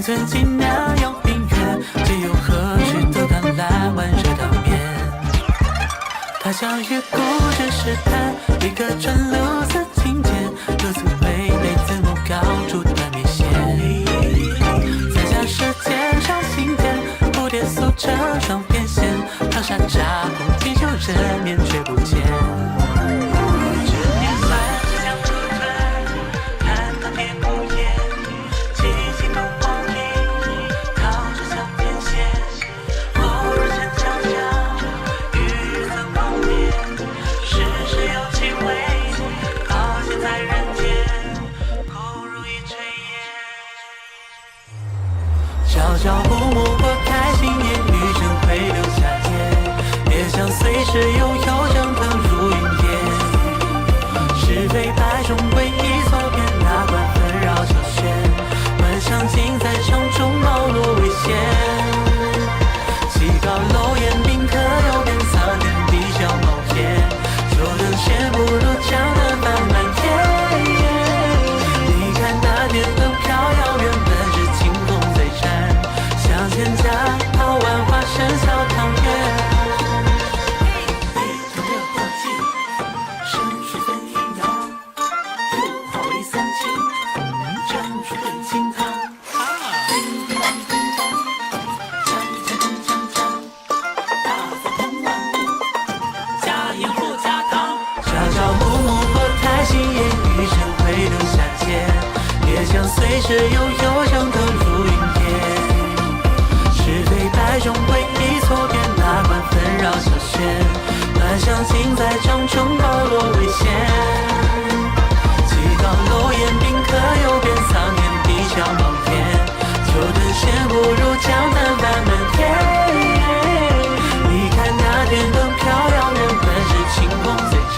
存尽量用音乐，借由合适的感来玩这场面。它像越故事试探，一个纯露丝情节，如此会被字幕高出的明显。在下世界上心间，蝴蝶宿着双边线，长沙扎攻击就人面却不见。朝朝暮暮或开心，言语声会留下结，也想随时拥有蒸腾如云烟。是非白终归一错变，哪管纷扰小轩，幻想尽在场中暴露危险。棋高楼檐宾客有变，苍天地小冒烟，就等闲不如江南漫漫天。你看那点灯飘遥远，本是清风在缠，向前家好万花生小汤圆。一头热火气，生水分阴阳，入化为三清，蒸出炖清汤。叮叮当叮当，锵锵锵锵锵，大风腾万物，加盐或加糖。朝朝暮暮或太心，言语声会留下结，也想随时拥有蒸腾如云烟。是非白终归一错变，哪管纷扰小轩，幻想尽在场中暴露危险。棋高楼檐宾客有变，苍天地小冒烟，就等闲不如江南漫漫天。你看那点灯飘遥远，本是清风最缠，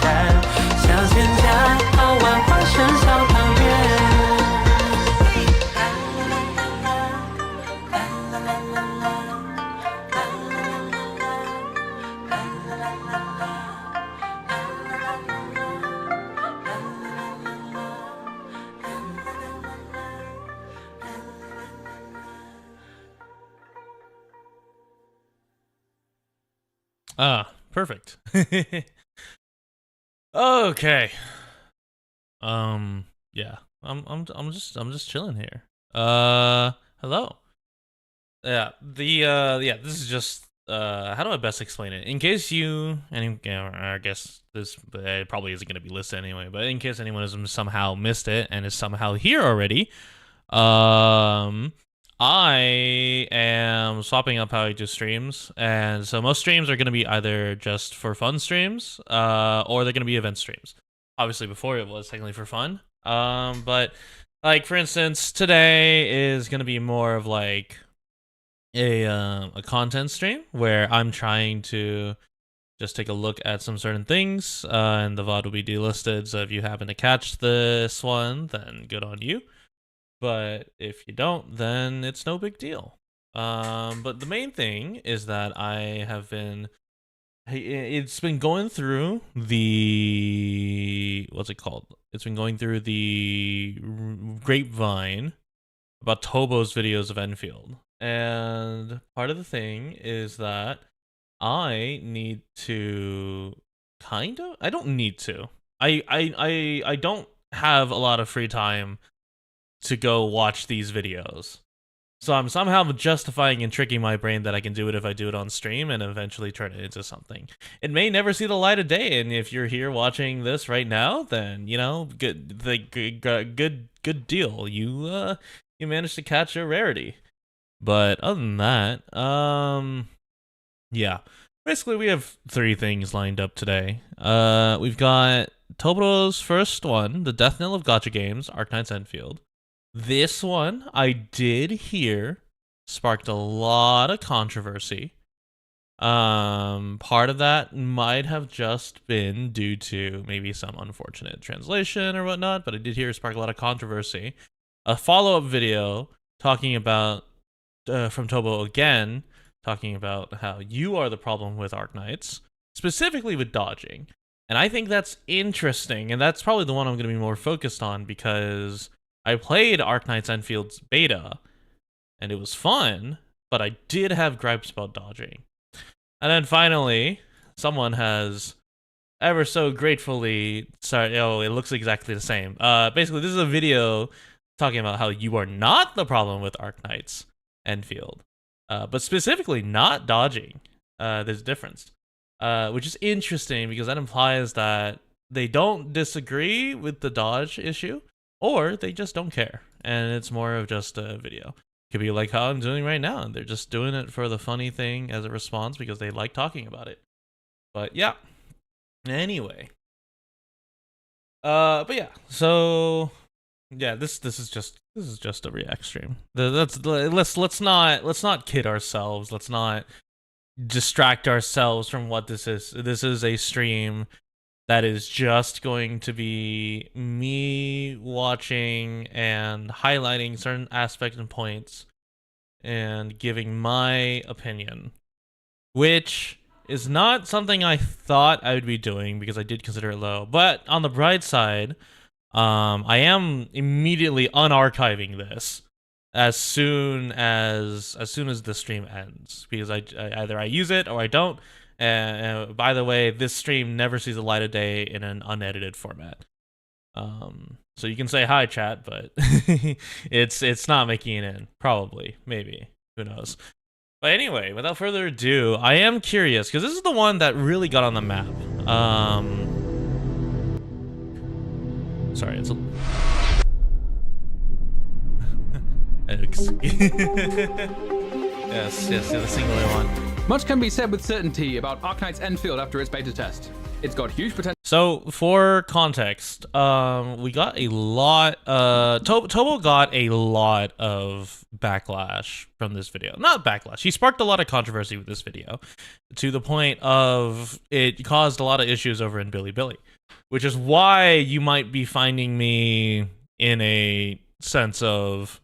向前家好万花生小汤圆。Perfect. Okay. Yeah. I'm just chilling here. Hello. Yeah, this is just how do I best explain it? In case I guess this probably isn't going to be listed anyway, but in case anyone has somehow missed it and is somehow here already, I am swapping up how I do streams, and so most streams are going to be either just for fun streams, or they're going to be event streams. Obviously, before it was technically for fun, but like for instance, today is going to be more of like a content stream where I'm trying to just take a look at some certain things, and the VOD will be delisted. So if you happen to catch this one, then good on you. But if you don't, then it's no big deal. But the main thing is that it's been going through the, what's it called? It's been going through the grapevine about Tobo's videos of Enfield. And part of the thing is that I need to I don't need to. I don't have a lot of free time to go watch these videos. So I'm somehow justifying and tricking my brain that I can do it if I do it on stream and eventually turn it into something. It may never see the light of day, and if you're here watching this right now, then you know, good deal. You managed to catch a rarity. But other than that, yeah. Basically, we have 3 things lined up today. We've got Toboro's first one, the Death Knell of Gacha games, Arknights Endfield. This one, I did hear, sparked a lot of controversy. Part of that might have just been due to maybe some unfortunate translation or whatnot, but I did hear it spark a lot of controversy. A follow-up video talking about, from Tobo again, talking about how you are the problem with Arknights, specifically with dodging. And I think that's interesting, and that's probably the one I'm going to be more focused on, because I played Arknights Enfield's beta, and it was fun, but I did have gripes about dodging. And then finally, someone has ever so gratefully, sorry, oh, it looks exactly the same. Basically, this is a video talking about how you are not the problem with Arknights Endfield, but specifically not dodging. There's a difference, which is interesting because that implies that they don't disagree with the dodge issue, or they just don't care, and it's more of just a video. Could be like how I'm doing right now, and they're just doing it for the funny thing as a response because they like talking about it. But yeah. Anyway. But yeah, so yeah, this is just a react stream. Let's not kid ourselves. Let's not distract ourselves from what this is. This is a stream that is just going to be me watching and highlighting certain aspects and points and giving my opinion, which is not something I thought I would be doing because I did consider it low. But on the bright side, I am immediately unarchiving this as soon as the stream ends, because I either I use it or I don't. By the way, this stream never sees the light of day in an unedited format. So you can say hi, chat, but it's not making it in. Probably, maybe, who knows. But anyway, without further ado, I am curious because this is the one that really got on the map. Sorry, it's a yes, the singular one. Much can be said with certainty about Arknights Endfield after its beta test. It's got huge potential. So, for context, we got a lot, Tobo got a lot of backlash from this video. Not backlash, he sparked a lot of controversy with this video, to the point of it caused a lot of issues over in Bilibili, which is why you might be finding me in a sense of,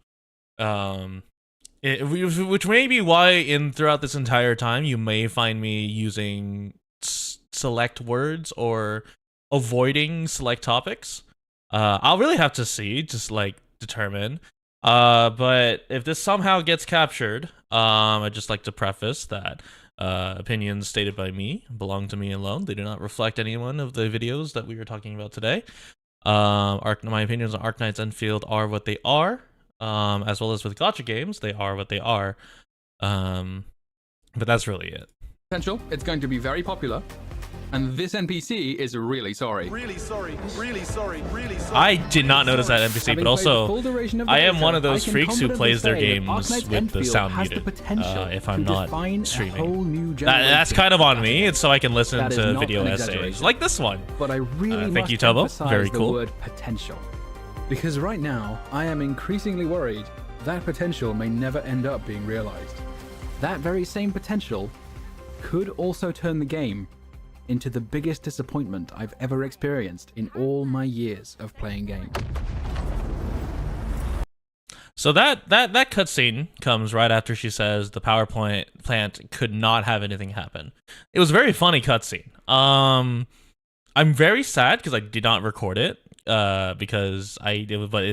which may be why throughout this entire time you may find me using select words or avoiding select topics. I'll really have to see, just like determine. But if this somehow gets captured, I'd just like to preface that opinions stated by me belong to me alone. They do not reflect any one of the videos that we were talking about today. My opinions on Arknights Endfield are what they are. As well as with gacha games, they are what they are. But that's really it. Potential. It's going to be very popular. And this NPC is really sorry. Really sorry. Really sorry. Really sorry. I did not notice that NPC, but also I am one of those freaks who plays their games with the sound muted if I'm not streaming. That's kind of on me. It's so I can listen to video essays like this one. But I really thank you, Tobo. Very cool. The word potential. Because right now, I am increasingly worried that potential may never end up being realized. That very same potential could also turn the game into the biggest disappointment I've ever experienced in all my years of playing games. So that cutscene comes right after she says the power plant could not have anything happen. It was a very funny cutscene. I'm very sad because I did not record it. But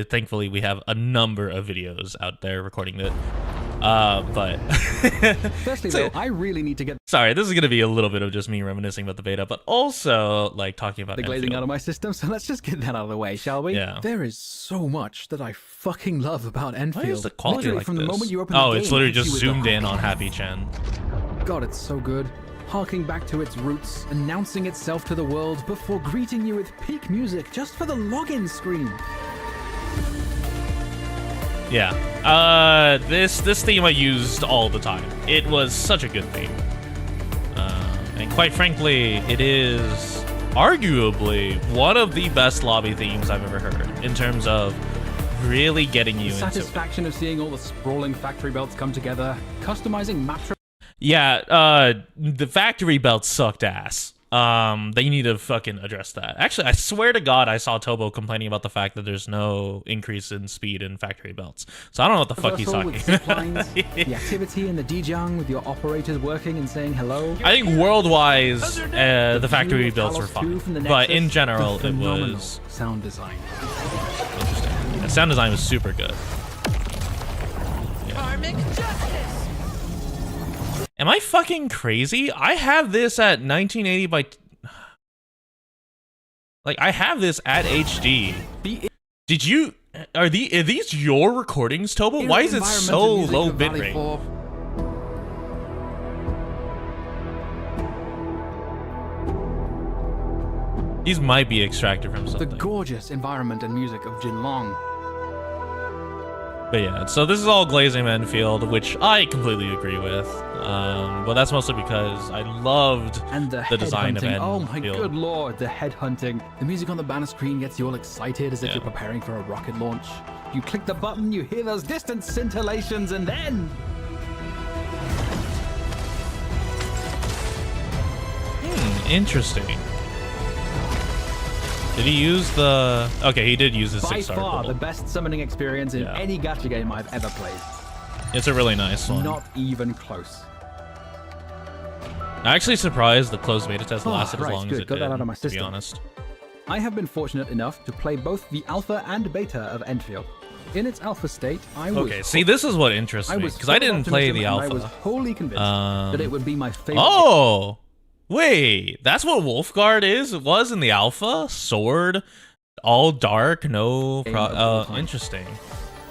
thankfully we have a number of videos out there recording it. But firstly, though, I really need to get. Sorry, this is gonna be a little bit of just me reminiscing about the beta, but also like talking about the glazing Endfield out of my system. So let's just get that out of the way, shall we? Yeah. There is so much that I fucking love about Endfield. Why is the quality literally like from this? The moment you open the game, it's literally just you zoomed in on Happy Chen. God, it's so good. Harking back to its roots, announcing itself to the world before greeting you with peak music just for the login screen. Yeah, this theme I used all the time. It was such a good theme, and quite frankly, it is arguably one of the best lobby themes I've ever heard in terms of really getting you the into it. Satisfaction of seeing all the sprawling factory belts come together, customizing map. Yeah, the factory belts sucked ass. They need to fucking address that. Actually, I swear to God, I saw Tobo complaining about the fact that there's no increase in speed in factory belts. So I don't know what the fuck he's talking about. The activity in the Dijang with your operators working and saying hello. I think world-wise, the factory belts were fine, but in general, it was sound design. Interesting. The sound design was super good. Yeah. Am I fucking crazy? I have this at 1980 by... Like, I have this at HD. Did you... Are these your recordings, Toba? Why is it so low bitrate? These might be extracted from something. The gorgeous environment and music of Jinlong. But yeah, so this is all Glazing Enfield, which I completely agree with. But that's mostly because I loved And the design of headhunting. Enfield. Oh my good lord, the headhunting. The music on the banner screen gets you all excited as if you're preparing for a rocket launch. You click the button, you hear those distant scintillations, and then... Interesting. Did he use the... Okay, he did use the By 6-star far bubble. the best summoning experience in any gacha game I've ever played. It's a really nice one. Not even close. I'm actually surprised the closed beta test lasted as long as it Got did, that out of my to be system. honest. I have been fortunate enough to play both the alpha and beta of Enfield. In its alpha state, I was Okay, see, this is what interests me, because I didn't play the alpha. I was wholly convinced that it would be my favorite. Oh! Wait, that's what Wolfguard was in the alpha? Sword, all dark, no... interesting.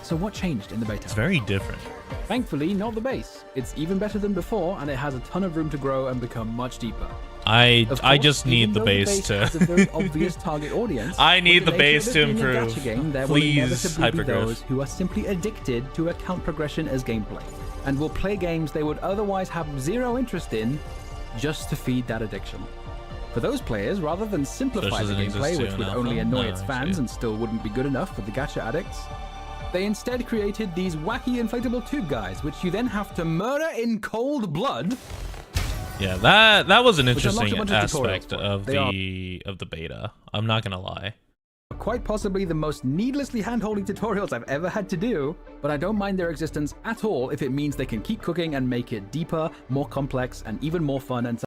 So what changed in the beta? It's very different. Thankfully, not the base. It's even better than before, and it has a ton of room to grow and become much deeper. I Of course, just need even the though base to... has a very obvious target audience. I need with the nature base of to it being a improve. gacha game, there will Please, inevitably be Hypergrowth. those who are simply addicted to account progression as gameplay, and will play games they would otherwise have zero interest in, just to feed that addiction. For those players, rather than simplify the doesn't exist gameplay, too which in would alpha? only annoy No, its I fans see. and still wouldn't be good enough for the gacha addicts, they instead created these wacky inflatable tube guys, which you then have to murder in cold blood. Yeah, that was an Which unlocks a interesting bunch of aspect tutorials. of They the beta. I'm not gonna lie. Quite possibly the most needlessly hand-holding tutorials I've ever had to do, but I don't mind their existence at all if it means they can keep cooking and make it deeper, more complex, and even more fun and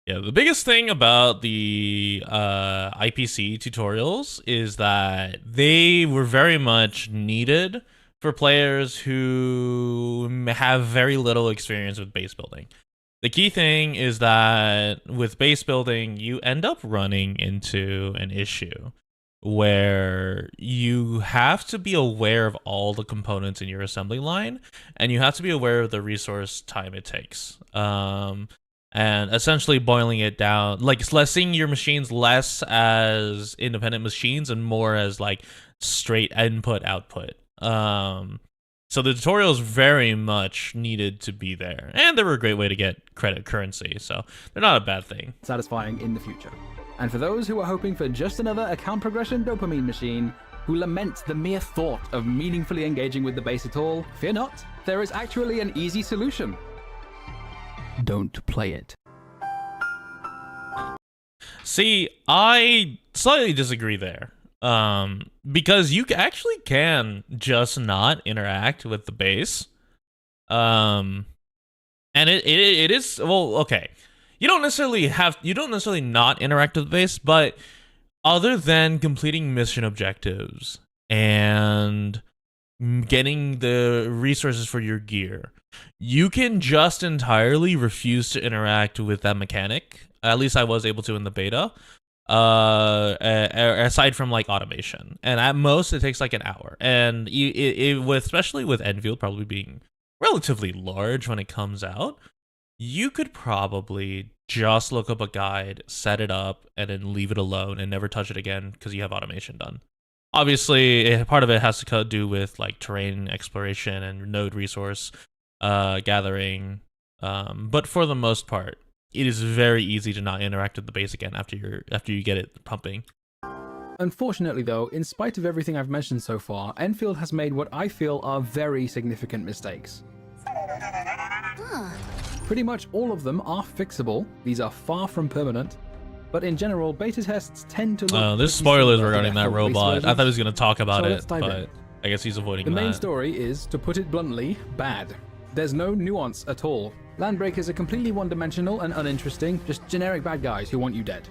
Yeah, the biggest thing about the IPC tutorials is that they were very much needed for players who have very little experience with base building. The key thing is that with base building, you end up running into an issue where you have to be aware of all the components in your assembly line, and you have to be aware of the resource time it takes. And essentially boiling it down, like seeing your machines less as independent machines and more as like straight input output. So the tutorials very much needed to be there, and they were a great way to get credit currency, so they're not a bad thing. satisfying in the future. And for those who are hoping for just another account progression dopamine machine, who lament the mere thought of meaningfully engaging with the base at all, fear not, there is actually an easy solution. Don't play it. See, I slightly disagree there. Because you actually can just not interact with the base. And it is, well, okay. You don't necessarily not interact with the base, but other than completing mission objectives and getting the resources for your gear, you can just entirely refuse to interact with that mechanic. At least I was able to in the beta. Aside from like automation, and at most it takes like an hour. And especially with Enfield probably being relatively large when it comes out, you could probably just look up a guide, set it up, and then leave it alone and never touch it again because you have automation done. Obviously, part of it has to do with like terrain exploration and node resource gathering, but for the most part, it is very easy to not interact with the base again after you get it pumping. Unfortunately though, in spite of everything I've mentioned so far, Enfield has made what I feel are very significant mistakes. Pretty much all of them are fixable, these are far from permanent, but in general, beta tests tend to look... There's pretty spoilers similar to regarding their that full release robot. I versions. thought he was going to talk about So it, let's dive in. but I guess he's avoiding The that. main story is, to put it bluntly, bad. There's no nuance at all. Landbreakers are completely one-dimensional and uninteresting, just generic bad guys who want you dead.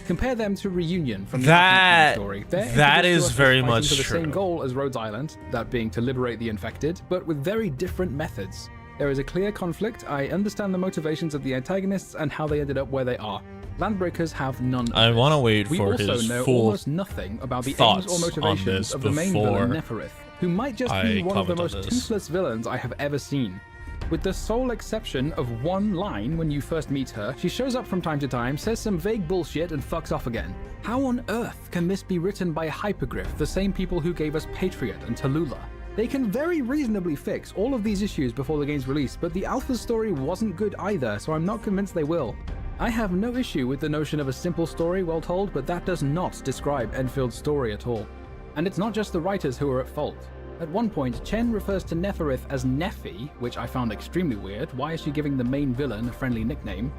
Compare them to Reunion from the That- story. They're that introduced to is us as very fighting much for the same true. goal as Rhodes Island, that being to liberate the infected, but with very different methods. There is a clear conflict. I understand the motivations of the antagonists and how they ended up where they are. Landbreakers have none of I this. want to wait We for also his know full almost nothing about the aims thoughts or on motivations this of the main villain before Neferith, who might just I be one of the comment on most this. toothless villains I have ever seen. With the sole exception of one line when you first meet her, she shows up from time to time, says some vague bullshit, and fucks off again. How on earth can this be written by Hypergriff, the same people who gave us Patriot and Tallulah? They can very reasonably fix all of these issues before the game's release, but the alpha story wasn't good either, so I'm not convinced they will. I have no issue with the notion of a simple story well told, but that does not describe Enfield's story at all. And it's not just the writers who are at fault. At one point, Chen refers to Neferith as Nephi, which I found extremely weird. Why is she giving the main villain a friendly nickname?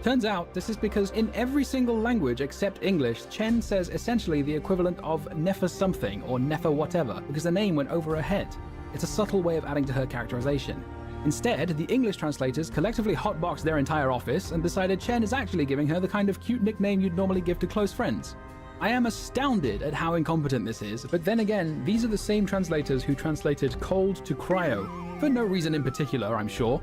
Turns out this is because in every single language except English, Chen says essentially the equivalent of Nefer something or Nefer whatever, because the name went over her head. It's a subtle way of adding to her characterization. Instead, the English translators collectively hotboxed their entire office and decided Chen is actually giving her the kind of cute nickname you'd normally give to close friends. I am astounded at how incompetent this is, but then again, these are the same translators who translated cold to cryo, for no reason in particular, I'm sure.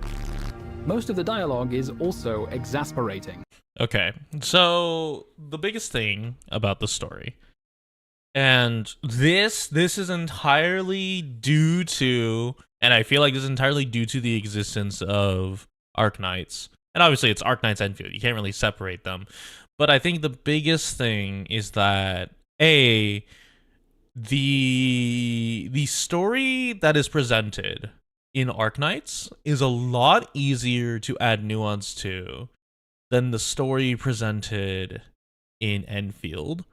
Most of the dialogue is also exasperating. Okay, so the biggest thing about the story, and this is entirely due to, and I feel like this is entirely due to the existence of Arknights, and obviously it's Arknights Endfield, you can't really separate them, but I think the biggest thing is that, the story that is presented in Arknights is a lot easier to add nuance to than the story presented in Enfield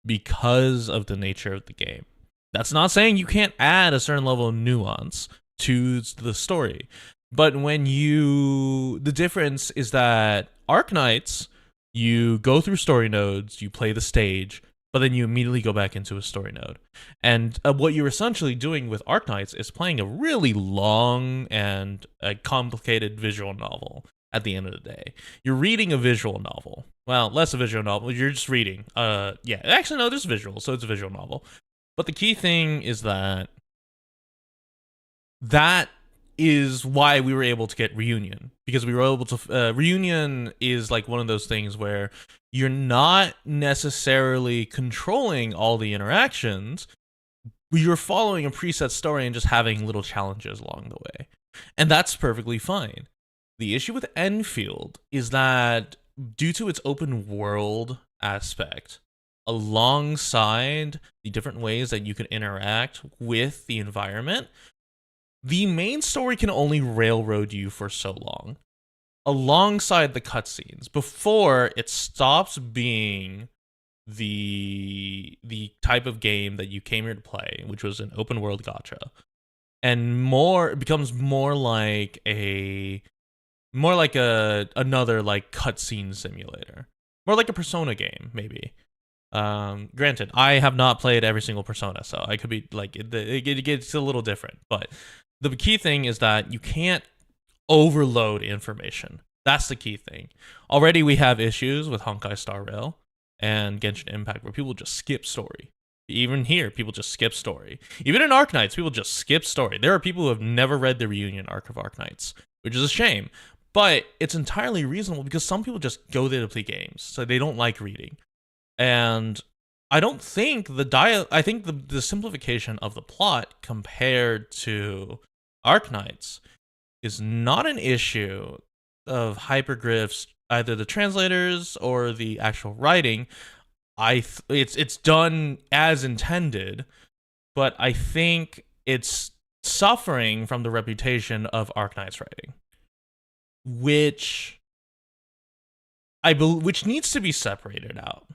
because of the nature of the game. That's not saying you can't add a certain level of nuance to the story, but the difference is that Arknights, you go through story nodes, you play the stage, but then you immediately go back into a story node. And what you're essentially doing with Arknights is playing a really long and complicated visual novel at the end of the day. You're reading a visual novel. Well, less a visual novel, you're just reading. Actually, no, there's visuals, so it's a visual novel. But the key thing is that is why we were able to get Reunion, because we were able to Reunion is like one of those things where you're not necessarily controlling all the interactions, you're following a preset story and just having little challenges along the way, and that's perfectly fine. The issue with Enfield is that due to its open world aspect, alongside the different ways that you can interact with the environment, the main story can only railroad you for so long, alongside the cutscenes, before it stops being the type of game that you came here to play, which was an open world gacha, and it becomes more like another like cutscene simulator, more like a Persona game, maybe. Granted, I have not played every single Persona, so I could be like it gets a little different, but the key thing is that you can't overload information. That's the key thing. Already we have issues with Honkai Star Rail and Genshin Impact where people just skip story. Even here, people just skip story. Even in Arknights, people just skip story. There are people who have never read the Reunion arc of Arknights, which is a shame. But it's entirely reasonable because some people just go there to play games, so they don't like reading. And I don't think I think the simplification of the plot compared to Arknights is not an issue of Hypergriff's, either the translators or the actual writing. It's done as intended, but I think it's suffering from the reputation of Arknights writing, which needs to be separated out.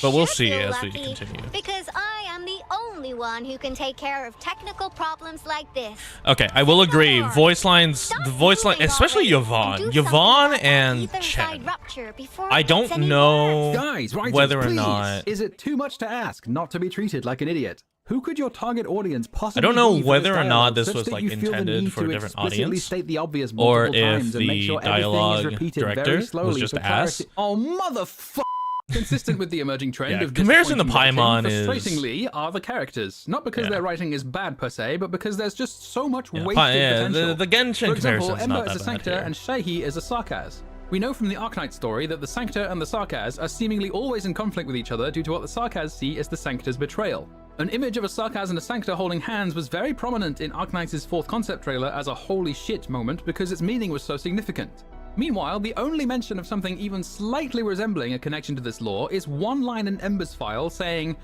But we'll see feel as we lucky, continue. Because I am the only one who can take care of technical problems like this. Okay, I will agree. More. Voice lines, Stop the voice line, moving especially already and do Yvonne something about that and ether Chen. side rupture before I it gets don't any know worse. Guys, writers, whether or please. not. Is it too much to ask not to be treated like an idiot? Who could your target audience possibly I don't know be for whether this or not dialogue, this such was that like you feel the intended need for a to different explicitly audience, state the obvious or multiple if times and make the sure everything dialogue is repeated director very was slowly just for clarity. asked. Oh, motherfucker! Consistent with the emerging trend Yeah, of comparison to disappointing Paimon writing, is- frustratingly are the characters. Not because Yeah. their writing is bad per se, but because there's just so much Yeah, wasted yeah, potential. the Genshin For example, comparison's Ember not is a that bad Sancta here. and Shaihi is a Sarkaz. We know from the Arknight story that the Sancta and the Sarkaz are seemingly always in conflict with each other due to what the Sarkaz see as the Sancta's betrayal. An image of a Sarkaz and a Sancta holding hands was very prominent in Arknights' 4th concept trailer as a holy shit moment because its meaning was so significant. Meanwhile, the only mention of something even slightly resembling a connection to this lore is one line in Ember's file saying,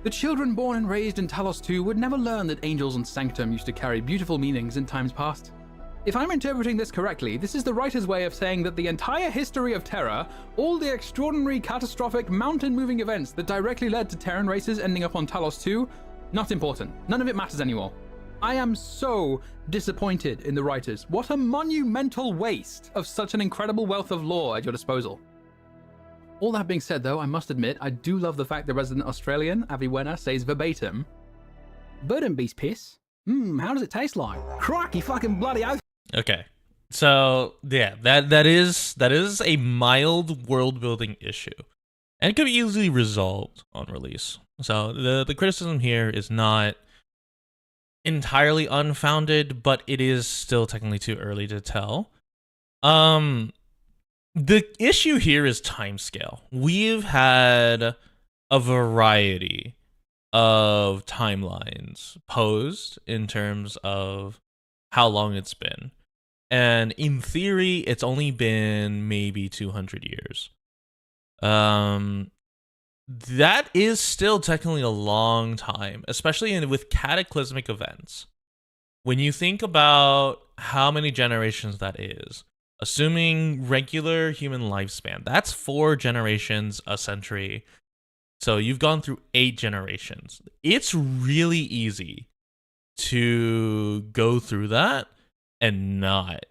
"The children born and raised in Talos 2 would never learn that angels and sanctum used to carry beautiful meanings in times past." If I'm interpreting this correctly, this is the writer's way of saying that the entire history of Terra, all the extraordinary, catastrophic, mountain-moving events that directly led to Terran races ending up on Talos 2, not important. None of it matters anymore. I am so disappointed in the writers. What a monumental waste of such an incredible wealth of lore at your disposal. All that being said, though, I must admit, I do love the fact the resident Australian, Aviwena, says verbatim, "Burden beast piss? How does it taste like? Crikey fucking bloody oath." Okay. So yeah, that is a mild world building issue. And it could be easily resolved on release. So the criticism here is not entirely unfounded, but it is still technically too early to tell. The issue here is timescale. We've had a variety of timelines posed in terms of how long it's been. And in theory, it's only been maybe 200 years. That is still technically a long time, especially with cataclysmic events. When you think about how many generations that is, assuming regular human lifespan, that's 4 generations a century. So you've gone through 8 generations. It's really easy to go through that and not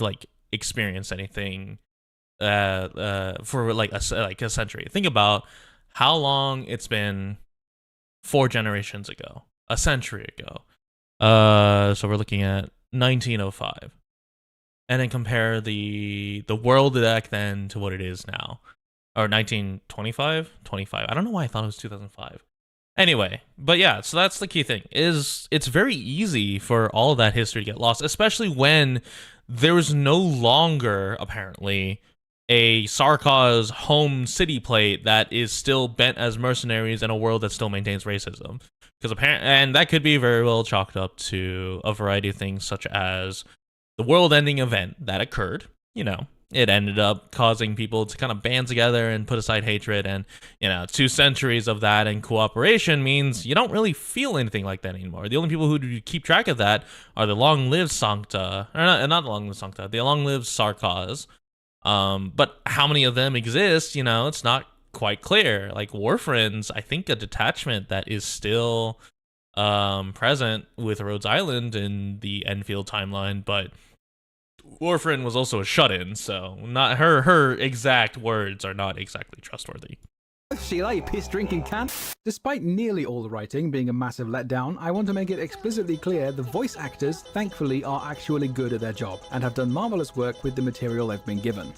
like experience anything for like a century. Think about how long it's been 4 generations ago, a century ago. So we're looking at 1905, and then compare the world back then to what it is now, or 1925, 25. I don't know why I thought it was 2005. Anyway, but yeah, so that's the key thing, is it's very easy for all of that history to get lost, especially when there was no longer, apparently, a Sarkaz home city plate that is still bent as mercenaries in a world that still maintains racism. Because and that could be very well chalked up to a variety of things, such as the world-ending event that occurred. You know, it ended up causing people to kind of band together and put aside hatred, and 2 centuries of that and cooperation means you don't really feel anything like that anymore. The only people who keep track of that are the long-lived Sancta, or not the long-lived Sancta, the long-lived Sarkaz. But how many of them exist, it's not quite clear. Like Warfriend's, I think, a detachment that is still present with Rhodes Island in the Enfield timeline, but Warfriend was also a shut-in, so not her exact words are not exactly trustworthy. Sheila, you piss-drinking cunt. Despite nearly all the writing being a massive letdown, I want to make it explicitly clear the voice actors, thankfully, are actually good at their job and have done marvelous work with the material they've been given.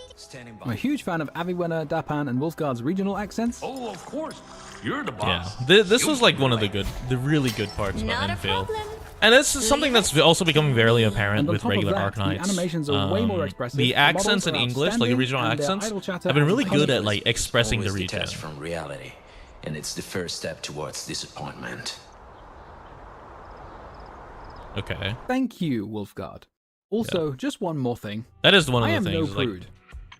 I'm a huge fan of Aviwena, Dapan, and Wolfguard's regional accents. Oh, of course. You're the boss. Yeah, this was like one of the really good parts about Not a Enfield. problem. And this is something that's also becoming very apparent And on with top of regular that, the Arknights. animations are way more expressive, The the accents in models are English, like outstanding, original and their accents, idle chatter have been really and good at commonplace. like expressing the Always region. detached from reality, and it's the first step towards disappointment. Okay, Thank you, Wolfguard. Also, just one more thing. that is one of I the am no things. Like, prude.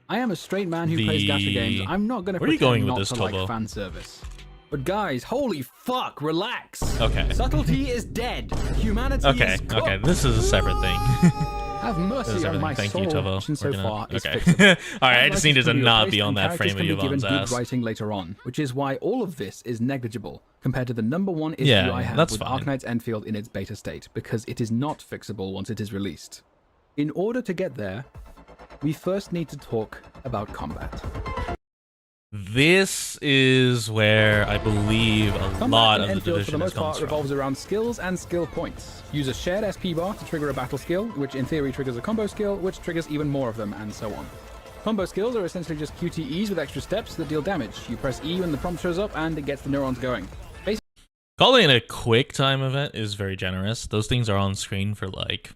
I am a straight man who plays gacha games. I'm not going to Where are you pretend going with not this, to like Tobo? fan service. But guys, holy fuck, relax. Okay. Subtlety is dead. Humanity okay, is cooked. okay, this is a separate thing. Have This is mercy on everything. my Thank soul. you, Tobo. Action so We're gonna- far is okay. fixable. All right, I just Outriders needed to can be not replaced be on and that characters frame of can be given Yvonne's good ass. writing later on, which is why all of this is negligible compared to the #1 issue Yeah, I have that's with fine. Arknights Endfield in its beta state, because it is not fixable once it is released. In order to get there, we first need to talk about combat. This is where I believe a Combat lot in of the Enfield, for the division most comes part, from. revolves around skills and skill points. Use a shared SP bar to trigger a battle skill, which in theory triggers a combo skill, which triggers even more of them, and so on. Combo skills are essentially just QTEs with extra steps that deal damage. You press E when the prompt shows up and it gets the neurons going. Calling it a quick time event is very generous. Those things are on screen for like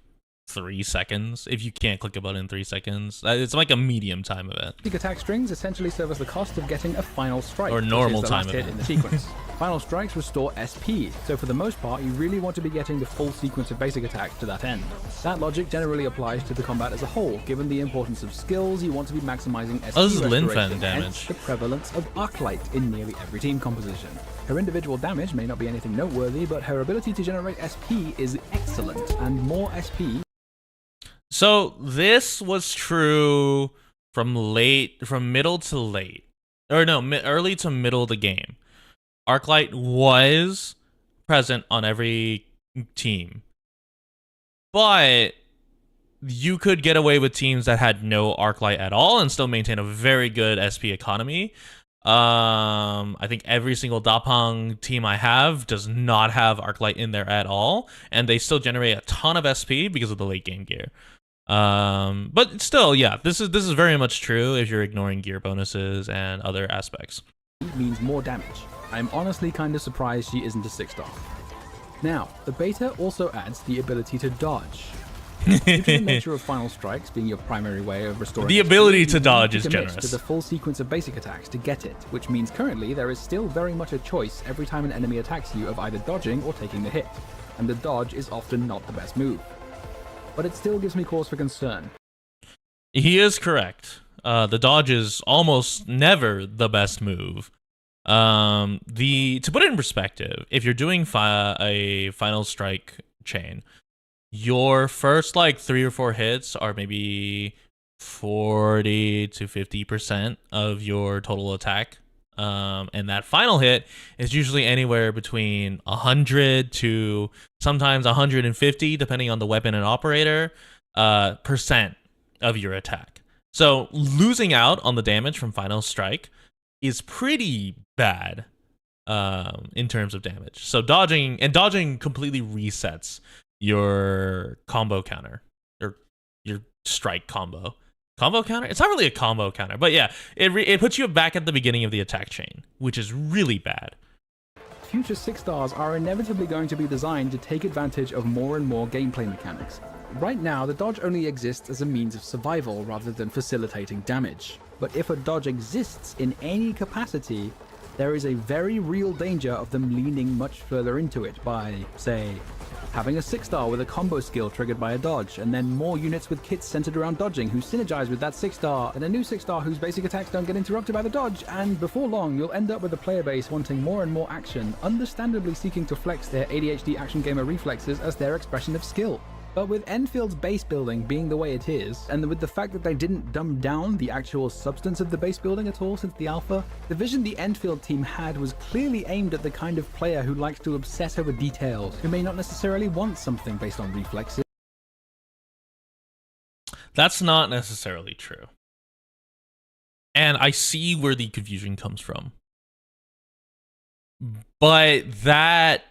3 seconds. If you can't click a button in 3 seconds, it's like a medium time event. Basic attack strings essentially serve as the cost of getting a final strike, or normal which is the time last hit event in the sequence. Final strikes restore SP, so for the most part, you really want to be getting the full sequence of basic attacks to that end. That logic generally applies to the combat as a whole. Given the importance of skills, you want to be maximizing SP this is restoration, Linfen damage. hence the prevalence of Arknight in nearly every team composition. Her individual damage may not be anything noteworthy, but her ability to generate SP is excellent, and more SP. So this was true from middle to late, or no, early to middle of the game. Arknight was present on every team, but you could get away with teams that had no Arknight at all and still maintain a very good SP economy. I think every single Dapang team I have does not have Arknight in there at all, and they still generate a ton of SP because of the late game gear. But still, yeah, this is very much true if you're ignoring gear bonuses and other aspects. Means more damage. I'm honestly kind of surprised she isn't a 6-star. Now, the beta also adds the ability to dodge. Due to the nature of final strikes being your primary way of restoring the ability to dodge is commit generous. to the full sequence of basic attacks to get it, which means currently there is still very much a choice every time an enemy attacks you of either dodging or taking the hit, and the dodge is often not the best move. But it still gives me cause for concern. He is correct. The dodge is almost never the best move. To put it in perspective, if you're doing a final strike chain, your first like 3 or 4 hits are maybe 40 to 50% of your total attack. And that final hit is usually anywhere between 100 to sometimes 150, depending on the weapon and operator, percent of your attack. So losing out on the damage from final strike is pretty bad in terms of damage. So dodging completely resets your combo counter, or your strike combo counter. It's not really a combo counter, but yeah, it puts you back at the beginning of the attack chain, which is really bad. Future 6-stars are inevitably going to be designed to take advantage of more and more gameplay mechanics. Right now, the dodge only exists as a means of survival rather than facilitating damage. But if a dodge exists in any capacity, there is a very real danger of them leaning much further into it by, say, having a 6-star with a combo skill triggered by a dodge, and then more units with kits centered around dodging who synergize with that 6-star, and a new 6-star whose basic attacks don't get interrupted by the dodge, and before long you'll end up with a player base wanting more and more action, understandably seeking to flex their ADHD action gamer reflexes as their expression of skill. But with Enfield's base building being the way it is, and with the fact that they didn't dumb down the actual substance of the base building at all since the alpha, the vision the Enfield team had was clearly aimed at the kind of player who likes to obsess over details, who may not necessarily want something based on reflexes. That's not necessarily true. And I see where the confusion comes from. But that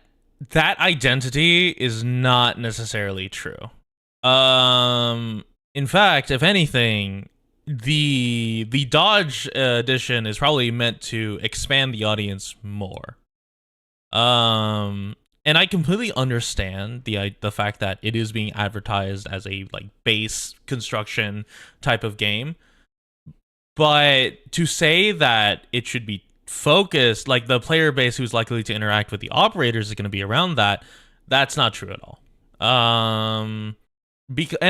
identity is not necessarily true. In fact, if anything, the dodge edition is probably meant to expand the audience more. And I completely understand the fact that it is being advertised as a like base construction type of game. But to say that it should be focused, like the player base who's likely to interact with the operators is going to be around that's not true at all. And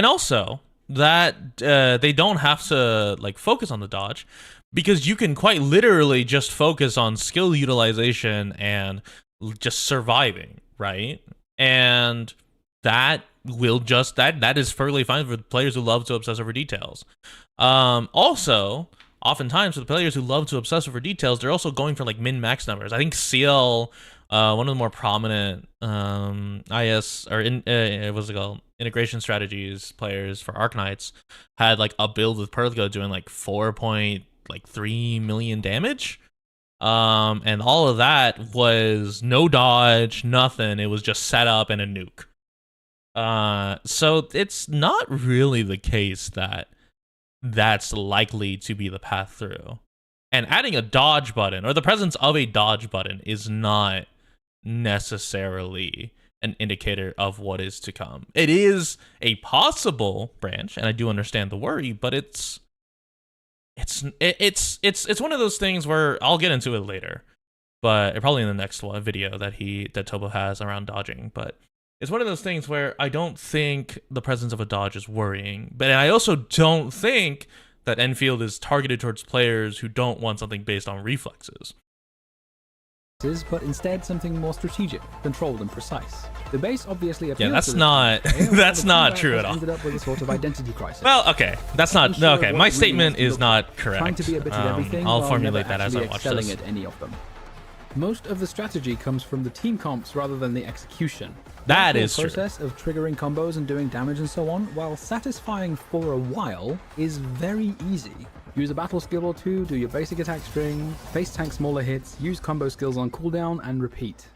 also that they don't have to like focus on the dodge, because you can quite literally just focus on skill utilization and just surviving, right? And that is perfectly fine for the players who love to obsess over details. Also, oftentimes, for the players who love to obsess over details, they're also going for like min-max numbers. I think CL, one of the more prominent IS or what's it called, integration strategies players for Arknights, had like a build with Perthgo doing like 4.3 million damage, and all of that was no dodge, nothing. It was just setup and a nuke. So it's not really the case that that's likely to be the path through. And adding a dodge button or the presence of a dodge button is not necessarily an indicator of what is to come. It is a possible branch, and I do understand the worry, but it's one of those things where I'll get into it later, but probably in the next video that Tobo has around dodging. But it's one of those things where I don't think the presence of a dodge is worrying, but I also don't think that Enfield is targeted towards players who don't want something based on reflexes. But instead something more strategic, controlled, and precise. The base obviously appeals that's to this not player, that's but the not combat true has at all. Ended up with a sort of identity crisis. Well, okay, that's not Unsure of okay. what My it really statement wants to is look not like, correct. Trying to be a bit of everything I'll while formulate never that as I actually watch excelling this. at any of them. Most of the strategy comes from the team comps rather than the execution. That The is true. process of triggering combos and doing damage and so on, while satisfying for a while, is very easy. Use a battle skill or two, do your basic attack string, face tank smaller hits, use combo skills on cooldown, and repeat.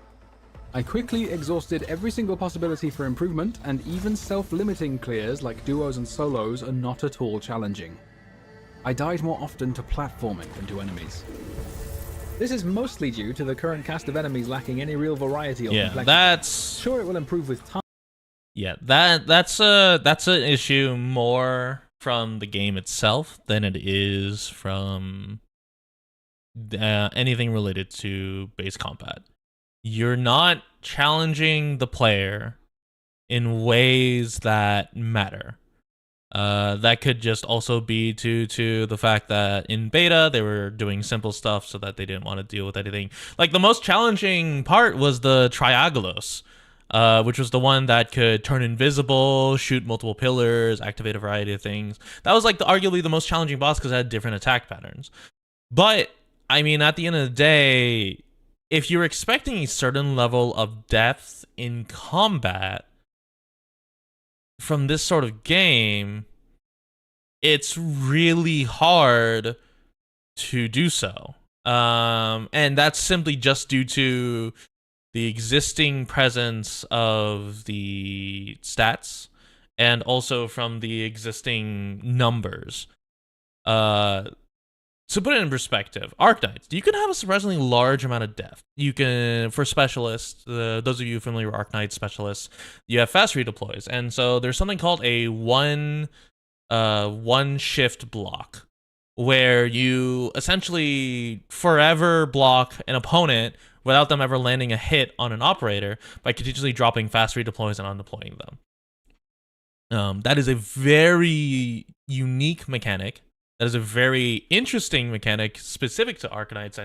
I quickly exhausted every single possibility for improvement, and even self-limiting clears like duos and solos are not at all challenging. I died more often to platforming than to enemies. This is mostly due to the current cast of enemies lacking any real variety or complexity. That's Sure, it will improve with time. that's an issue more from the game itself than it is from anything related to base combat. You're not challenging the player in ways that matter. That could just also be due to the fact that in beta they were doing simple stuff so that they didn't want to deal with anything. Like the most challenging part was the Triagalos, which was the one that could turn invisible, shoot multiple pillars, activate a variety of things. That was like arguably the most challenging boss because it had different attack patterns. But I mean, at the end of the day, if you're expecting a certain level of depth in combat from this sort of game, it's really hard to do so. And that's simply just due to the existing presence of the stats and also from the existing numbers. To put it in perspective, Arknights, you can have a surprisingly large amount of depth. You can, for specialists, those of you familiar with Arknights specialists, you have fast redeploys. And so there's something called a one shift block, where you essentially forever block an opponent without them ever landing a hit on an operator by continuously dropping fast redeploys and undeploying them. That is a very unique mechanic. That is a very interesting mechanic specific to Arknights.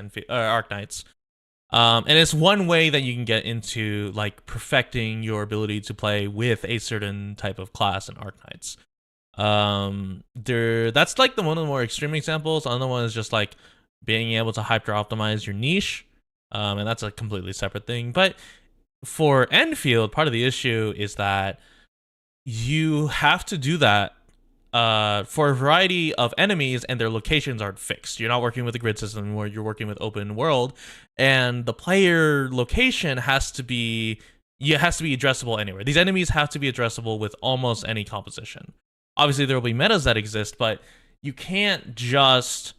And it's one way that you can get into like perfecting your ability to play with a certain type of class in Arknights. That's like one of the more extreme examples. Another one is just like being able to hyper optimize your niche. And that's a completely separate thing. But for Enfield, part of the issue is that you have to do that for a variety of enemies, and their locations aren't fixed. You're not working with a grid system where you're working with open world, and the player location has to be addressable anywhere. These enemies have to be addressable with almost any composition. Obviously, there will be metas that exist, but you can't just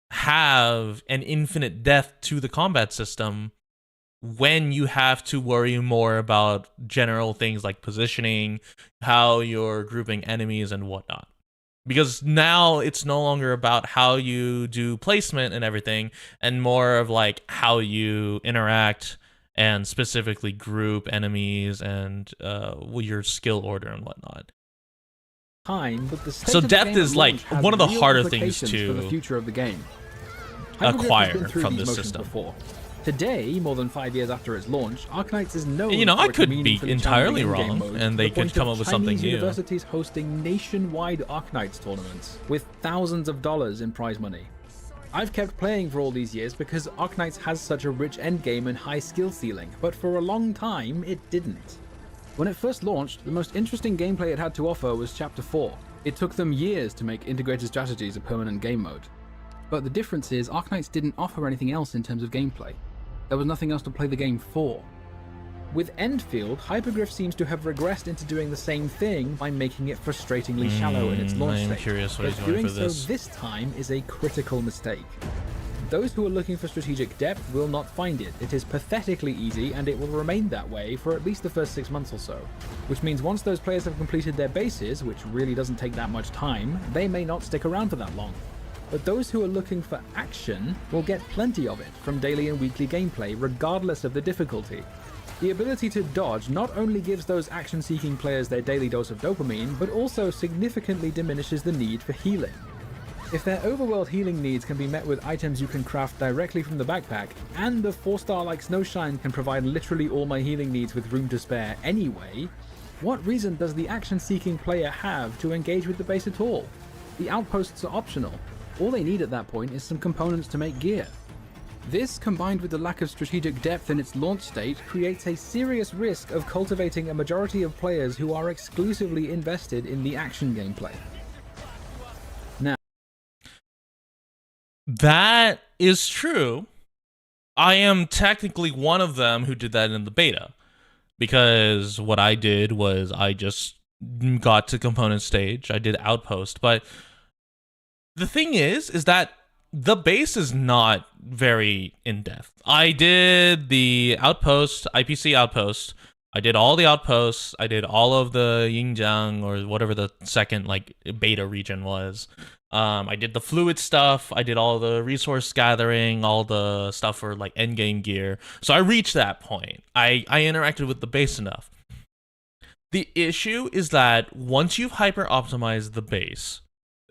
have an infinite depth to the combat system when you have to worry more about general things like positioning, how you're grouping enemies and whatnot. Because now it's no longer about how you do placement and everything, and more of like how you interact and specifically group enemies and your skill order and whatnot. But the state So of the depth game is at like launch has one of the real harder things implications for the to future of the game. acquire Hypergrowth has been through from these this motions system. Before. Today, more than 5 years after its launch, Arknights is known You know, for I its could be meaningfully entirely challenging in-game wrong, modes, and to they the could point come of up with something Chinese new. universities hosting nationwide Arknights tournaments with thousands of dollars in prize money. I've kept playing for all these years because Arknights has such a rich endgame and high skill ceiling, but for a long time it didn't. When it first launched, the most interesting gameplay it had to offer was Chapter 4. It took them years to make integrated strategies a permanent game mode. But the difference is Arknights didn't offer anything else in terms of gameplay. There was nothing else to play the game for. With Endfield, Hypergriff seems to have regressed into doing the same thing by making it frustratingly shallow in its launch I'm state. curious what But he's going doing for so this. this time is a critical mistake. Those who are looking for strategic depth will not find it. It is pathetically easy, and it will remain that way for at least the first 6 months or so. Which means once those players have completed their bases, which really doesn't take that much time, they may not stick around for that long. But those who are looking for action will get plenty of it from daily and weekly gameplay, regardless of the difficulty. The ability to dodge not only gives those action-seeking players their daily dose of dopamine, but also significantly diminishes the need for healing. If their overworld healing needs can be met with items you can craft directly from the backpack, and the 4-star like Snowshine can provide literally all my healing needs with room to spare anyway, what reason does the action-seeking player have to engage with the base at all? The outposts are optional. All they need at that point is some components to make gear. This, combined with the lack of strategic depth in its launch state, creates a serious risk of cultivating a majority of players who are exclusively invested in the action gameplay. That is true. I am technically one of them who did that in the beta, because what I did was I just got to component stage. I did outpost, but the thing is that the base is not very in-depth. I did the outpost, IPC outpost. I did all the outposts. I did all of the Yingjiang, or whatever the second like beta region was. I did the fluid stuff. I did all the resource gathering, all the stuff for like endgame gear. So I reached that point. I interacted with the base enough. The issue is that once you've hyper optimized the base,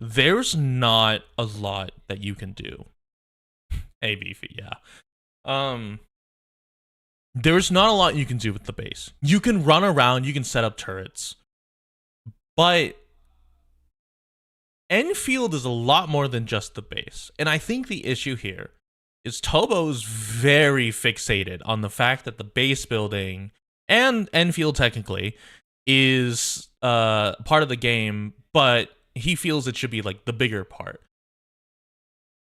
there's not a lot that you can do. Hey, Beefy, yeah. There's not a lot you can do with the base. You can run around, you can set up turrets, but Endfield is a lot more than just the base. And I think the issue here is Tobo's very fixated on the fact that the base building and Endfield technically is part of the game, but he feels it should be like the bigger part.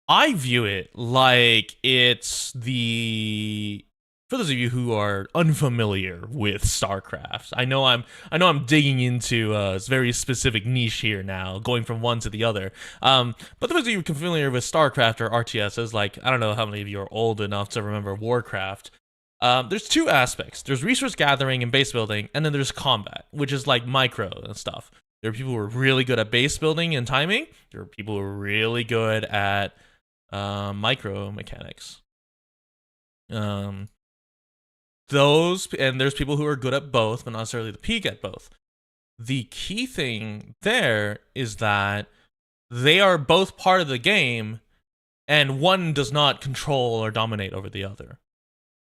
I view it like it's the... For those of you who are unfamiliar with StarCraft, I know I'm digging into a very specific niche here now, going from one to the other. But those of you familiar with StarCraft or RTSs, like, I don't know how many of you are old enough to remember Warcraft. There's two aspects. There's resource gathering and base building, and then there's combat, which is like micro and stuff. There are people who are really good at base building and timing. There are people who are really good at micro mechanics. There's people who are good at both, but not necessarily the peak at both. The key thing there is that they are both part of the game, and one does not control or dominate over the other.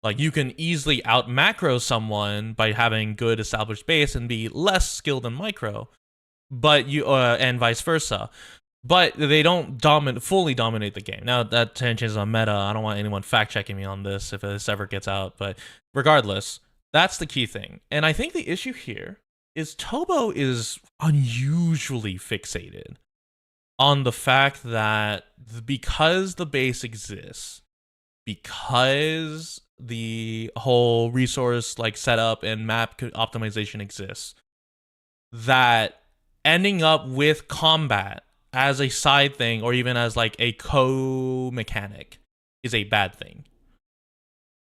Like, you can easily out macro someone by having good established base and be less skilled in micro, but and vice versa. But they don't fully dominate the game. Now, that changes on meta. I don't want anyone fact-checking me on this if this ever gets out. But regardless, that's the key thing. And I think the issue here is Tobo is unusually fixated on the fact that because the base exists, because the whole resource like setup and map optimization exists, that ending up with combat as a side thing, or even as like a co-mechanic, is a bad thing.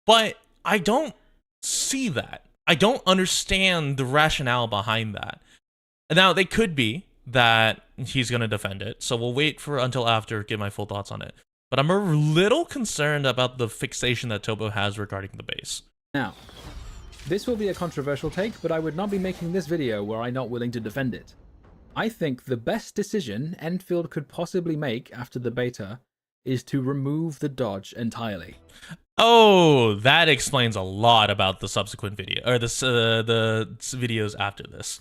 But I don't see that. I don't understand the rationale behind that. Now, they could be that he's going to defend it, so we'll wait until after to give my full thoughts on it. But I'm a little concerned about the fixation that Tobo has regarding the base. Now, this will be a controversial take, but I would not be making this video were I not willing to defend it. I think the best decision Endfield could possibly make after the beta is to remove the dodge entirely. Oh, that explains a lot about the subsequent video, or the videos after this.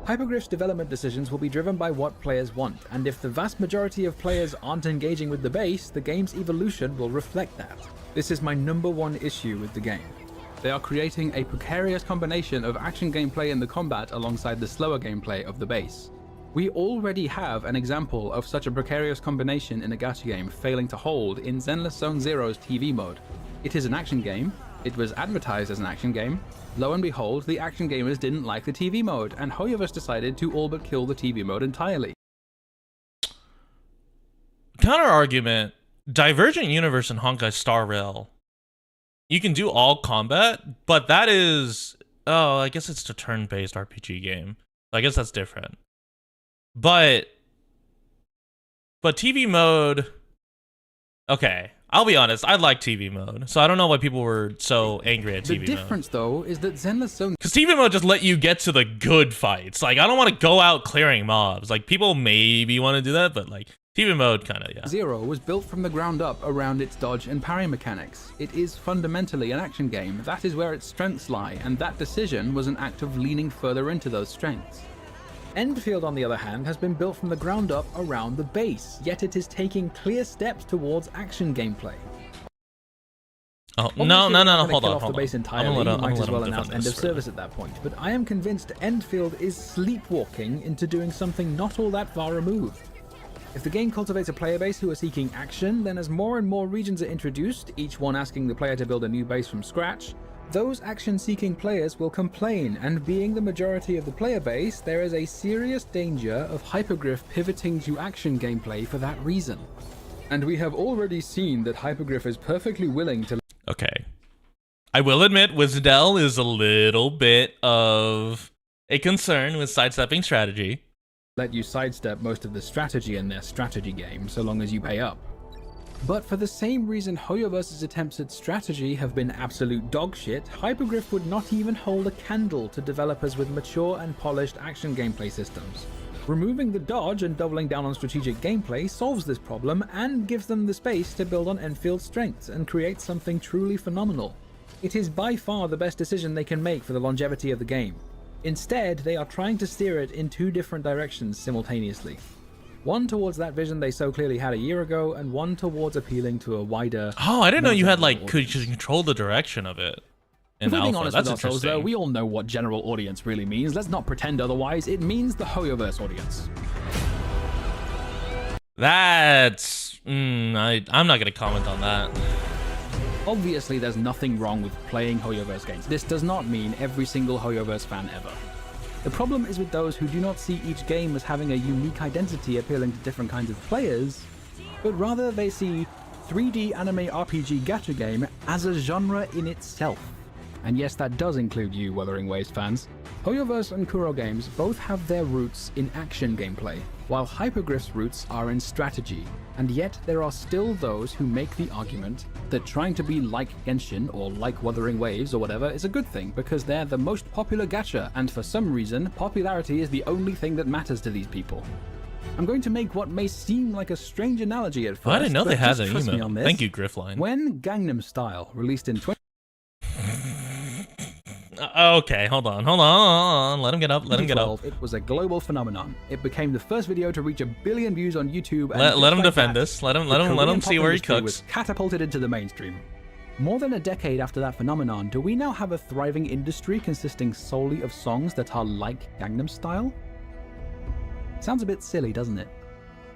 Hypergriff's development decisions will be driven by what players want, and if the vast majority of players aren't engaging with the base, the game's evolution will reflect that. This is my #1 issue with the game. They are creating a precarious combination of action gameplay in the combat alongside the slower gameplay of the base. We already have an example of such a precarious combination in a gacha game failing to hold in Zenless Zone Zero's TV mode. It is an action game, It was advertised as an action game. Lo and behold, the action gamers didn't like the TV mode, and Hoyoverse decided to all but kill the TV mode entirely. Counter argument: Divergent Universe and Honkai Star Rail, you can do all combat, but that is, oh, I guess it's a turn-based RPG game. I guess that's different. But TV mode, okay, I'll be honest, I like TV mode, so I don't know why people were so angry at TV mode. The difference, though, is that Zenless Zone... Because TV mode just let you get to the good fights. Like, I don't want to go out clearing mobs. Like, people maybe want to do that, but, like, TV mode kind of, yeah. Zero was built from the ground up around its dodge and parry mechanics. It is fundamentally an action game. That is where its strengths lie, and that decision was an act of leaning further into those strengths. Endfield, on the other hand, has been built from the ground up around the base, yet it is taking clear steps towards action gameplay. Oh, no, hold on. The base entirely, might as well announce end of service at that point. But I am convinced Endfield is sleepwalking into doing something not all that far removed. If the game cultivates a player base who are seeking action, then as more and more regions are introduced, each one asking the player to build a new base from scratch, those action-seeking players will complain, and being the majority of the player base, there is a serious danger of Hypergriff pivoting to action gameplay for that reason. And we have already seen that Hypergriff is perfectly willing to... Okay. I will admit, Wizdell is a little bit of a concern with sidestepping strategy. Let you sidestep most of the strategy in their strategy game, so long as you pay up. But for the same reason Hoyoverse's attempts at strategy have been absolute dogshit, Hypergriff would not even hold a candle to developers with mature and polished action gameplay systems. Removing the dodge and doubling down on strategic gameplay solves this problem and gives them the space to build on Enfield's strengths and create something truly phenomenal. It is by far the best decision they can make for the longevity of the game. Instead, they are trying to steer it in two different directions simultaneously. One towards that vision they so clearly had a year ago, and one towards appealing to a wider... Oh, I didn't know you had, like, could you control the direction of it in If we're being alpha. honest That's with ourselves, though, interesting. we all know what general audience really means. Let's not pretend otherwise. It means the Hoyoverse audience. That's... I'm not going to comment on that. Obviously, there's nothing wrong with playing Hoyoverse games. This does not mean every single Hoyoverse fan ever. The problem is with those who do not see each game as having a unique identity appealing to different kinds of players, but rather they see 3D anime RPG gacha game as a genre in itself. And yes, that does include you, Wuthering Waves fans. Hoyoverse and Kuro games both have their roots in action gameplay, while Hypergriff's roots are in strategy. And yet there are still those who make the argument that trying to be like Genshin or like Wuthering Waves or whatever is a good thing because they're the most popular gacha, and for some reason, popularity is the only thing that matters to these people. I'm going to make what may seem like a strange analogy at first. I didn't know they had an trust me email. on this. Thank you, Griffline. When Gangnam Style released in Okay, hold on. Let him get up. 2012, it was a global phenomenon. It became the first video to reach 1 billion views on YouTube. And Let him just like defend that, this. Let him Korean see pop where he industry cooks. was catapulted into the mainstream. More than a decade after that phenomenon, do we now have a thriving industry consisting solely of songs that are like Gangnam Style? Sounds a bit silly, doesn't it?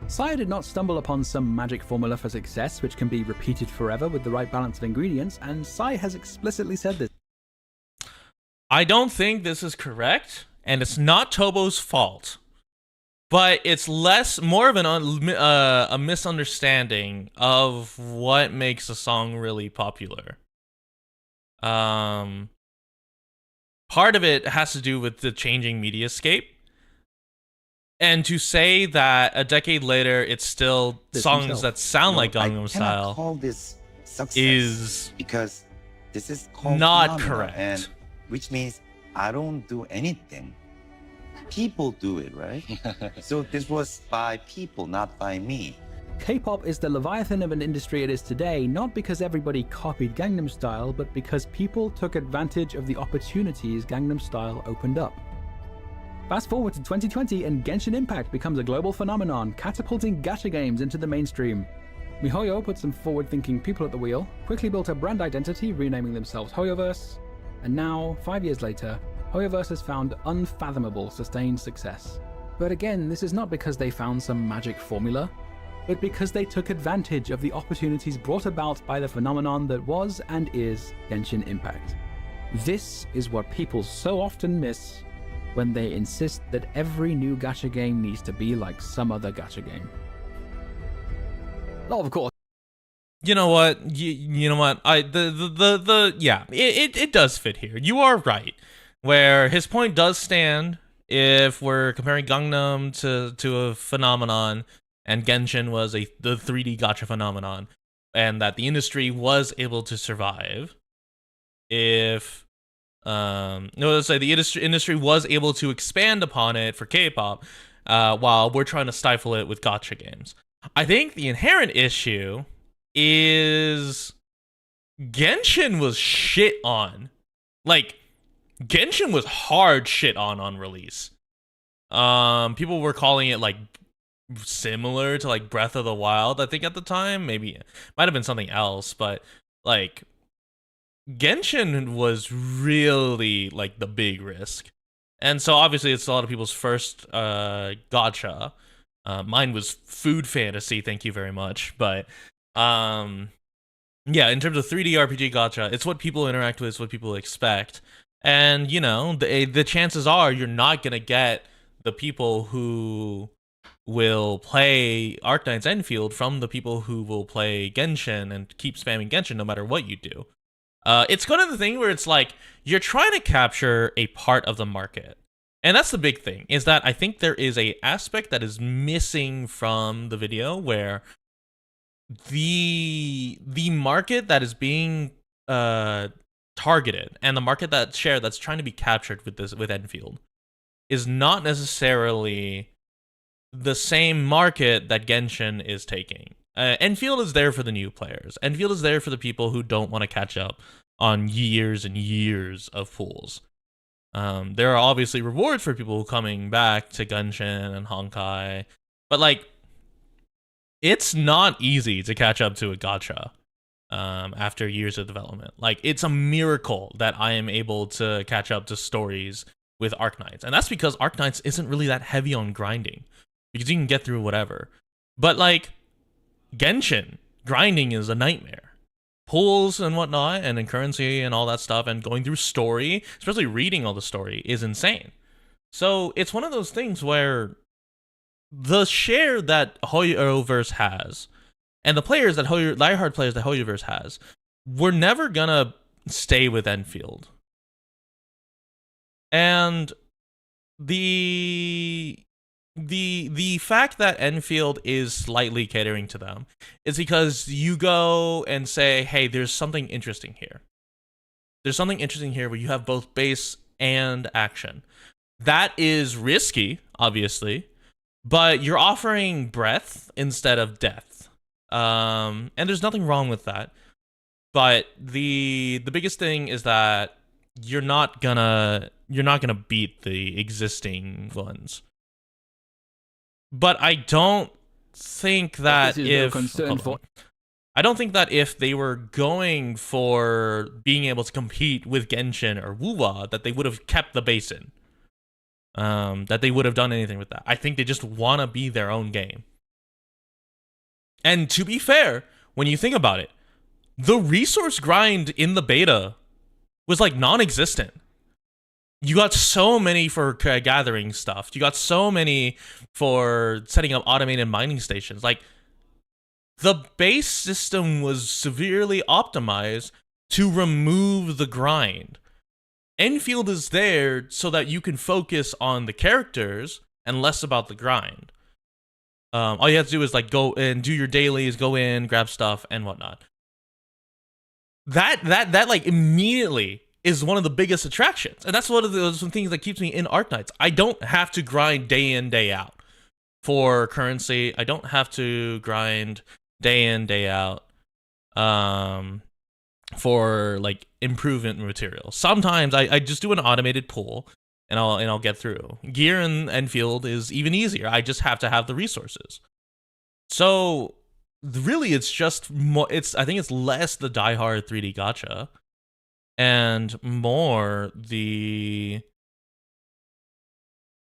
Psy did not stumble upon some magic formula for success which can be repeated forever with the right balance of ingredients, and Psy has explicitly said this. I don't think this is correct, and it's not Tobo's fault, but it's more of a misunderstanding of what makes a song really popular. Part of it has to do with the changing mediascape, and to say that a decade later it's still songs that sound like Gangnam Style call this success is because this is called not phenomena, correct. and which means I don't do anything. People do it, right? So this was by people, not by me. K-pop is the leviathan of an industry it is today, not because everybody copied Gangnam Style, but because people took advantage of the opportunities Gangnam Style opened up. Fast forward to 2020 and Genshin Impact becomes a global phenomenon, catapulting gacha games into the mainstream. MiHoYo put some forward-thinking people at the wheel, quickly built a brand identity, renaming themselves Hoyoverse, and now, 5 years later, Hoyoverse has found unfathomable sustained success. But again, this is not because they found some magic formula. but because they took advantage of the opportunities brought about by the phenomenon that was and is Genshin Impact. This is what people so often miss when they insist that every new gacha game needs to be like some other gacha game. Of course. You know what? You know what? Yeah, it does fit here. You are right. Where his point does stand if we're comparing Gangnam to a phenomenon and Genshin was the 3D gacha phenomenon, and that the industry was able to survive if let's say the industry was able to expand upon it for K-pop while we're trying to stifle it with gacha games. I think the inherent issue is Genshin was shit on. Like, Genshin was hard shit on release. People were calling it like similar to like Breath of the Wild, I think at the time. Maybe it might have been something else, but like Genshin was really like the big risk. And so obviously it's a lot of people's first gacha. Mine was Food Fantasy, thank you very much. But yeah, in terms of 3D RPG gacha, it's what people interact with, it's what people expect. And, you know, the chances are you're not going to get the people who will play Arknights Endfield from the people who will play Genshin and keep spamming Genshin no matter what you do. It's kind of the thing where it's like, you're trying to capture a part of the market. And that's the big thing, is that I think there is a aspect that is missing from the video where the market that is being targeted and the market that's trying to be captured with Enfield is not necessarily the same market that Genshin is taking. Enfield is there for the new players. Enfield is there for the people who don't want to catch up on years and years of pools. There are obviously rewards for people coming back to Genshin and Honkai, but like, it's not easy to catch up to a gacha after years of development. Like, it's a miracle that I am able to catch up to stories with Arknights, and that's because Arknights isn't really that heavy on grinding, because you can get through whatever. But like, Genshin, grinding is a nightmare. Pools and whatnot, and in currency and all that stuff, and going through story, especially reading all the story, is insane. So it's one of those things where the share that Hoyoverse has, and the players that diehard players that Hoyoverse has, we're never gonna stay with Enfield. And the fact that Enfield is slightly catering to them is because you go and say, hey, there's something interesting here. There's something interesting here where you have both base and action. That is risky, obviously, but you're offering breadth instead of depth. And there's nothing wrong with that. But the biggest thing is that you're not gonna beat the existing ones. But I don't think that I don't think that if they were going for being able to compete with Genshin or Wuwa, that they would have kept the basin. That they would have done anything with that. I think they just want to be their own game. And to be fair, when you think about it, the resource grind in the beta was like non-existent. You got so many for gathering stuff. You got so many for setting up automated mining stations. Like, the base system was severely optimized to remove the grind. Enfield is there so that you can focus on the characters and less about the grind. All you have to do is like go and do your dailies, go in, grab stuff, and whatnot. That like immediately is one of the biggest attractions. And that's one of those things that keeps me in Arknights. I don't have to grind day in, day out for currency. I don't have to grind day in, day out for like improvement material. Sometimes I just do an automated pull and I'll get through. Gear in Enfield is even easier. I just have to have the resources. So really it's just more, I think it's less the diehard 3D gacha and more the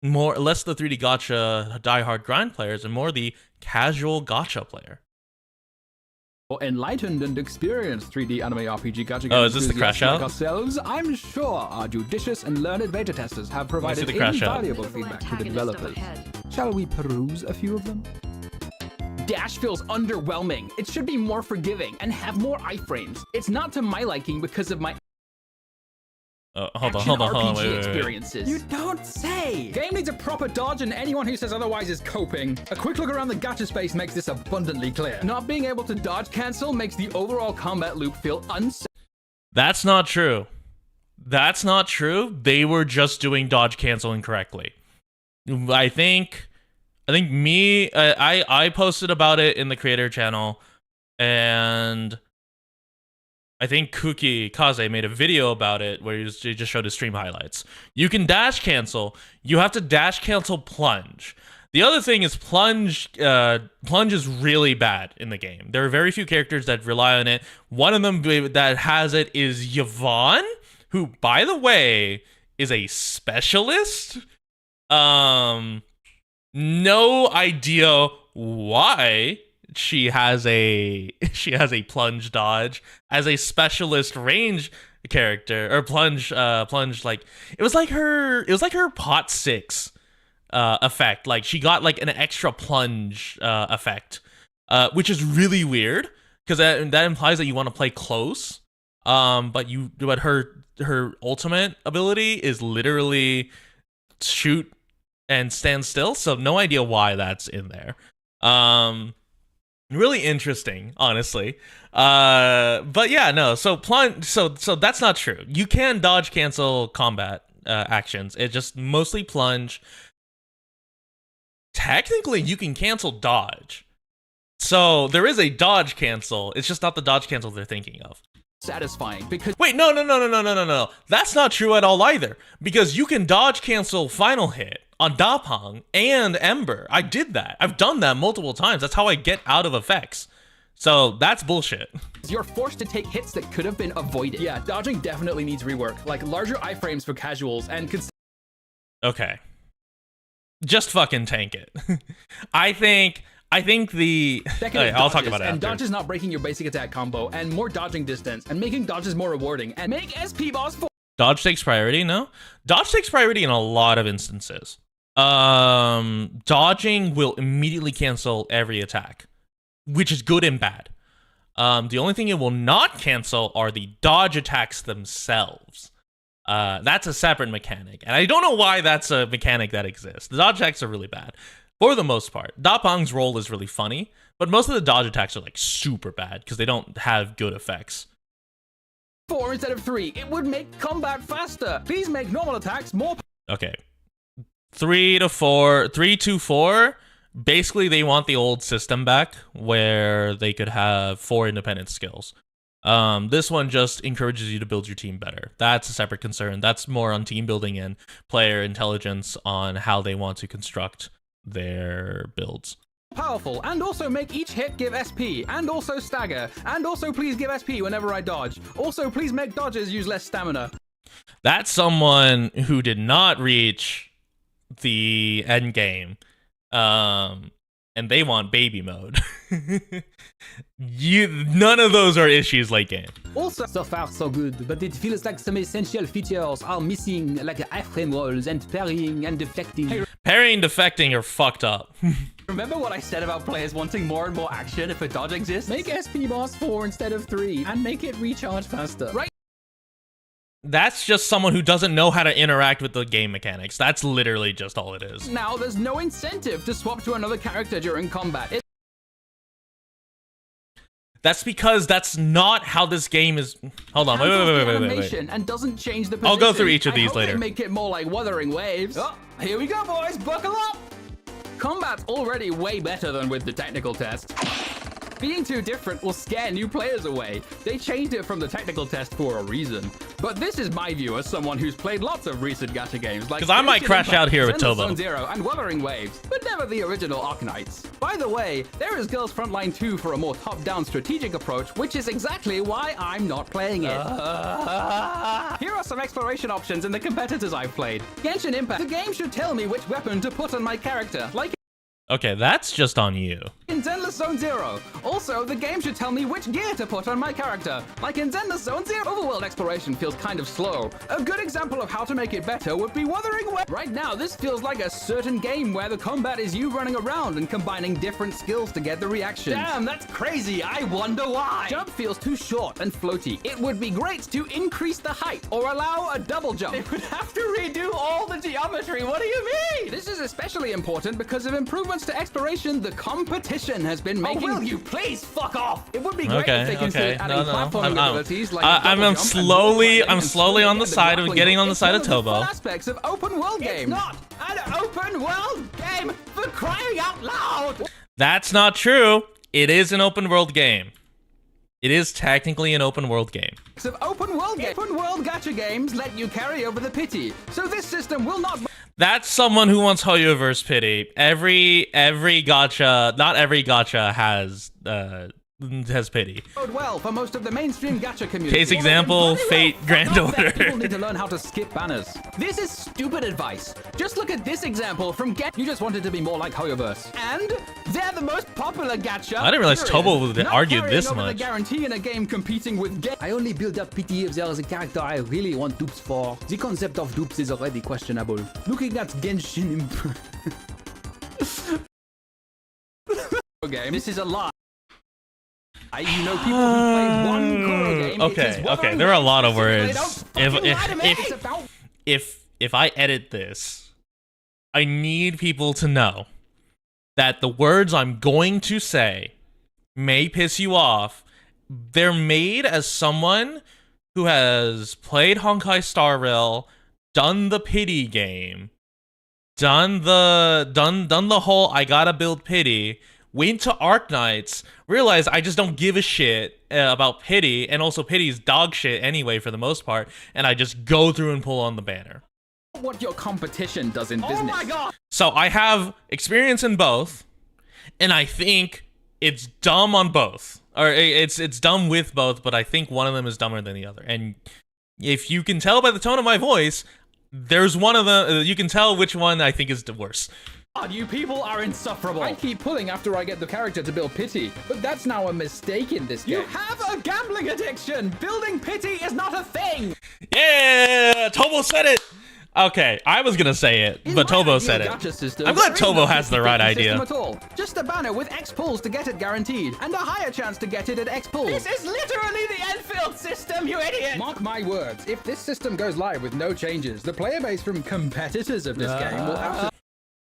less the 3D gacha diehard grind players and more the casual gacha player. Enlightened and experienced 3D anime RPG gacha Oh, is this the crash out? like ourselves, I'm sure our judicious and learned beta testers have provided the crash out. invaluable feedback to the developers. Shall we peruse a few of them? Dash feels underwhelming. It should be more forgiving and have more iframes. It's not to my liking because of my Hold action on, RPG wait. experiences. You don't say! Game needs a proper dodge, and anyone who says otherwise is coping. A quick look around the gacha space makes this abundantly clear. Not being able to dodge cancel makes the overall combat loop feel unsafe. That's not true. That's not true. They were just doing dodge cancel incorrectly. I think I posted about it in the creator channel, and I think Kaze made a video about it where he just showed his stream highlights. You can dash cancel. You have to dash cancel plunge. The other thing is plunge is really bad in the game. There are very few characters that rely on it. One of them that has it is Yvonne, who, by the way, is a specialist. No idea why she has a plunge dodge as a specialist range character, or plunge like it was like her pot 6 effect. Like she got like an extra plunge effect, which is really weird because that implies that you want to play close. But her ultimate ability is literally shoot and stand still, so no idea why that's in there. Really interesting, honestly. But yeah, no. So plunge. So that's not true. You can dodge cancel combat actions. It just mostly plunge. Technically, you can cancel dodge. So there is a dodge cancel. It's just not the dodge cancel they're thinking of. Satisfying because wait, no. That's not true at all either. Because you can dodge cancel final hit on Dapang and Ember. I did that. I've done that multiple times. That's how I get out of effects. So that's bullshit. You're forced to take hits that could have been avoided. Yeah, dodging definitely needs rework, like larger iframes for casuals and okay. Just fucking tank it. I think the okay, I'll talk about it and after. dodges not breaking your basic attack combo, and more dodging distance, and making dodges more rewarding, and make SP boss Dodge takes priority, no? Dodge takes priority in a lot of instances. Dodging will immediately cancel every attack, which is good and bad. The only thing it will not cancel are the dodge attacks themselves. That's a separate mechanic, and I don't know why that's a mechanic that exists. The dodge attacks are really bad. For the most part, Dapang's role is really funny, but most of the dodge attacks are like super bad because they don't have good effects. 4 instead of 3. It would make combat faster. Please make normal attacks more. Okay. 3 to 4. Basically, they want the old system back where they could have 4 independent skills. This one just encourages you to build your team better. That's a separate concern. That's more on team building and player intelligence on how they want to construct their builds. Powerful, and also make each hit give SP, and also stagger, and also please give SP whenever I dodge. Also, please make dodges use less stamina. That's someone who did not reach the end game, and they want baby mode. None of those are issues late game. Also, so far so good, but it feels like some essential features are missing, like iframe rolls and parrying and deflecting. Hey, parrying and deflecting are fucked up. remember what I said about players wanting more and more action if a dodge exists? Make SP boss 4 instead of 3, and make it recharge faster. Right? That's just someone who doesn't know how to interact with the game mechanics. That's literally just all it is. Now there's no incentive to swap to another character during combat. That's because that's not how this game is. Hold on, wait. And doesn't change the position. I'll go through each of these I hope later. They make it more like Wuthering Waves. Oh, here we go, boys. Buckle up. Combat's already way better than with the technical test. Being too different will scare new players away. They changed it from the technical test for a reason. But this is my view as someone who's played lots of recent gacha games like 'Cause I might Genshin crash Impact, out here with Zenless Tobo. Zone Zero, and Wuthering Waves, but never the original Arknights. By the way, there is Girls Frontline 2 for a more top-down strategic approach, which is exactly why I'm not playing it. Here are some exploration options in the competitors I've played. Genshin Impact. The game should tell me which weapon to put on my character, like Okay, that's just on you. in Zenless Zone Zero. Also, the game should tell me which gear to put on my character, like in Zenless Zone Zero. Overworld exploration feels kind of slow. A good example of how to make it better would be Wuthering Waves. Right now, this feels like a certain game where the combat is you running around and combining different skills to get the reaction. Damn, that's crazy. I wonder why. Jump feels too short and floaty. It would be great to increase the height or allow a double jump. It would have to redo all the geometry. What do you mean? This is especially important because of improvements to exploration the competition has been making. Oh, will you please fuck off? It would be great if they considered adding platforming abilities like I'm slowly on the side of getting on the side of Tobo. Aspects of open world game. It's not an open world game, for crying out loud. That's not true. It is an open world game. It is technically an open world game. Of open world gacha games let you carry over the pity. So this system will not. That's someone who wants Hoyoverse pity. Every gacha, not every gacha has pity. Well for most of the mainstream gacha community. Case example, Fate Grand Order. People need to learn how to skip banners. This is stupid advice. Just look at this example from You just wanted to be more like Hoyoverse. And they're the most popular gacha. I didn't realize Tobo would Not argue carrying this over much. The guarantee in a game competing with I only build up pity if there is a character I really want dupes for. The concept of dupes is already questionable. Looking at Genshin Impact. game. This is a lie. You know people who play one Koro game. Okay, there are a lot of They don't words. fucking lie to me. It's about If I edit this, I need people to know that the words I'm going to say may piss you off. They're made as someone who has played Honkai Star Rail, done the pity game, done the whole I gotta build pity, went to Arknights, realized I just don't give a shit about pity, and also pity's dog shit anyway for the most part, and I just go through and pull on the banner. what your competition does in business. Oh my god! So I have experience in both, and I think it's dumb on both. Or it's dumb with both, but I think one of them is dumber than the other. And if you can tell by the tone of my voice, there's one of them, you can tell which one I think is the worst. God, you people are insufferable. I keep pulling after I get the character to build pity, but that's now a mistake in this game. You have a gambling addiction! Building pity is not a thing! Yeah! Tobo said it! Okay, I was gonna say it, but Tobo said it. I'm glad Tobo has the right idea. At all. Just a banner with X pulls to get it guaranteed, and a higher chance to get it at X pulls. This is literally the Enfield system, you idiot! Mark my words, if this system goes live with no changes, the player base from competitors of this game will have to...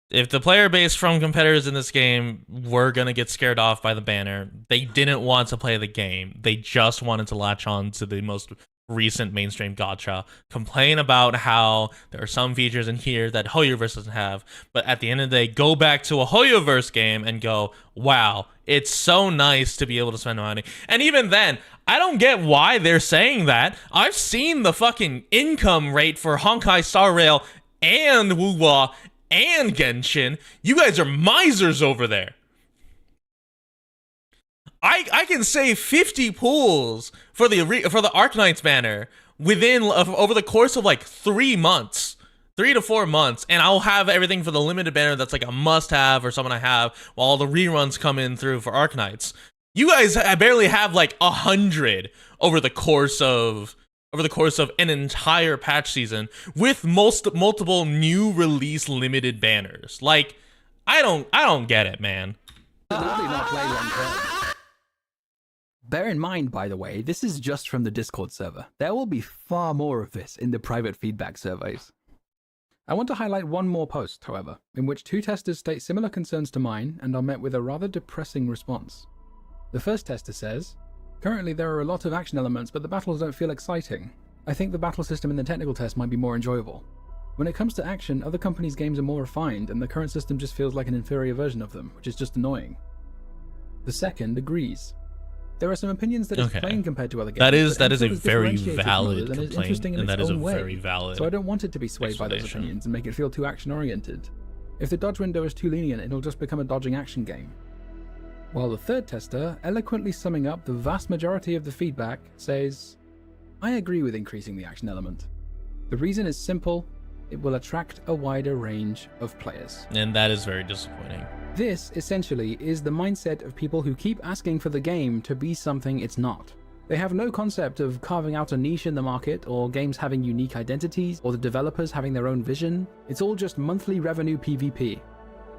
If the player base from competitors in this game were gonna get scared off by the banner, they didn't want to play the game. They just wanted to latch on to the most recent mainstream gacha, complain about how there are some features in here that Hoyoverse doesn't have, but at the end of the day, go back to a Hoyoverse game and go, wow, it's so nice to be able to spend money. And even then, I don't get why they're saying that. I've seen the fucking income rate for Honkai Star Rail and Wuwa and Genshin. You guys are misers over there. I can save 50 pools for the Arknights banner over the course of like 3 months, 3 to 4 months, and I'll have everything for the limited banner that's like a must-have or someone I have while all the reruns come in through for Arknights. You guys barely have like 100 over the course of an entire patch season with multiple new release limited banners. Like, I don't get it, man. Bear in mind, by the way, this is just from the Discord server. There will be far more of this in the private feedback surveys. I want to highlight one more post, however, in which 2 testers state similar concerns to mine and are met with a rather depressing response. The first tester says, "Currently there are a lot of action elements, but the battles don't feel exciting. I think the battle system in the technical test might be more enjoyable. When it comes to action, other companies' games are more refined, and the current system just feels like an inferior version of them, which is just annoying. The second agrees. There are some opinions that it's Okay. plain compared to other games. That is but a Enfield very differentiated from valid others and is complaint, interesting in and its that is a own way. very valid So I don't want it to be swayed by those explanation. opinions and make it feel too action-oriented. If the dodge window is too lenient, it'll just become a dodging action game. While the third tester, eloquently summing up the vast majority of the feedback, says, I agree with increasing the action element. The reason is simple, it will attract a wider range of players. And that is very disappointing. This, essentially, is the mindset of people who keep asking for the game to be something it's not. They have no concept of carving out a niche in the market, or games having unique identities, or the developers having their own vision. It's all just monthly revenue PvP.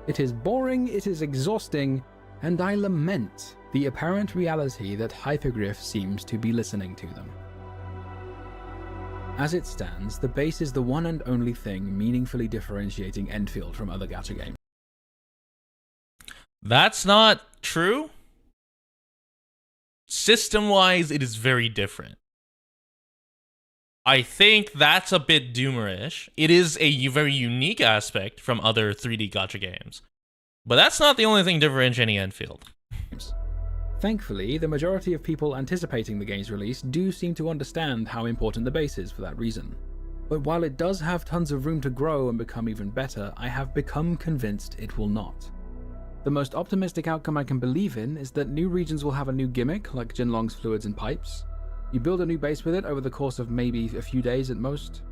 It is boring, it is exhausting, and I lament the apparent reality that Hypergriff seems to be listening to them. As it stands, the base is the one and only thing meaningfully differentiating Endfield from other gacha games. That's not true. System-wise, it is very different. I think that's a bit doomerish. It is a very unique aspect from other 3D gacha games. But that's not the only thing differentiating Endfield. Thankfully, the majority of people anticipating the game's release do seem to understand how important the base is for that reason. But while it does have tons of room to grow and become even better, I have become convinced it will not. The most optimistic outcome I can believe in is that new regions will have a new gimmick, like Jinlong's fluids and pipes. You build a new base with it over the course of maybe a few days at most.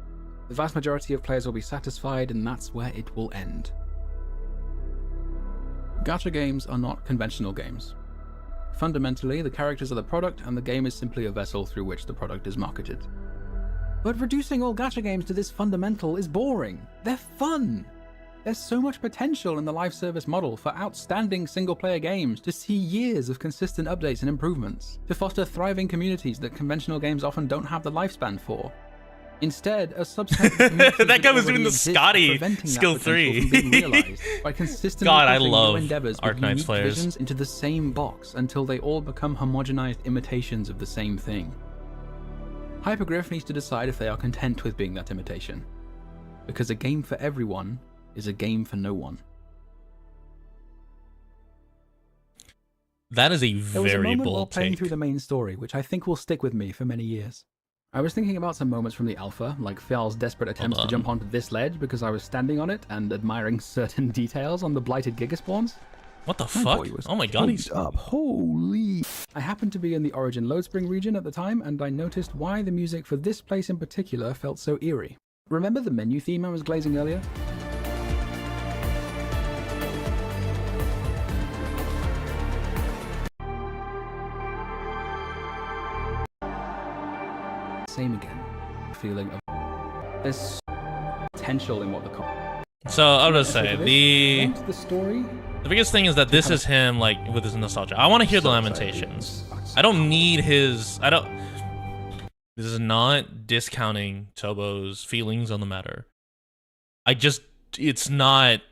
The vast majority of players will be satisfied, and that's where it will end. Gacha games are not conventional games. Fundamentally, the characters are the product, and the game is simply a vessel through which the product is marketed. But reducing all gacha games to this fundamental is boring. They're fun! There's so much potential in the live service model for outstanding single-player games to see years of consistent updates and improvements, to foster thriving communities that conventional games often don't have the lifespan for. Instead, a subset of communities That guy was already doing the exist are Scotty preventing that skill potential 3. from being realized by consistently God, I putting love new endeavors with Arknights unique players. visions into the same box until they all become homogenized imitations of the same thing. Hypergriff needs to decide if they are content with being that imitation, because a game for everyone is a game for no one. That is a There was a very moment while bold playing take. through the main story, which I think will stick with me for many years. I was thinking about some moments from the alpha, like Fial's desperate attempts to on. jump onto this ledge because I was standing on it and admiring certain details on the blighted Gigaspawns. What the My fuck? boy was Oh my god, he's taped up. Holy! I happened to be in the Origin Loadspring region at the time, and I noticed why the music for this place in particular felt so eerie. Remember the menu theme I was glazing earlier? Same again. Feeling of there's potential in what the So I'll just say the story. biggest thing is that this is him like with his nostalgia. I want to hear the lamentations. I don't need his. I don't. This is not discounting Tobo's feelings on the matter. I just. It's not.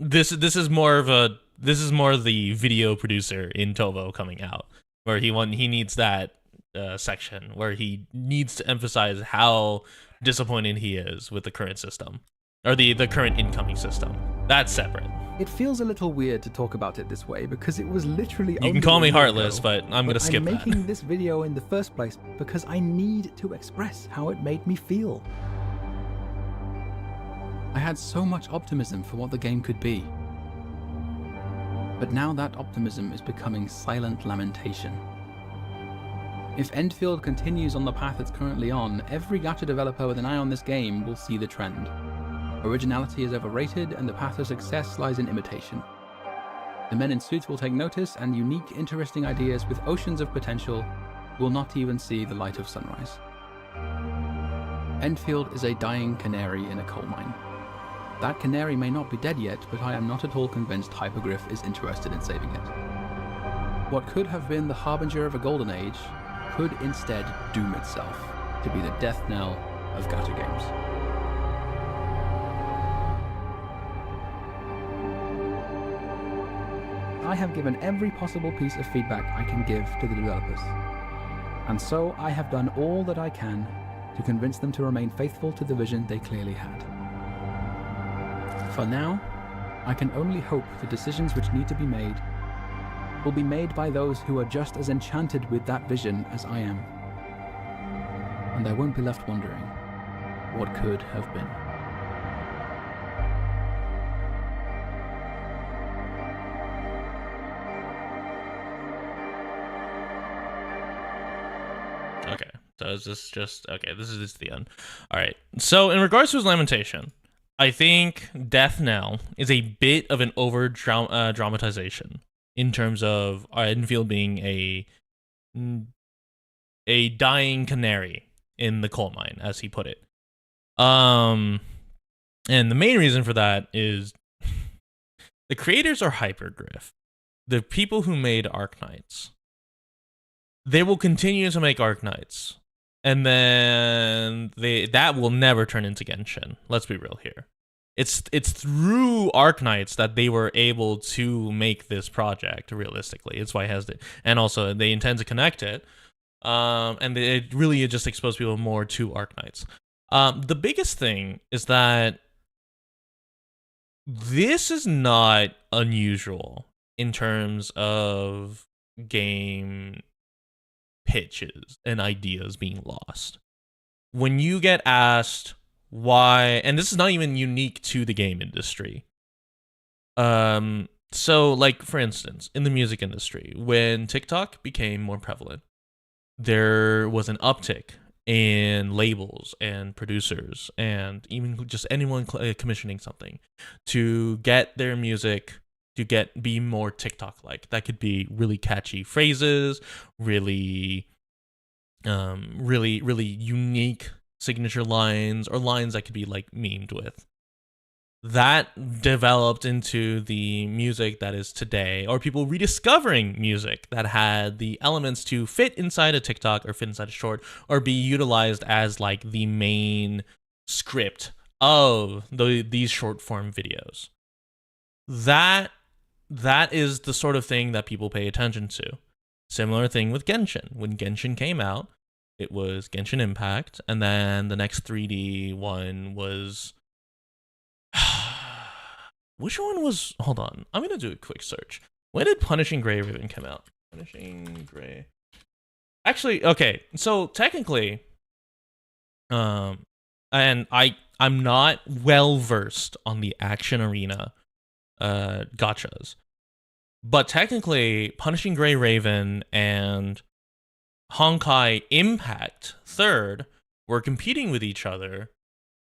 This is more of a. This is more the video producer in Tobo coming out, where he needs that section where he needs to emphasize how disappointed he is with the current system, or the current incoming system. That's separate. It feels a little weird to talk about it this way because it was literally. You can call me heartless, but I'm gonna skip I'm that. making this video in the first place because I need to express how it made me feel. I had so much optimism for what the game could be. But now that optimism is becoming silent lamentation. If Endfield continues on the path it's currently on, every gacha developer with an eye on this game will see the trend. Originality is overrated, and the path to success lies in imitation. The men in suits will take notice, and unique, interesting ideas with oceans of potential will not even see the light of sunrise. Endfield is a dying canary in a coal mine. That canary may not be dead yet, but I am not at all convinced Hypergriff is interested in saving it. What could have been the harbinger of a golden age could instead doom itself to be the death knell of gacha games. I have given every possible piece of feedback I can give to the developers, and so I have done all that I can to convince them to remain faithful to the vision they clearly had. For now, I can only hope the decisions which need to be made will be made by those who are just as enchanted with that vision as I am. And I won't be left wondering what could have been. Okay, so is this just... Okay, this is just the end. Alright, so in regards to his lamentation, I think Death Knell is a bit of an over-dramatization in terms of Enfield being a dying canary in the coal mine, as he put it. And the main reason for that is the creators are Hypergriff. The people who made Arknights. They will continue to make Arknights. And then that will never turn into Genshin. Let's be real here. It's through Arknights that they were able to make this project, realistically. It's why it has it. And also, they intend to connect it. And it really just exposed people more to Arknights. The biggest thing is that this is not unusual in terms of game pitches and ideas being lost. When you get asked why, and this is not even unique to the game industry. So like, for instance, in the music industry, when TikTok became more prevalent, there was an uptick in labels and producers and even just anyone commissioning something to get their music to be more TikTok-like. That could be really catchy phrases, really unique signature lines, or lines that could be like memed with. That developed into the music that is today, or people rediscovering music that had the elements to fit inside a TikTok or fit inside a short, or be utilized as like the main script of these short form videos. That is the sort of thing that people pay attention to. Similar thing with Genshin. When Genshin came out, it was Genshin Impact, and then the next 3D one was... Which one was... Hold on. I'm going to do a quick search. When did Punishing Gray Ribbon come out? Punishing Gray... Actually, okay. So, technically... and I'm not well-versed on the Action Arena gachas. But technically, Punishing Gray Raven and Honkai Impact 3rd were competing with each other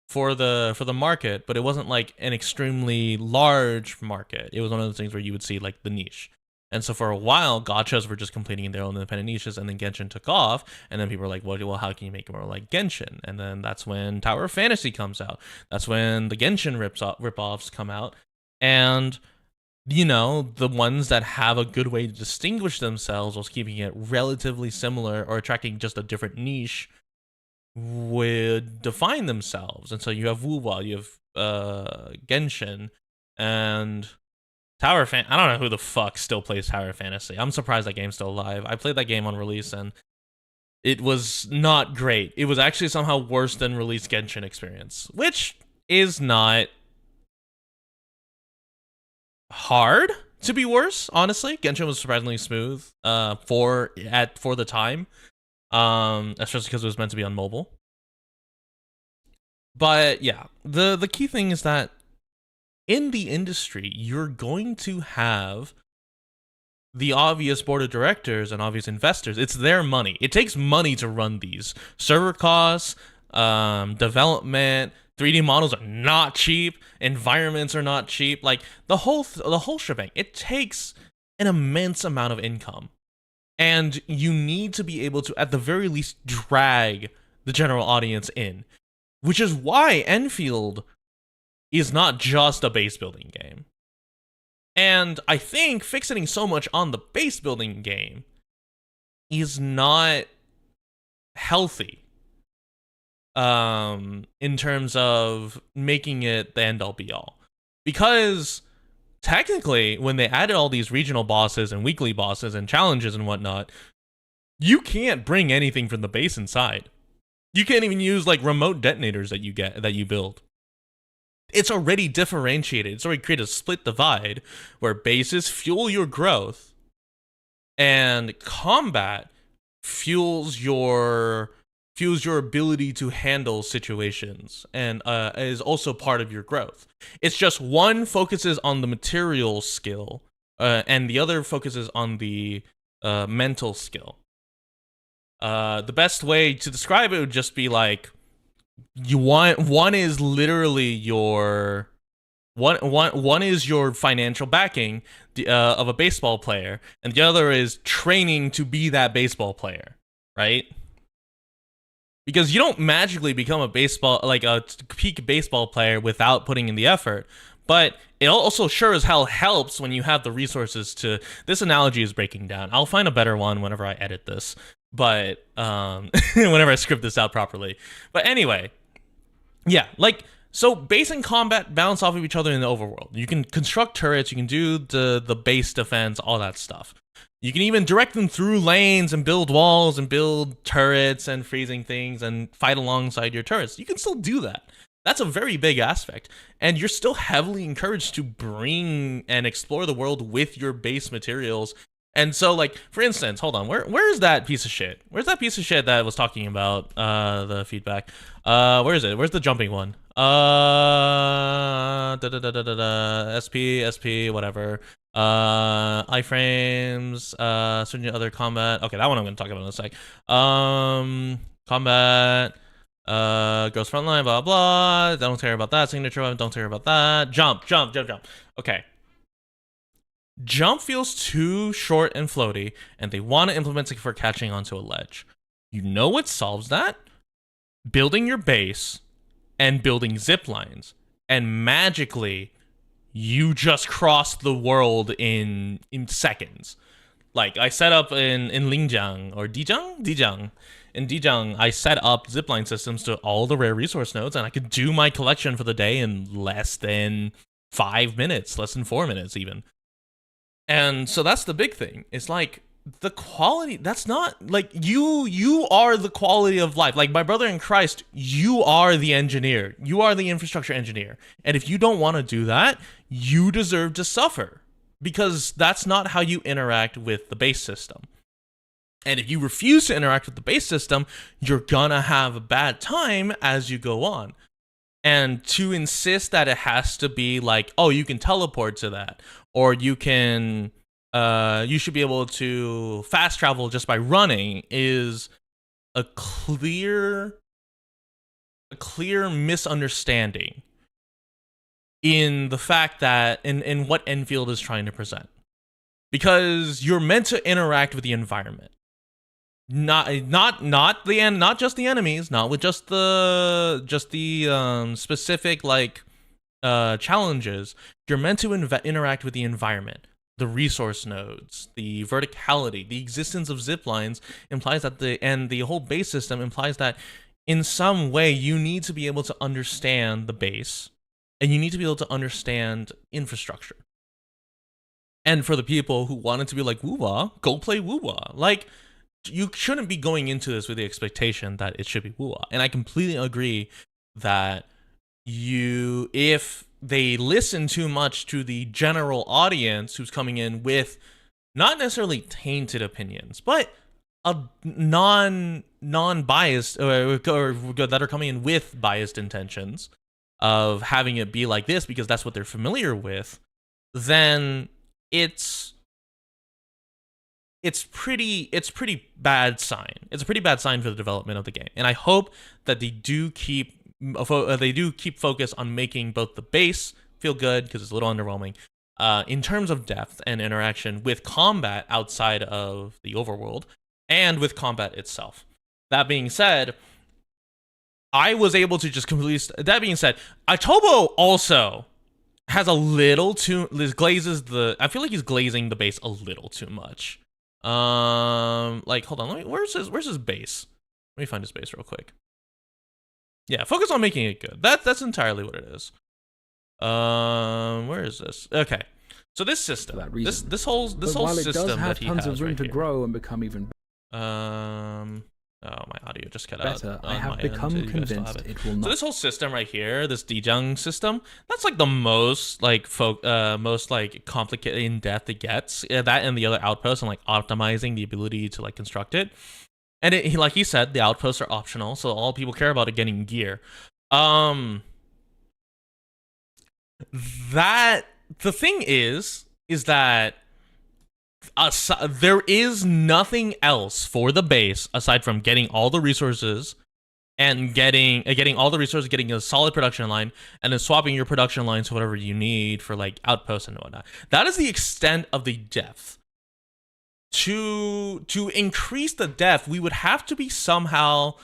for the market, but it wasn't like an extremely large market. It was one of those things where you would see like the niche. And so for a while, gachas were just completing their own independent niches, and then Genshin took off, and then people were like, well, how can you make it more like Genshin? And then that's when Tower of Fantasy comes out. That's when the Genshin rip-offs come out. And, you know, the ones that have a good way to distinguish themselves while keeping it relatively similar or attracting just a different niche would define themselves. And so you have Wuwa, you have Genshin, and Tower Fan. I don't know who the fuck still plays Tower Fantasy. I'm surprised that game's still alive. I played that game on release, and it was not great. It was actually somehow worse than release Genshin experience, which is not hard to be worse, honestly. Genshin was surprisingly smooth for the time, especially because it was meant to be on mobile. But yeah, the key thing is that in the industry, you're going to have the obvious board of directors and obvious investors. It's their money. It takes money to run these. Server costs, development, 3D models are not cheap. Environments are not cheap. Like the whole shebang. It takes an immense amount of income, and you need to be able to, at the very least, drag the general audience in, which is why Enfield is not just a base building game. And I think fixating so much on the base building game is not healthy. In terms of making it the end all be all, because technically when they added all these regional bosses and weekly bosses and challenges and whatnot, you can't bring anything from the base inside. You can't even use like remote detonators that you build. It's already differentiated. It's already created a split divide where bases fuel your growth And combat fuels your ability to handle situations, and is also part of your growth. It's just one focuses on the material skill, and the other focuses on the mental skill. The best way to describe it would just be like, one is literally your one is your financial backing of a baseball player, and the other is training to be that baseball player, right? Because you don't magically become a peak baseball player without putting in the effort. But it also sure as hell helps when you have the resources to. This analogy is breaking down. I'll find a better one whenever I edit this, but whenever I script this out properly. But anyway, yeah, like, so base and combat bounce off of each other in the overworld. You can construct turrets, you can do the base defense, all that stuff. You can even direct them through lanes and build walls and build turrets and freezing things and fight alongside your turrets. You can still do that. That's a very big aspect. And you're still heavily encouraged to bring and explore the world with your base materials. And so, like, for instance, hold on, where is that piece of shit? Where's that piece of shit that was talking about the feedback? Where is it? Where's the jumping one? SP, whatever. Iframes, certain other combat. Okay, that one I'm going to talk about in a sec. Combat, goes frontline, blah, blah. Don't care about that. Signature weapon, don't care about that. Jump. Okay. Jump feels too short and floaty, and they want to implement it for catching onto a ledge. You know what solves that? Building your base and building zip lines. And magically, you just cross the world in seconds. Like, I set up in Lingjiang, or Dijang? In Dijang, I set up zipline systems to all the rare resource nodes, and I could do my collection for the day in less than 5 minutes, less than 4 minutes even. And so that's the big thing. It's like, the quality, that's not, like, you are the quality of life. Like, my brother in Christ, you are the engineer. You are the infrastructure engineer. And if you don't want to do that, you deserve to suffer. Because that's not how you interact with the base system. And if you refuse to interact with the base system, you're gonna have a bad time as you go on. And to insist that it has to be like, oh, you can teleport to that, or you can, you should be able to fast travel just by running, is a clear misunderstanding in the fact that in what Enfield is trying to present. Because you're meant to interact with the environment. Not just the enemies, not with just the specific like challenges. You're meant to interact with the environment, the resource nodes, the verticality, the existence of zip lines implies that the whole base system implies that in some way you need to be able to understand the base, and you need to be able to understand infrastructure. And for the people who wanted to be like woo-wah, go play woo-wah. Like, you shouldn't be going into this with the expectation that it should be woo-wah. And I completely agree that if they listen too much to the general audience who's coming in with not necessarily tainted opinions, but a non-biased or that are coming in with biased intentions of having it be like this because that's what they're familiar with, then it's pretty bad sign. It's a pretty bad sign for the development of the game. And I hope that they do keep focus on making both the base feel good, because it's a little underwhelming, in terms of depth and interaction with combat outside of the overworld and with combat itself. That being said, I was able to just completely. That being said, Itobo also has a little too glazes the. I feel like he's glazing the base a little too much. Like, hold on, where's his base? Let me find his base real quick. Yeah, focus on making it good. That's entirely what it is. Where is this? Okay, so this system, this whole while it system does have that he tons has of room right to here. grow and become even. Oh, my audio just cut Better, out. I on have my end. become You guys still have convinced it will not. So this whole system right here, this Dejang system, that's like the most like most like complicated in depth it gets. That and the other outposts and like optimizing the ability to like construct it. And it, like he said, the outposts are optional, so all people care about is getting gear. That the thing is that there is nothing else for the base aside from getting all the resources and getting all the resources, getting a solid production line, and then swapping your production lines to whatever you need for like outposts and whatnot. That is the extent of the depth. To increase the depth, we would have to be somehow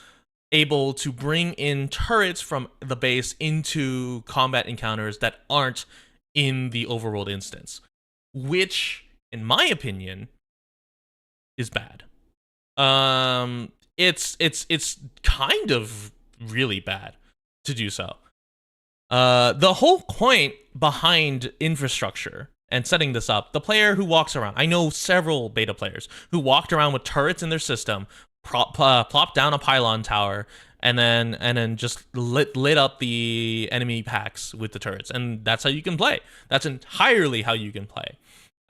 able to bring in turrets from the base into combat encounters that aren't in the overworld instance, which, in my opinion, is bad. It's kind of really bad to do so. The whole point behind infrastructure and setting this up, the player who walks around, I know several beta players who walked around with turrets in their system, plopped down a pylon tower, and then just lit up the enemy packs with the turrets, and that's how you can play. That's entirely how you can play.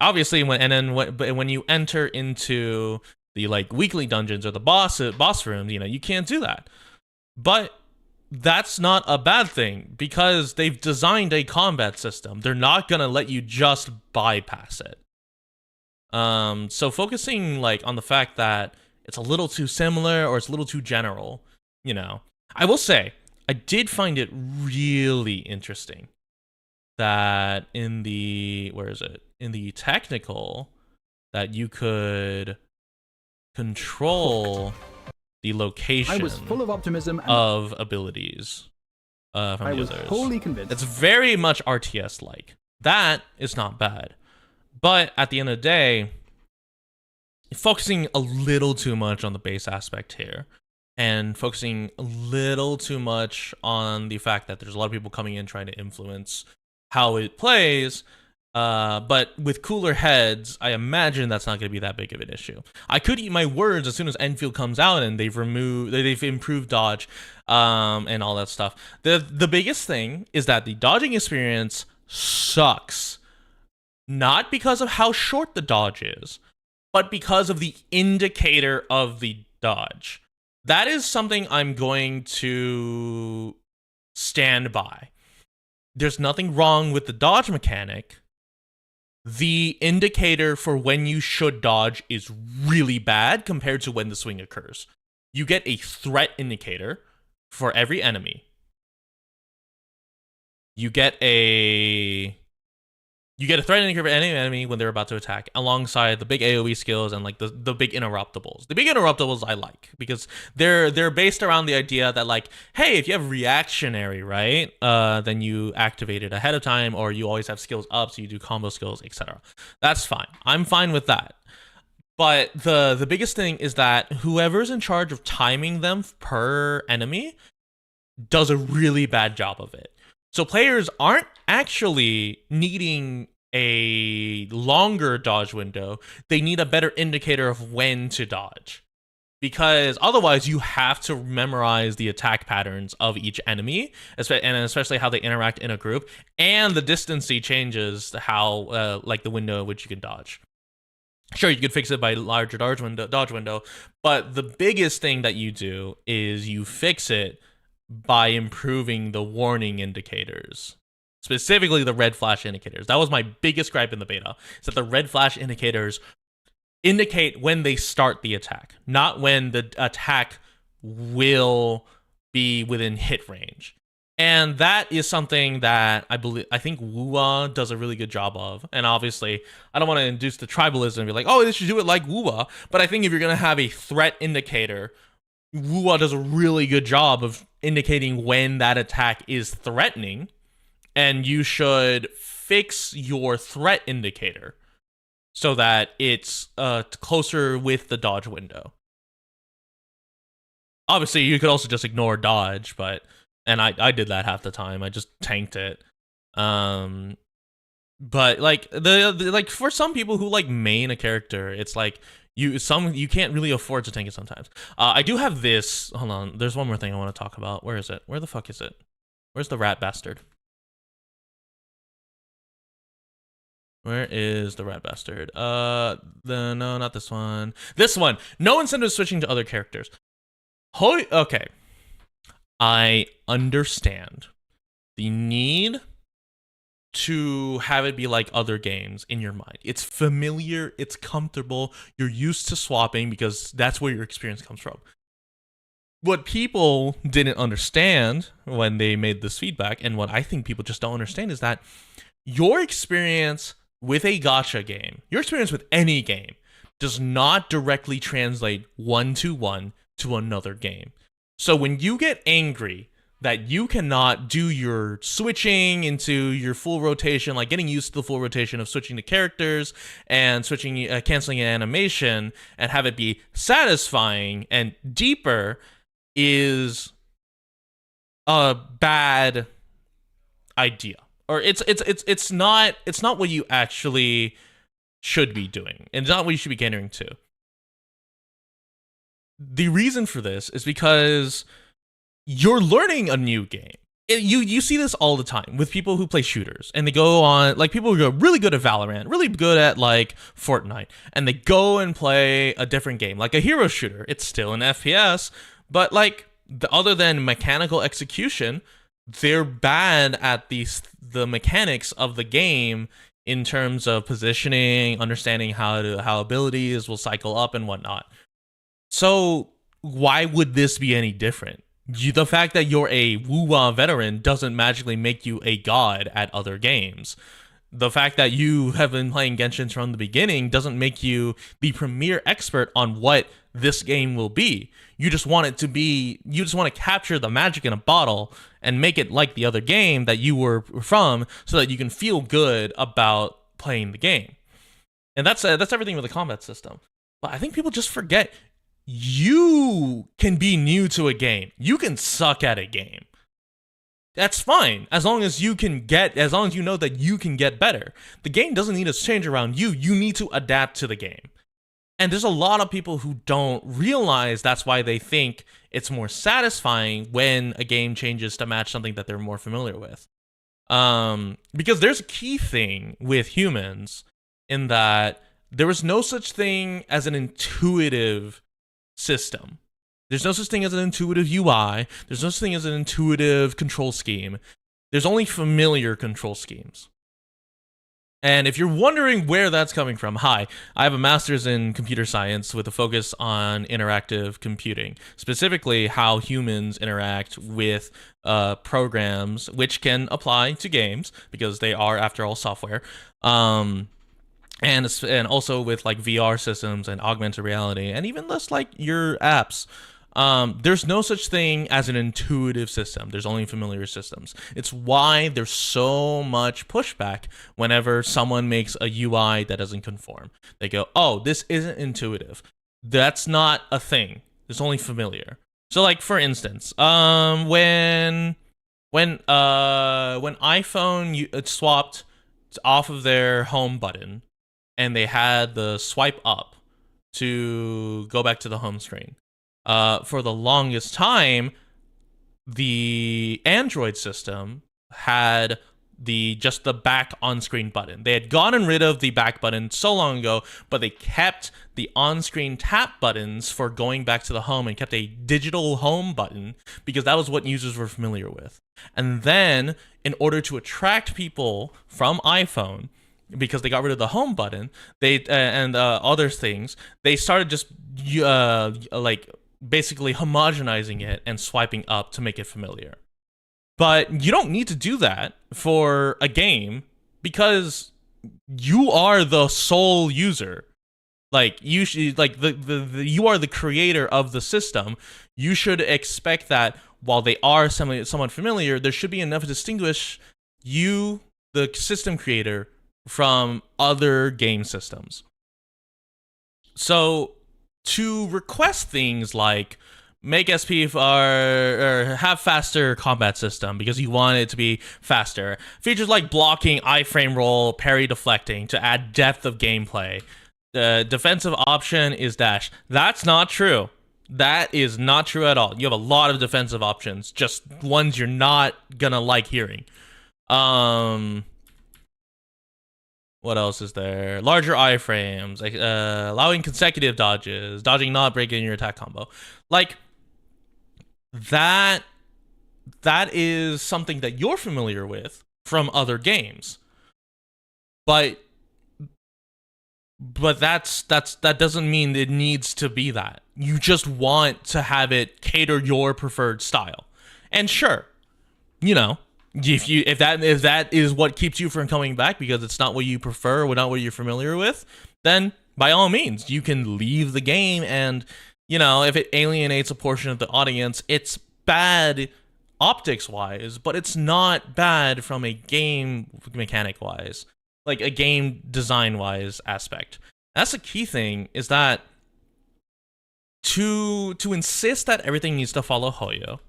Obviously, when you enter into the like weekly dungeons or the boss rooms, you know, you can't do that. But that's not a bad thing because they've designed a combat system. They're not gonna let you just bypass it. So focusing like on the fact that it's a little too similar or it's a little too general, you know. I will say, I did find it really interesting that in the, in the technical, that you could control the location I was full of optimism and of abilities from I the was others. wholly convinced. It's very much RTS-like. That is not bad. But at the end of the day, focusing a little too much on the base aspect here, and focusing a little too much on the fact that there's a lot of people coming in trying to influence how it plays, but with cooler heads, I imagine that's not going to be that big of an issue. I could eat my words as soon as Enfield comes out and they've improved dodge, and all that stuff. The biggest thing is that the dodging experience sucks, not because of how short the dodge is, but because of the indicator of the dodge. That is something I'm going to stand by. There's nothing wrong with the dodge mechanic. The indicator for when you should dodge is really bad compared to when the swing occurs. You get a threat indicator for every enemy. You get a threat indicator for any enemy when they're about to attack, alongside the big AoE skills and like the big interruptables. The big interruptables I like because they're based around the idea that like, hey, if you have reactionary, right, then you activate it ahead of time, or you always have skills up, so you do combo skills, etc. That's fine. I'm fine with that. But the biggest thing is that whoever's in charge of timing them per enemy does a really bad job of it. So players aren't actually needing a longer dodge window. They need a better indicator of when to dodge. Because otherwise you have to memorize the attack patterns of each enemy, and especially how they interact in a group, and the distance changes how like the window in which you can dodge. Sure, you could fix it by larger dodge window, but the biggest thing that you do is you fix it by improving the warning indicators, specifically the red flash indicators. That was my biggest gripe in the beta, is that the red flash indicators indicate when they start the attack, not when the attack will be within hit range. And that is something that I think Wuwa does a really good job of. And obviously, I don't want to induce the tribalism and be like, oh, they should do it like Wuwa. But I think if you're going to have a threat indicator, Wuwa does a really good job of indicating when that attack is threatening, and you should fix your threat indicator so that it's closer with the dodge window. Obviously, you could also just ignore dodge, and I did that half the time. I just tanked it. But like like for some people who like main a character, it's like You can't really afford to tank it sometimes. I do have this. Hold on. There's one more thing I want to talk about. Where is it? Where the fuck is it? Where's the rat bastard? Where is the rat bastard? No, not this one. This one. No incentive switching to other characters. Okay. I understand the need to have it be like other games in your mind. It's familiar, it's comfortable, you're used to swapping because that's where your experience comes from. What people didn't understand when they made this feedback, and what I think people just don't understand, is that your experience with a gacha game, your experience with any game, does not directly translate one-to-one to another game. So when you get angry that you cannot do your switching into your full rotation, like getting used to the full rotation of switching to characters and switching, canceling an animation, and have it be satisfying and deeper, is a bad idea. Or it's not what you actually should be doing. It's not what you should be catering to. The reason for this is because you're learning a new game. You see this all the time with people who play shooters, and they go on, like, people who are really good at Valorant, really good at like Fortnite, and they go and play a different game, like a hero shooter. It's still an FPS, but like other than mechanical execution, they're bad at the mechanics of the game in terms of positioning, understanding how abilities will cycle up and whatnot. So why would this be any different? The fact that you're a woo-wah veteran doesn't magically make you a god at other games. The fact that you have been playing Genshin from the beginning doesn't make you the premier expert on what this game will be. You just want to capture the magic in a bottle and make it like the other game that you were from, so that you can feel good about playing the game. And that's everything with the combat system. But I think people just forget, you can be new to a game. You can suck at a game. That's fine, as long as you know that you can get better. The game doesn't need to change around you. You need to adapt to the game. And there's a lot of people who don't realize that's why they think it's more satisfying when a game changes to match something that they're more familiar with. Because there's a key thing with humans in that there is no such thing as an intuitive system. There's no such thing as an intuitive UI. There's no such thing as an intuitive control scheme. There's only familiar control schemes. And if you're wondering where that's coming from, hi, I have a master's in computer science with a focus on interactive computing, specifically how humans interact with programs, which can apply to games because they are, after all, software. And also with like VR systems and augmented reality, and even less like your apps. There's no such thing as an intuitive system. There's only familiar systems. It's why there's so much pushback whenever someone makes a UI that doesn't conform. They go, oh, this isn't intuitive. That's not a thing. It's only familiar. So like, for instance, when iPhone swapped off of their home button, and they had the swipe up to go back to the home screen. For the longest time, the Android system had just the back on-screen button. They had gotten rid of the back button so long ago, but they kept the on-screen tap buttons for going back to the home and kept a digital home button because that was what users were familiar with. And then, in order to attract people from iPhone, because they got rid of the home button, and other things, they started just like basically homogenizing it and swiping up to make it familiar. But you don't need to do that for a game because you are the sole user. Like, you should, like, you are the creator of the system. You should expect that while they are somewhat familiar, there should be enough to distinguish you, the system creator, from other game systems. So to request things like make SP or have faster combat system because you want it to be faster, features like blocking, iframe roll, parry deflecting to add depth of gameplay, The defensive option is dash. That's not true. That is not true at all. You have a lot of defensive options, just ones you're not gonna like hearing. What else is there? Larger iframes, like allowing consecutive dodges, dodging not breaking your attack combo. Like that is something that you're familiar with from other games. But that doesn't mean it needs to be that. You just want to have it cater your preferred style. And sure, you know, if that is what keeps you from coming back because it's not what you prefer or not what you're familiar with, then by all means you can leave the game. And you know, if it alienates a portion of the audience, it's bad optics wise, but it's not bad from a game mechanic wise, like a game design wise aspect. That's the key thing, is that to insist that everything needs to follow Hoyo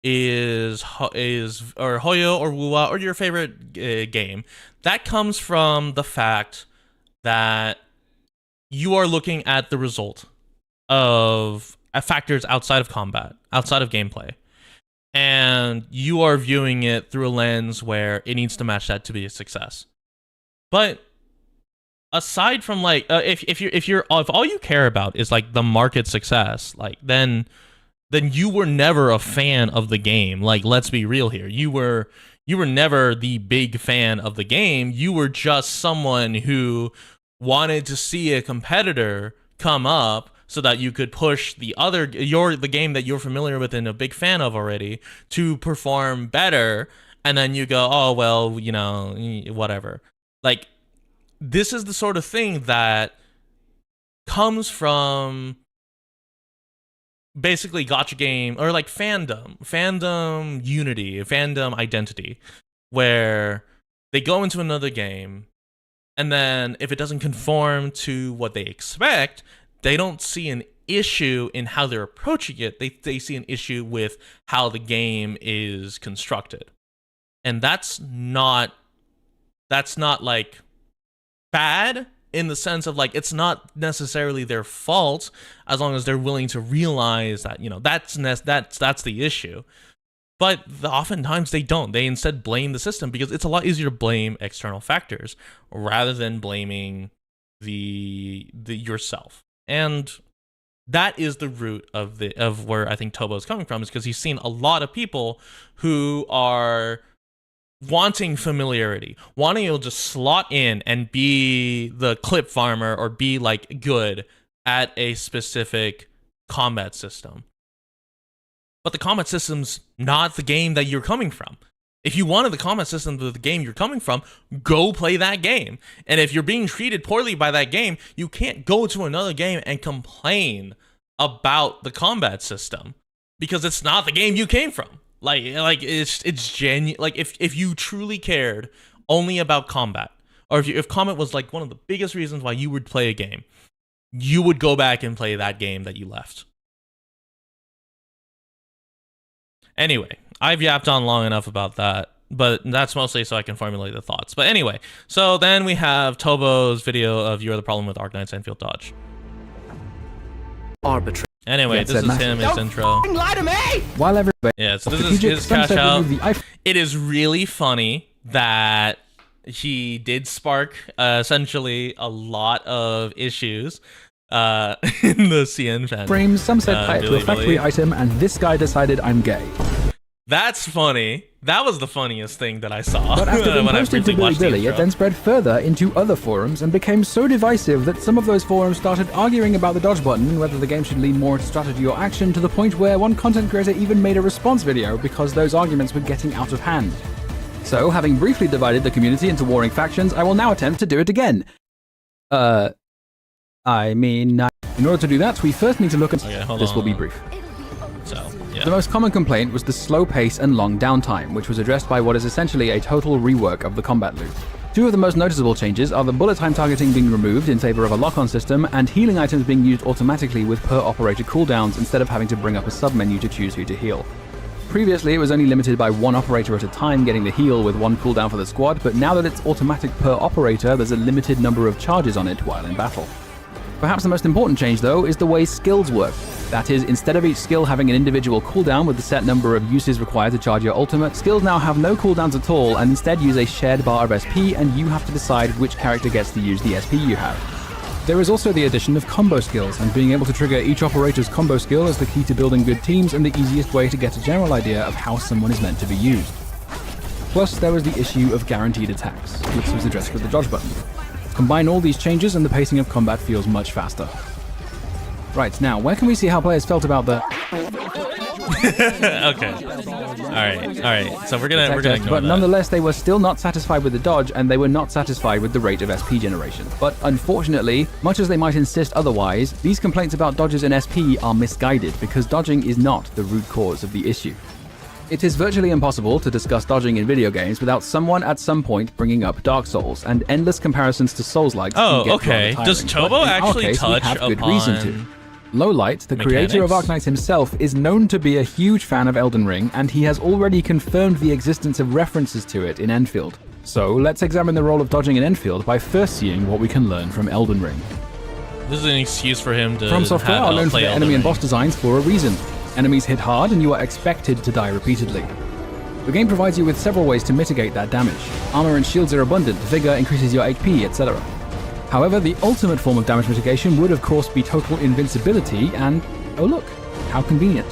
or Hoyo or Wuwa or your favorite game, that comes from the fact that you are looking at the result of factors outside of combat, outside of gameplay, and you are viewing it through a lens where it needs to match that to be a success. But aside from like if all you care about is like the market success, like then you were never a fan of the game. Like, let's be real here. You were never the big fan of the game. You were just someone who wanted to see a competitor come up so that you could push the game that you're familiar with and a big fan of already to perform better. And then you go, oh, well, you know, whatever. Like, this is the sort of thing that comes from basically gacha game or like fandom unity, fandom identity, where they go into another game and then if it doesn't conform to what they expect, they don't see an issue in how they're approaching it. They see an issue with how the game is constructed. And that's not like bad in the sense of like, it's not necessarily their fault as long as they're willing to realize that, you know, that's the issue. But oftentimes they don't. They instead blame the system because it's a lot easier to blame external factors rather than blaming the yourself. And that is the root of where I think Tobo is coming from, is because he's seen a lot of people who are wanting familiarity, wanting to just slot in and be the clip farmer or be like good at a specific combat system. But the combat system's not the game that you're coming from. If you wanted the combat system of the game you're coming from, go play that game. And if you're being treated poorly by that game, you can't go to another game and complain about the combat system because it's not the game you came from. Like it's genuine. Like if you truly cared only about combat, or if combat was like one of the biggest reasons why you would play a game, you would go back and play that game that you left. Anyway, I've yapped on long enough about that, but that's mostly so I can formulate the thoughts. But anyway, so then we have Tobo's video of "You're the Problem with Arknights Endfield Dodge." Arbitrary. Anyway, this is him, his intro. Lie to me! While everybody, Yeah, so this is his cash out. It is really funny that he did spark essentially a lot of issues in the CN fan. frames, some set tied to a factory item, and this guy decided I'm gay. That's funny. That was the funniest thing that I saw. But after being when I posted to briefly Billy watched the Billy, it intro. then spread further into other forums and became so divisive that some of those forums started arguing about the dodge button and whether the game should lean more into strategy or action, to the point where one content creator even made a response video because those arguments were getting out of hand. So, having briefly divided the community into warring factions, I will now attempt to do it again. In order to do that, we first need to look at... Okay, hold this on, will be hold on. brief. So, yeah. The most common complaint was the slow pace and long downtime, which was addressed by what is essentially a total rework of the combat loop. Two of the most noticeable changes are the bullet time targeting being removed in favor of a lock-on system, and healing items being used automatically with per operator cooldowns instead of having to bring up a sub-menu to choose who to heal. Previously, it was only limited by one operator at a time getting the heal with one cooldown for the squad, but now that it's automatic per operator, there's a limited number of charges on it while in battle. Perhaps the most important change, though, is the way skills work. That is, instead of each skill having an individual cooldown with the set number of uses required to charge your ultimate, skills now have no cooldowns at all and instead use a shared bar of SP, and you have to decide which character gets to use the SP you have. There is also the addition of combo skills, and being able to trigger each operator's combo skill is the key to building good teams and the easiest way to get a general idea of how someone is meant to be used. Plus, there was the issue of guaranteed attacks, which was addressed with the dodge button. Combine all these changes and the pacing of combat feels much faster. Right, now, where can we see how players felt about the... Okay. Alright. So we're gonna ignore but that. nonetheless, they were still not satisfied with the dodge, and they were not satisfied with the rate of SP generation. But unfortunately, much as they might insist otherwise, these complaints about dodges and SP are misguided, because dodging is not the root cause of the issue. It is virtually impossible to discuss dodging in video games without someone at some point bringing up Dark Souls, and endless comparisons to Souls-like. Oh, okay. Does Tobo actually touch upon... Lowlight, the creator of Arknights himself, is known to be a huge fan of Elden Ring, and he has already confirmed the existence of references to it in Enfield. So let's examine the role of dodging in Enfield by first seeing what we can learn from Elden Ring. This is an excuse for him to From Software are known for their enemy and boss designs for a reason. Enemies hit hard and you are expected to die repeatedly. The game provides you with several ways to mitigate that damage. Armor and shields are abundant, vigor increases your HP, etc. However, the ultimate form of damage mitigation would of course be total invincibility, and oh look, how convenient.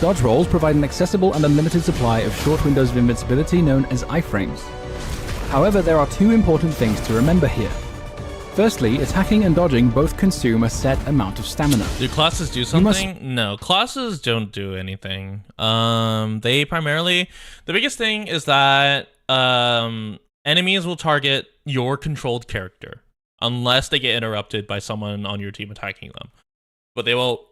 Dodge rolls provide an accessible and unlimited supply of short windows of invincibility known as iframes. However, there are two important things to remember here. Firstly, attacking and dodging both consume a set amount of stamina. Do classes do something? No, classes don't do anything. They primarily... The biggest thing is that enemies will target your controlled character, unless they get interrupted by someone on your team attacking them. But they will,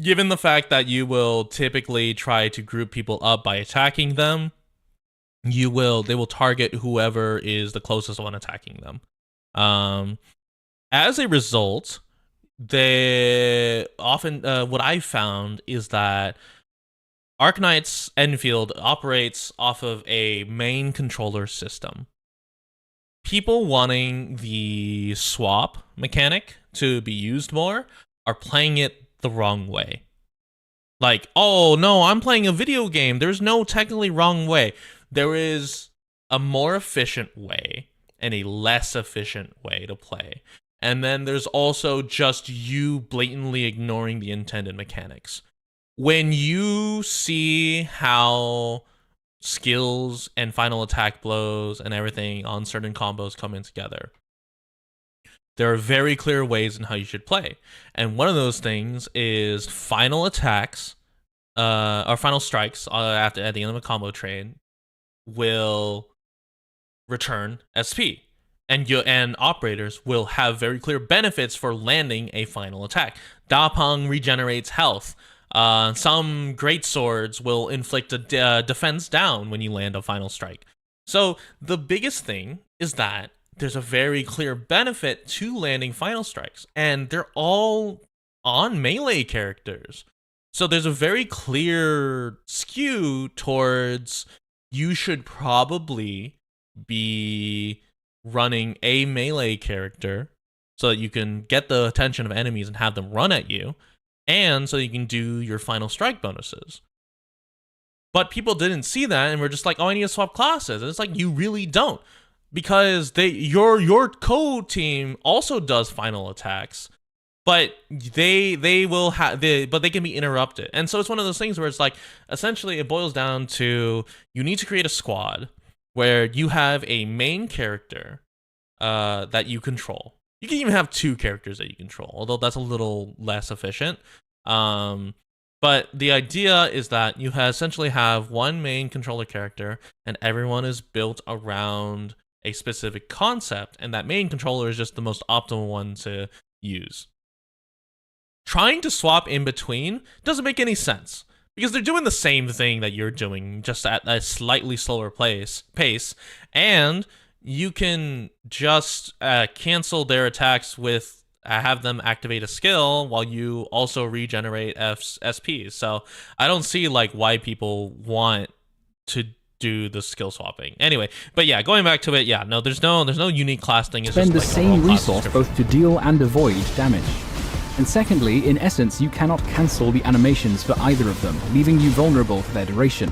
given the fact that you will typically try to group people up by attacking them, they will target whoever is the closest one attacking them. As a result, they often, what I found is that Arknights Endfield operates off of a main controller system. People wanting the swap mechanic to be used more are playing it the wrong way. Like, oh no, I'm playing a video game. There's no technically wrong way. There is a more efficient way and a less efficient way to play. And then there's also just you blatantly ignoring the intended mechanics. When you see how skills and final attack blows and everything on certain combos come in together, there are very clear ways in how you should play. And one of those things is final attacks, or final strikes at the end of a combo train will return SP. And operators will have very clear benefits for landing a final attack. Dapeng regenerates health. Some great swords will inflict a defense down when you land a final strike. So the biggest thing is that there's a very clear benefit to landing final strikes, and they're all on melee characters. So there's a very clear skew towards you should probably be running a melee character so that you can get the attention of enemies and have them run at you, and so you can do your final strike bonuses. But people didn't see that and were just like, oh, I need to swap classes. And it's like, you really don't. Because your co-team also does final attacks, but they can be interrupted. And so it's one of those things where it's like, essentially it boils down to, you need to create a squad where you have a main character that you control. You can even have two characters that you control, although that's a little less efficient. But the idea is that you essentially have one main controller character, and everyone is built around a specific concept, and that main controller is just the most optimal one to use. Trying to swap in between doesn't make any sense, because they're doing the same thing that you're doing, just at a slightly slower pace, and you can just cancel their attacks with have them activate a skill while you also regenerate SPs. So I don't see like why people want to do the skill swapping. Anyway, but yeah, going back to it, yeah, no, there's no unique class thing. It's Spend just the like a same class resource description. both to deal and avoid damage. And secondly, in essence, you cannot cancel the animations for either of them, leaving you vulnerable for their duration.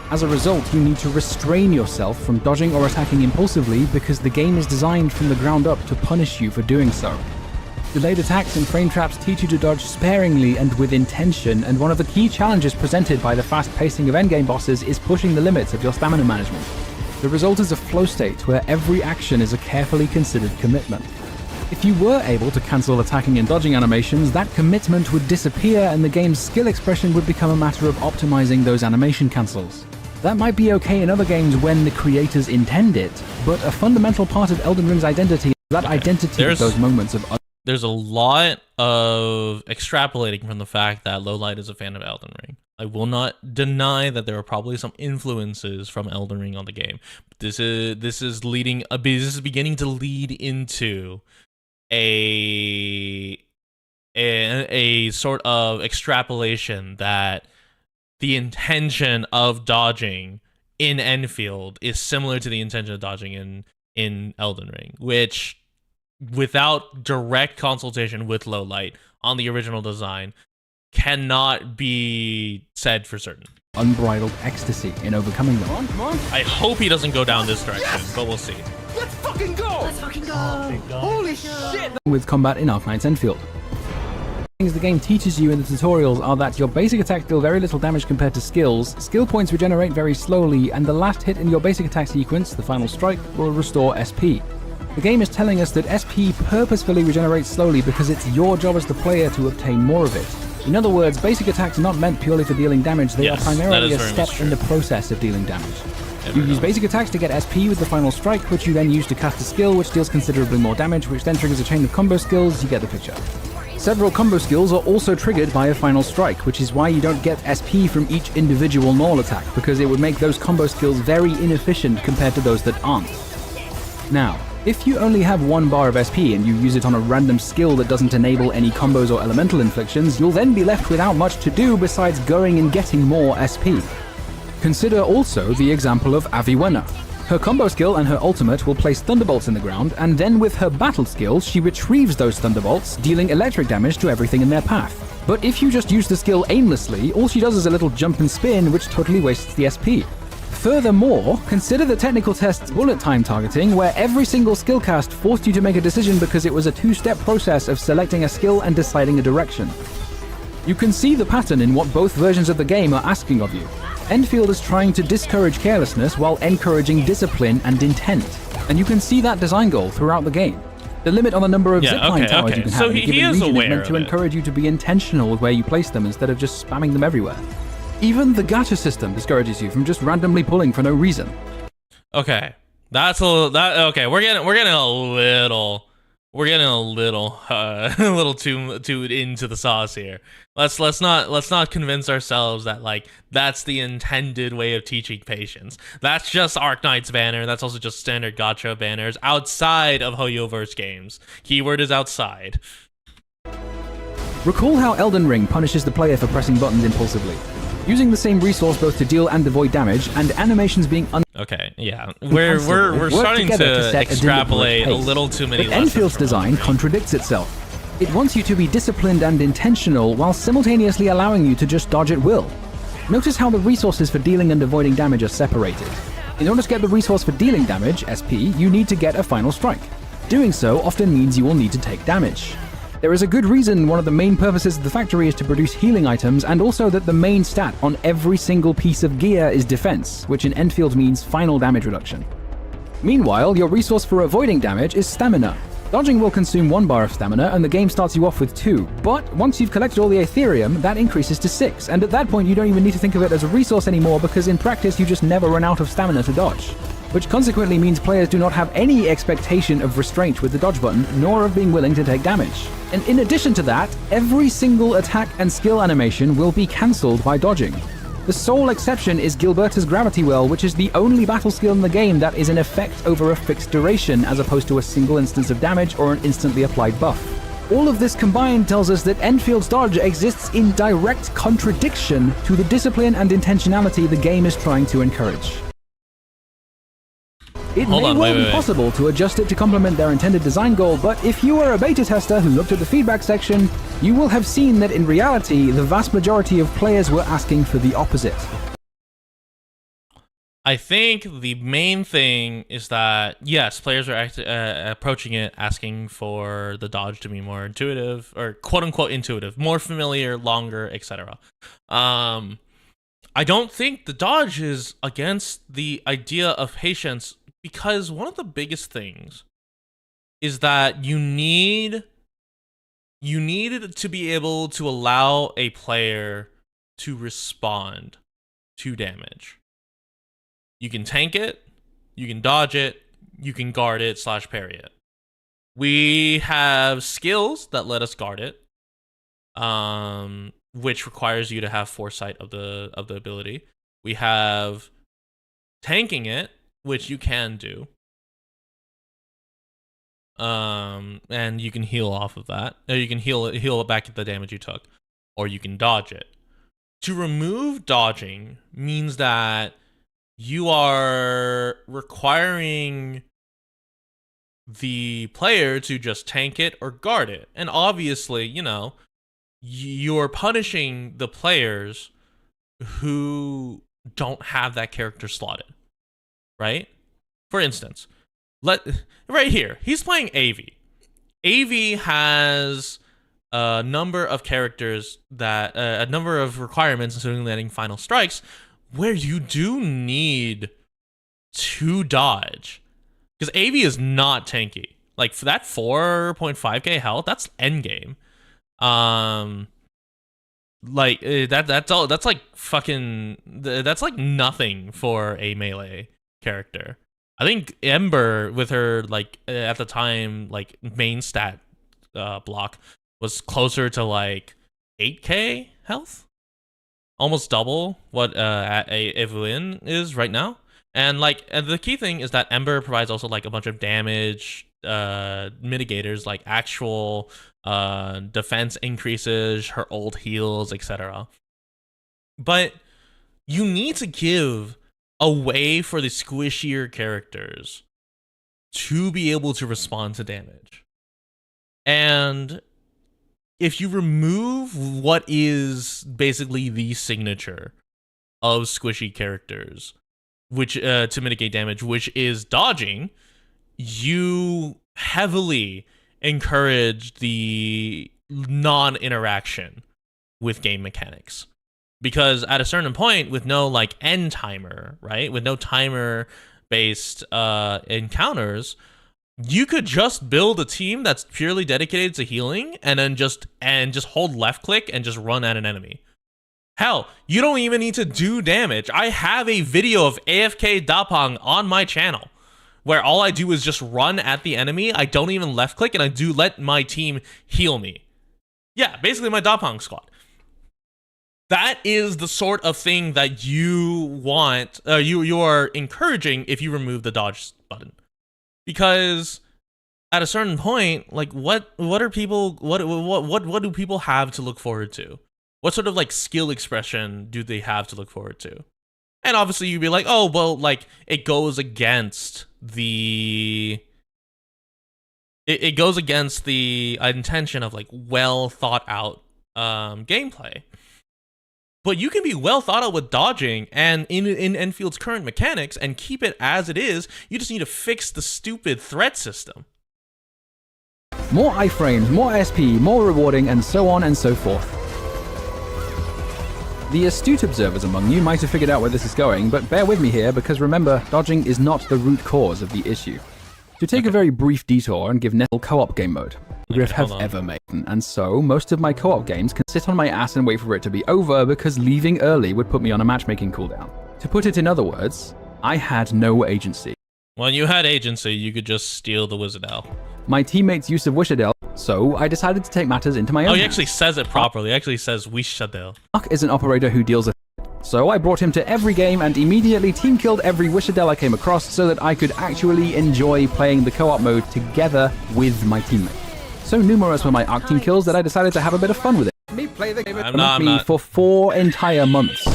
As a result, you need to restrain yourself from dodging or attacking impulsively because the game is designed from the ground up to punish you for doing so. Delayed attacks and frame traps teach you to dodge sparingly and with intention, and one of the key challenges presented by the fast pacing of endgame bosses is pushing the limits of your stamina management. The result is a flow state where every action is a carefully considered commitment. If you were able to cancel attacking and dodging animations, that commitment would disappear and the game's skill expression would become a matter of optimizing those animation cancels. That might be okay in other games when the creators intend it, but a fundamental part of Elden Ring's identity is that identity of those moments of... There's a lot of extrapolating from the fact that Lowlight is a fan of Elden Ring. I will not deny that there are probably some influences from Elden Ring on the game. This is beginning to lead into a sort of extrapolation that the intention of dodging in Enfield is similar to the intention of dodging in Elden Ring, which, without direct consultation with Lowlight on the original design, cannot be said for certain. Unbridled ecstasy in overcoming them. Come on. I hope he doesn't go down this direction, but we'll see. Let's fucking go! Let's fucking go! Holy shit! With combat in Arknights Endfield. Things the game teaches you in the tutorials are that your basic attacks deal very little damage compared to skills, skill points regenerate very slowly, and the last hit in your basic attack sequence, the final strike, will restore SP. The game is telling us that SP purposefully regenerates slowly because it's your job as the player to obtain more of it. In other words, basic attacks are not meant purely for dealing damage, they are primarily a step in the process of dealing damage. You use basic attacks to get SP with the final strike, which you then use to cast a skill which deals considerably more damage, which then triggers a chain of combo skills. You get the picture. Several combo skills are also triggered by a final strike, which is why you don't get SP from each individual normal attack, because it would make those combo skills very inefficient compared to those that aren't. Now, if you only have 1 bar of SP and you use it on a random skill that doesn't enable any combos or elemental inflictions, you'll then be left without much to do besides going and getting more SP. Consider also the example of Aviwenna. Her combo skill and her ultimate will place thunderbolts in the ground, and then with her battle skill, she retrieves those thunderbolts, dealing electric damage to everything in their path. But if you just use the skill aimlessly, all she does is a little jump and spin, which totally wastes the SP. Furthermore, consider the technical test's bullet time targeting, where every single skill cast forced you to make a decision because it was a 2-step process of selecting a skill and deciding a direction. You can see the pattern in what both versions of the game are asking of you. Enfield is trying to discourage carelessness while encouraging discipline and intent. And you can see that design goal throughout the game. The limit on the number of zipline towers you can have in a given region is meant to encourage you to be intentional with where you place them instead of just spamming them everywhere. Even the gacha system discourages you from just randomly pulling for no reason. Okay, that's a little. Okay, we're getting a little too into the sauce here. Let's not convince ourselves that like that's the intended way of teaching patience. That's just Arknights banner. That's also just standard gacha banners outside of Hoyoverse games. Keyword is outside. Recall how Elden Ring punishes the player for pressing buttons impulsively. Using the same resource both to deal and avoid damage, and animations being Okay, yeah. We're starting to extrapolate a little too many lessons. Enfield's design contradicts itself. It wants you to be disciplined and intentional while simultaneously allowing you to just dodge at will. Notice how the resources for dealing and avoiding damage are separated. In order to get the resource for dealing damage, SP, you need to get a final strike. Doing so often means you will need to take damage. There is a good reason one of the main purposes of the factory is to produce healing items, and also that the main stat on every single piece of gear is defense, which in Enfield means final damage reduction. Meanwhile, your resource for avoiding damage is stamina. Dodging will consume 1 bar of stamina, and the game starts you off with 2, but once you've collected all the Aetherium, that increases to 6, and at that point you don't even need to think of it as a resource anymore because in practice you just never run out of stamina to dodge. Which consequently means players do not have any expectation of restraint with the dodge button, nor of being willing to take damage. And in addition to that, every single attack and skill animation will be cancelled by dodging. The sole exception is Gilberta's Gravity Well, which is the only battle skill in the game that is in effect over a fixed duration, as opposed to a single instance of damage or an instantly applied buff. All of this combined tells us that Enfield's dodge exists in direct contradiction to the discipline and intentionality the game is trying to encourage. It may be possible to adjust it to complement their intended design goal, but if you are a beta tester who looked at the feedback section, you will have seen that in reality, the vast majority of players were asking for the opposite. I think the main thing is that, yes, players are approaching it asking for the dodge to be more intuitive, or quote-unquote intuitive, more familiar, longer, etc. I don't think the dodge is against the idea of patience, because one of the biggest things is that you need to be able to allow a player to respond to damage. You can tank it, you can dodge it, you can guard it / parry it. We have skills that let us guard it, which requires you to have foresight of the ability. We have tanking it, which you can do, and you can heal off of that. Or you can heal it back at the damage you took, or you can dodge it. To remove dodging means that you are requiring the player to just tank it or guard it. And obviously, you know, you're punishing the players who don't have that character slotted, right? For instance, right here, he's playing AV. AV has a number of characters that, a number of requirements, including landing final strikes, where you do need to dodge, because AV is not tanky. Like, for that 4.5k health, that's endgame. Like that's like fucking, that's like nothing for a melee character. I think Ember, with her like at the time like main stat block, was closer to like 8k health. Almost double what Evelyn is right now. And like, and the key thing is that Ember provides also like a bunch of damage mitigators, like actual defense increases, her ult heals, etc. But you need to give a way for the squishier characters to be able to respond to damage. And if you remove what is basically the signature of squishy characters, which to mitigate damage, which is dodging, you heavily encourage the non-interaction with game mechanics. Because at a certain point, with no like end timer, right? With no timer based encounters, you could just build a team that's purely dedicated to healing and then just hold left click and just run at an enemy. Hell, you don't even need to do damage. I have a video of AFK Dapang on my channel where all I do is just run at the enemy. I don't even left click, and I do let my team heal me. Yeah, basically my Dapang squad. That is the sort of thing that you want, you are encouraging if you remove the dodge button. Because at a certain point, like what do people have to look forward to? What sort of like skill expression do they have to look forward to? And obviously you'd be like, oh, well, like it goes against the it goes against the intention of like well thought out gameplay. But you can be well thought out with dodging and in Enfield's current mechanics and keep it as it is. You just need to fix the stupid threat system. More iframes, more SP, more rewarding, and so on and so forth. The astute observers among you might have figured out where this is going, but bear with me here, because remember, dodging is not the root cause of the issue. To take a very brief detour and give Nettle co-op game mode, Griff have ever made, and so most of my co-op games can sit on my ass and wait for it to be over, because leaving early would put me on a matchmaking cooldown. To put it in other words, I had no agency. When you had agency, you could just steal the Wizardell. My teammates' use of Wishadell, so I decided to take matters into my own hands. he actually says it properly. He actually says Wishadell. Mark is an operator who deals with it. So I brought him to every game and immediately team killed every Wishadell I came across so that I could actually enjoy playing the co-op mode together with my teammates. So numerous were my Arc Team kills that I decided to have a bit of fun with it. Me play the game. I'm not. For 4 entire months.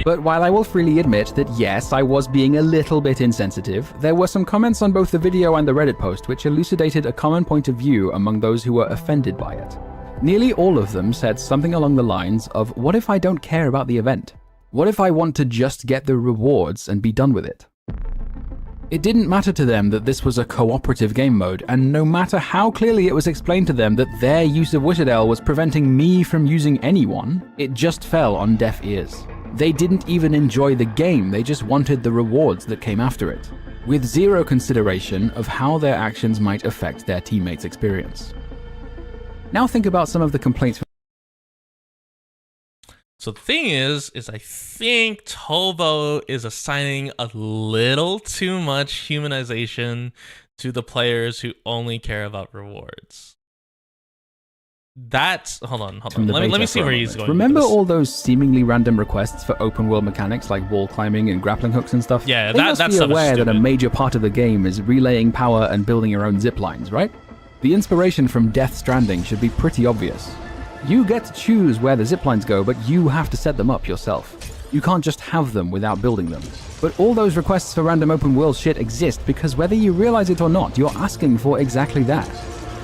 But while I will freely admit that yes, I was being a little bit insensitive, there were some comments on both the video and the Reddit post which elucidated a common point of view among those who were offended by it. Nearly all of them said something along the lines of, what if I don't care about the event? What if I want to just get the rewards and be done with it? It didn't matter to them that this was a cooperative game mode, and no matter how clearly it was explained to them that their use of Witadel was preventing me from using anyone, it just fell on deaf ears. They didn't even enjoy the game, they just wanted the rewards that came after it, with zero consideration of how their actions might affect their teammates' experience. Now think about some of the complaints. So the thing is I think Tovo is assigning a little too much humanization to the players who only care about rewards. That's hold on. Let me see where he's going. Remember all those seemingly random requests for open world mechanics like wall climbing and grappling hooks and stuff? Yeah, they must be stuff aware is that a stupid. major part of the game is relaying power and building your own zip lines, right? The inspiration from Death Stranding should be pretty obvious. You get to choose where the zip lines go, but you have to set them up yourself. You can't just have them without building them. But all those requests for random open world shit exist because whether you realize it or not, you're asking for exactly that.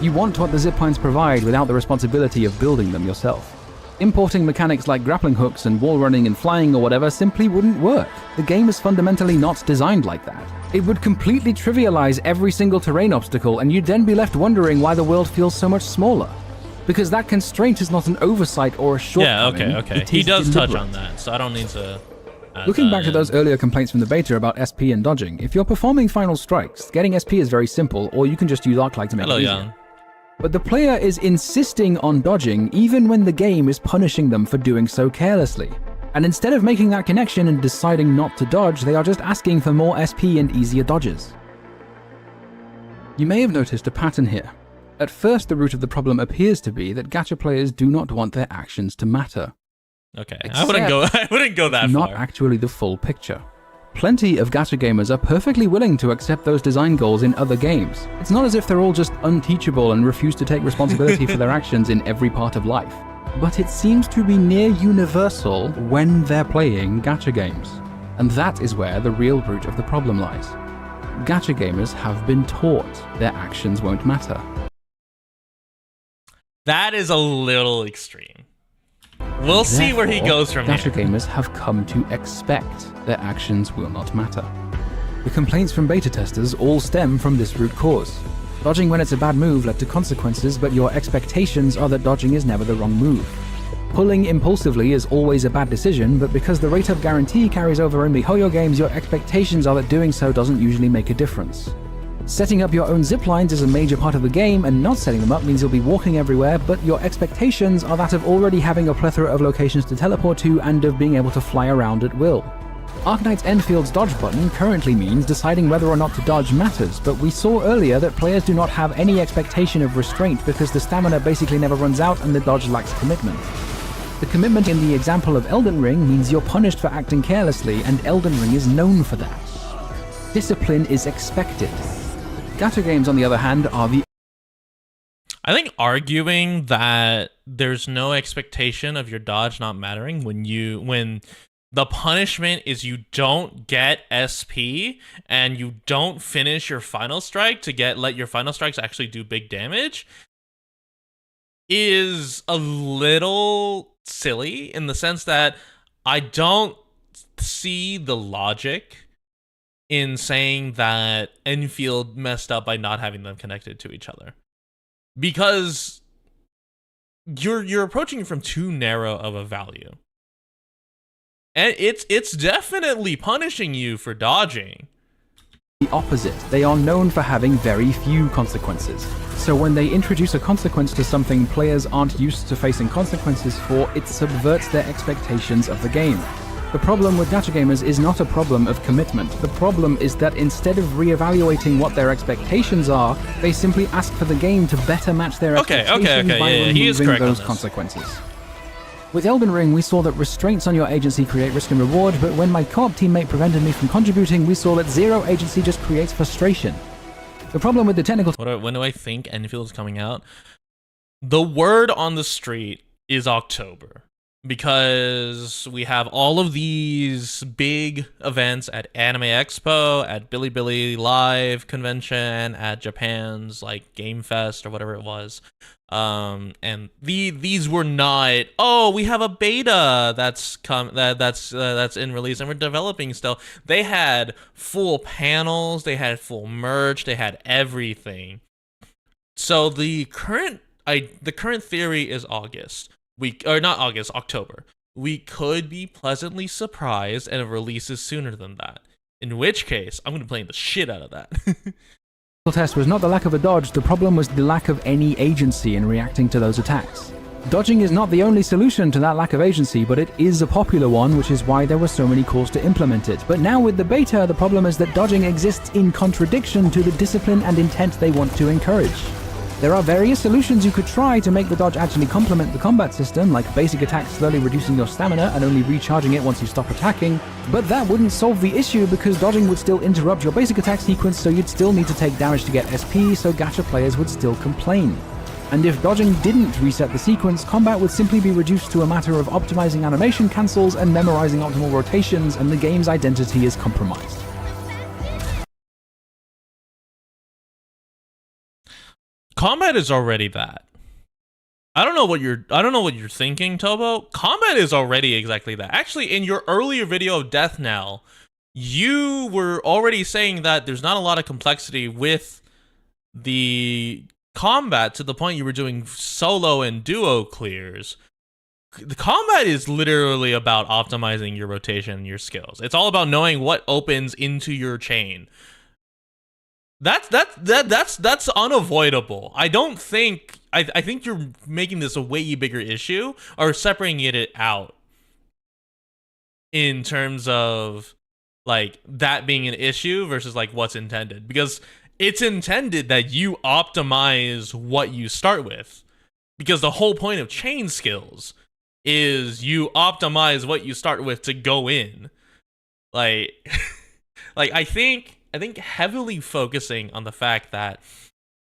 You want what the zip lines provide without the responsibility of building them yourself. Importing mechanics like grappling hooks and wall running and flying or whatever simply wouldn't work. The game is fundamentally not designed like that. It would completely trivialize every single terrain obstacle, and you'd then be left wondering why the world feels so much smaller. Because that constraint is not an oversight or a shortcoming. Yeah, okay. He does touch on that, so I don't need to... Looking back to those earlier complaints from the beta about SP and dodging, if you're performing final strikes, getting SP is very simple, or you can just use Arklight to make it easier. Young. But the player is insisting on dodging even when the game is punishing them for doing so carelessly. And instead of making that connection and deciding not to dodge, they are just asking for more SP and easier dodges. You may have noticed a pattern here. At first, the root of the problem appears to be that gacha players do not want their actions to matter. Okay, I wouldn't go that far. Not actually the full picture. Plenty of gacha gamers are perfectly willing to accept those design goals in other games. It's not as if they're all just unteachable and refuse to take responsibility for their actions in every part of life. But it seems to be near universal when they're playing gacha games. And that is where the real root of the problem lies. Gacha gamers have been taught their actions won't matter. That is a little extreme. We'll see where he goes from gacha here. gamers have come to expect their actions will not matter. The complaints from beta testers all stem from this root cause. Dodging when it's a bad move led to consequences, but your expectations are that dodging is never the wrong move. Pulling impulsively is always a bad decision, but because the rate of guarantee carries over in MiHoYo games, your expectations are that doing so doesn't usually make a difference. Setting up your own zip lines is a major part of the game, and not setting them up means you'll be walking everywhere, but your expectations are that of already having a plethora of locations to teleport to and of being able to fly around at will. Arknights Endfield's dodge button currently means deciding whether or not to dodge matters, but we saw earlier that players do not have any expectation of restraint because the stamina basically never runs out and the dodge lacks commitment. The commitment in the example of Elden Ring means you're punished for acting carelessly, and Elden Ring is known for that. Discipline is expected. Gacha games, on the other hand, are the... I think arguing that there's no expectation of your dodge not mattering when the punishment is you don't get SP and you don't finish your final strike to let your final strikes actually do big damage is a little silly in the sense that I don't see the logic in saying that Enfield messed up by not having them connected to each other. Because you're approaching it from too narrow of a value. And it's definitely punishing you for dodging. The opposite. They are known for having very few consequences. So when they introduce a consequence to something players aren't used to facing consequences for, it subverts their expectations of the game. The problem with gacha gamers is not a problem of commitment. The problem is that instead of reevaluating what their expectations are, they simply ask for the game to better match their expectations by removing those consequences. With Elden Ring, we saw that restraints on your agency create risk and reward, but when my co-op teammate prevented me from contributing, we saw that zero agency just creates frustration. The problem with the technical when do I think Enfield is coming out? The word on the street is October, because we have all of these big events at Anime Expo, at Bilibili Live Convention, at Japan's like Game Fest or whatever it was. And these were not, oh, we have a beta that's in release and we're developing still. They had full panels, they had full merch, they had everything. So the current theory is October. We could be pleasantly surprised and it releases sooner than that. In which case, I'm gonna be playing the shit out of that. test was not the lack of a dodge, the problem was the lack of any agency in reacting to those attacks. Dodging is not the only solution to that lack of agency, but it is a popular one, which is why there were so many calls to implement it. But now with the beta, the problem is that dodging exists in contradiction to the discipline and intent they want to encourage. There are various solutions you could try to make the dodge actually complement the combat system, like basic attacks slowly reducing your stamina and only recharging it once you stop attacking, but that wouldn't solve the issue because dodging would still interrupt your basic attack sequence, so you'd still need to take damage to get SP, so gacha players would still complain. And if dodging didn't reset the sequence, combat would simply be reduced to a matter of optimizing animation cancels and memorizing optimal rotations, and the game's identity is compromised. Combat is already that. I don't know what you're thinking, Tobo. Combat is already exactly that. Actually, in your earlier video of Death Knell, you were already saying that there's not a lot of complexity with the combat to the point you were doing solo and duo clears. The combat is literally about optimizing your rotation and your skills. It's all about knowing what opens into your chain. That's unavoidable. I think you're making this a way bigger issue or separating it out in terms of like that being an issue versus like what's intended, because it's intended that you optimize what you start with, because the whole point of chain skills is you optimize what you start with to go in. Like I think heavily focusing on the fact that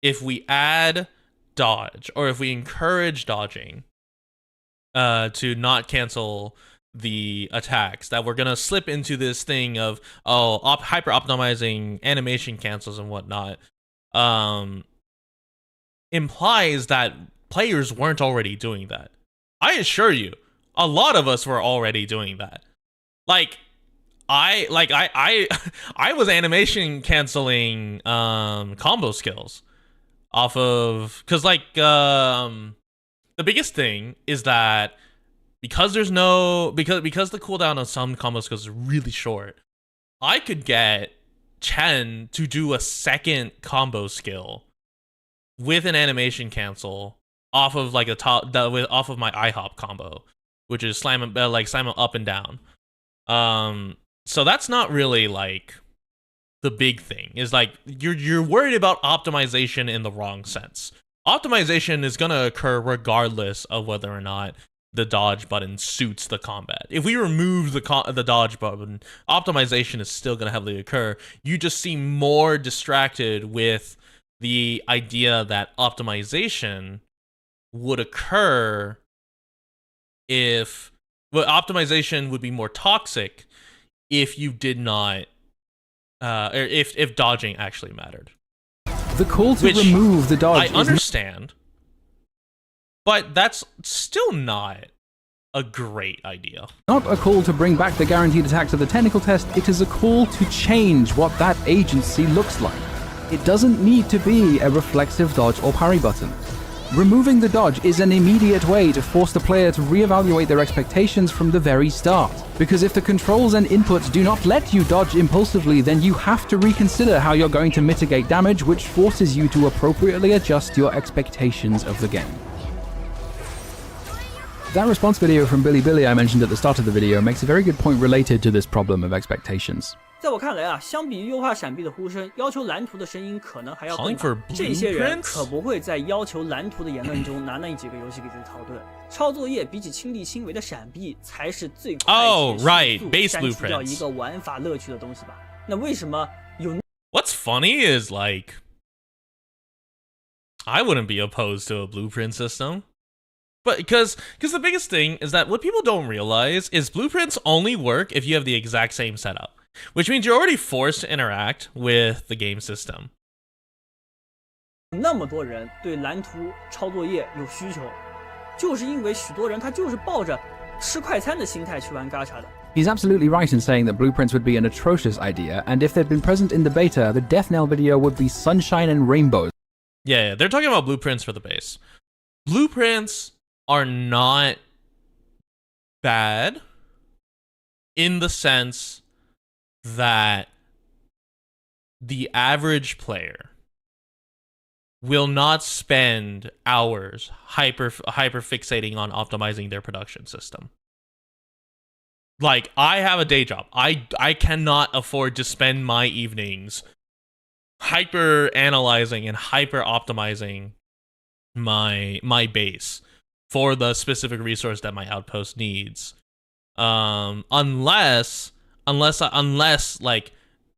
if we add dodge or if we encourage dodging to not cancel the attacks, that we're gonna slip into this thing of hyper optimizing animation cancels and whatnot, implies that players weren't already doing that. I assure you, a lot of us were already doing that. I was animation canceling combo skills off of, because the biggest thing is that because the cooldown on some combo skills is really short, I could get Chen to do a second combo skill with an animation cancel off of like off of my IHOP combo, which is slam up and down. So that's not really like the big thing. Is like you're worried about optimization in the wrong sense. Optimization is gonna occur regardless of whether or not the dodge button suits the combat. If we remove the dodge button, optimization is still gonna heavily occur. You just seem more distracted with the idea that optimization would occur optimization would be more toxic if you did not, or if dodging actually mattered. The call to remove the dodge I understand, but that's still not a great idea. Not a call to bring back the guaranteed attack to the technical test, it is a call to change what that agency looks like. It doesn't need to be a reflexive dodge or parry button. Removing the dodge is an immediate way to force the player to reevaluate their expectations from the very start. Because if the controls and inputs do not let you dodge impulsively, then you have to reconsider how you're going to mitigate damage, which forces you to appropriately adjust your expectations of the game. That response video from Bilibili I mentioned at the start of the video makes a very good point related to this problem of expectations. 在我看来啊，相比于优化闪避的呼声，要求蓝图的声音可能还要更大。这些人可不会在要求蓝图的言论中拿那几个游戏给自己套盾。抄作业比起亲力亲为的闪避才是最快且迅速删除掉一个玩法乐趣的东西吧。那为什么有 What's funny is like I wouldn't be opposed to a blueprint system. But because the biggest thing is that what people don't realize is blueprints only work if you have the exact same setup, which means you're already forced to interact with the game system. 那么多人对蓝图抄作业有需求，就是因为许多人他就是抱着吃快餐的心态去玩 gacha 的。 He's absolutely right in saying that blueprints would be an atrocious idea, and if they'd been present in the beta, the Death Knell video would be sunshine and rainbows. Yeah, they're talking about blueprints for the base. Blueprints are not bad in the sense that the average player will not spend hours hyper fixating on optimizing their production system. Like, I have a day job. I cannot afford to spend my evenings hyper analyzing and hyper optimizing my base for the specific resource that my outpost needs. Unless like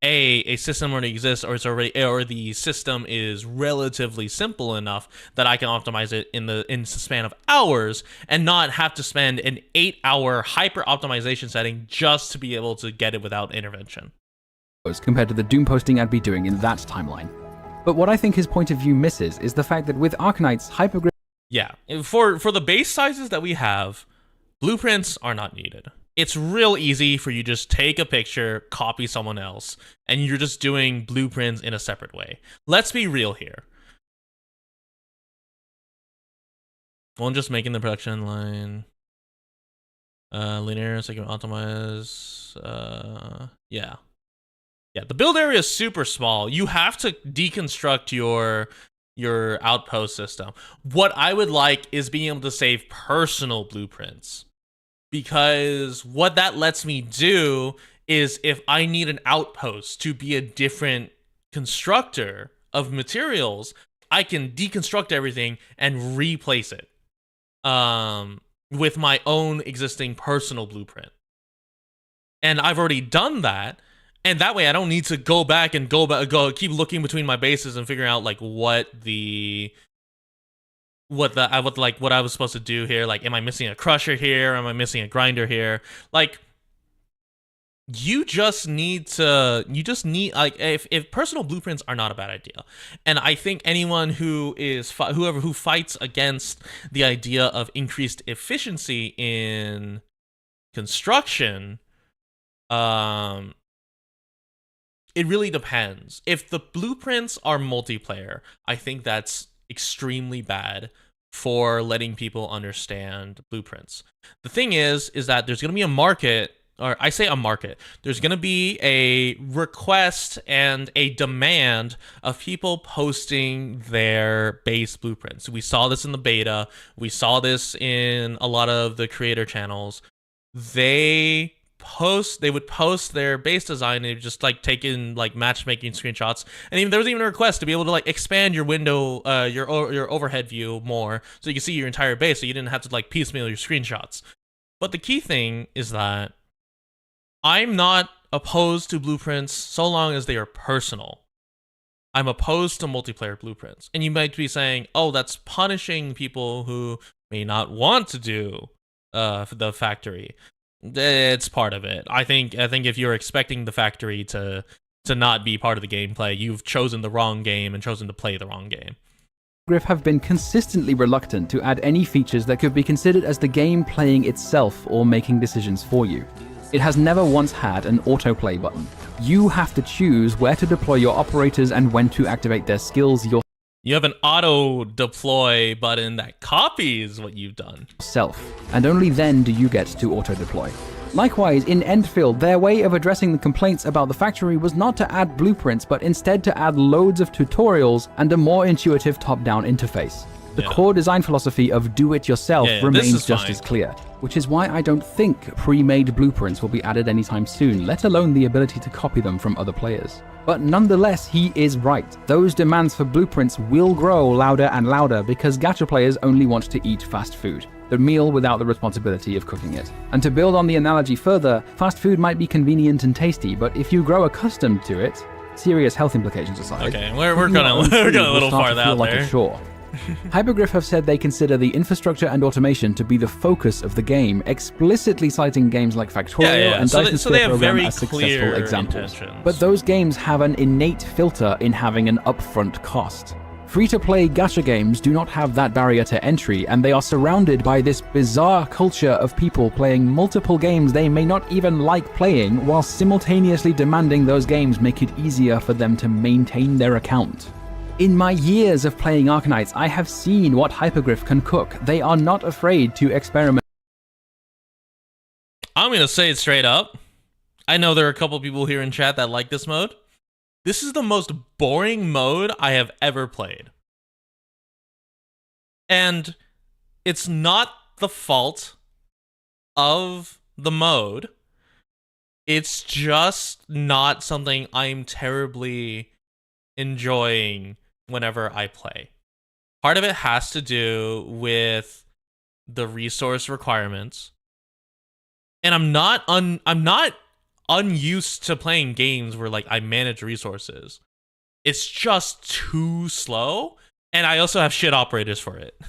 a system already exists, or the system is relatively simple enough that I can optimize it in the span of hours and not have to spend an 8-hour hyper optimization setting just to be able to get it without intervention. Compared to the doom posting I'd be doing in that timeline. But what I think his point of view misses is the fact that with Arknights, hypergrid... Yeah, for the base sizes that we have, blueprints are not needed. It's real easy for you just take a picture, copy someone else, and you're just doing blueprints in a separate way. Let's be real here. One, just making the production line linear so you can optimize. Yeah, the build area is super small. You have to deconstruct your outpost system. What I would like is being able to save personal blueprints. Because what that lets me do is, if I need an outpost to be a different constructor of materials, I can deconstruct everything and replace it with my own existing personal blueprint. And I've already done that, and that way I don't need to go back and keep looking between my bases and figuring out like what I was supposed to do here. Like, am I missing a crusher here? Am I missing a grinder here? Like, you just need like, if personal blueprints are not a bad idea. And I think anyone who fights against the idea of increased efficiency in construction, it really depends. If the blueprints are multiplayer, I think that's extremely bad for letting people understand blueprints. The thing is that there's going to be a market, or I say a market, there's going to be a request and a demand of people posting their base blueprints. We saw this in the beta. We saw this in a lot of the creator channels. They would post their base design, and just like take in like matchmaking screenshots, and even there was even a request to be able to like expand your window, your overhead view more, so you can see your entire base, so you didn't have to like piecemeal your screenshots. But the key thing is that I'm not opposed to blueprints so long as they are personal. I'm opposed to multiplayer blueprints, and you might be saying, "Oh, that's punishing people who may not want to do the factory." It's part of it. I think if you're expecting the factory to not be part of the gameplay, you've chosen the wrong game and chosen to play the wrong game. Griff have been consistently reluctant to add any features that could be considered as the game playing itself or making decisions for you. It has never once had an autoplay button. You have to choose where to deploy your operators and when to activate their skills yourself. You have an auto deploy button that copies what you've done. And only then do you get to auto deploy. Likewise, in Endfield, their way of addressing the complaints about the factory was not to add blueprints, but instead to add loads of tutorials and a more intuitive top-down interface. The core design philosophy of do-it-yourself remains just as clear, which is why I don't think pre-made blueprints will be added anytime soon, let alone the ability to copy them from other players. But nonetheless, he is right. Those demands for blueprints will grow louder and louder because gacha players only want to eat fast food, the meal without the responsibility of cooking it. And to build on the analogy further, fast food might be convenient and tasty, but if you grow accustomed to it, serious health implications aside, okay, we're going a little far out like there. a chore. Hypergriff have said they consider the infrastructure and automation to be the focus of the game, explicitly citing games like Factorial and Dyson Sphere Program as successful examples. But those games have an innate filter in having an upfront cost. Free-to-play gacha games do not have that barrier to entry, and they are surrounded by this bizarre culture of people playing multiple games they may not even like playing, while simultaneously demanding those games make it easier for them to maintain their account. In my years of playing Arknights, I have seen what Hypergriff can cook. They are not afraid to experiment. I'm gonna say it straight up. I know there are a couple people here in chat that like this mode. This is the most boring mode I have ever played. And it's not the fault of the mode. It's just not something I'm terribly enjoying whenever I play. Part of it has to do with the resource requirements. And I'm not unused to playing games where like I manage resources. It's just too slow, and I also have shit operators for it.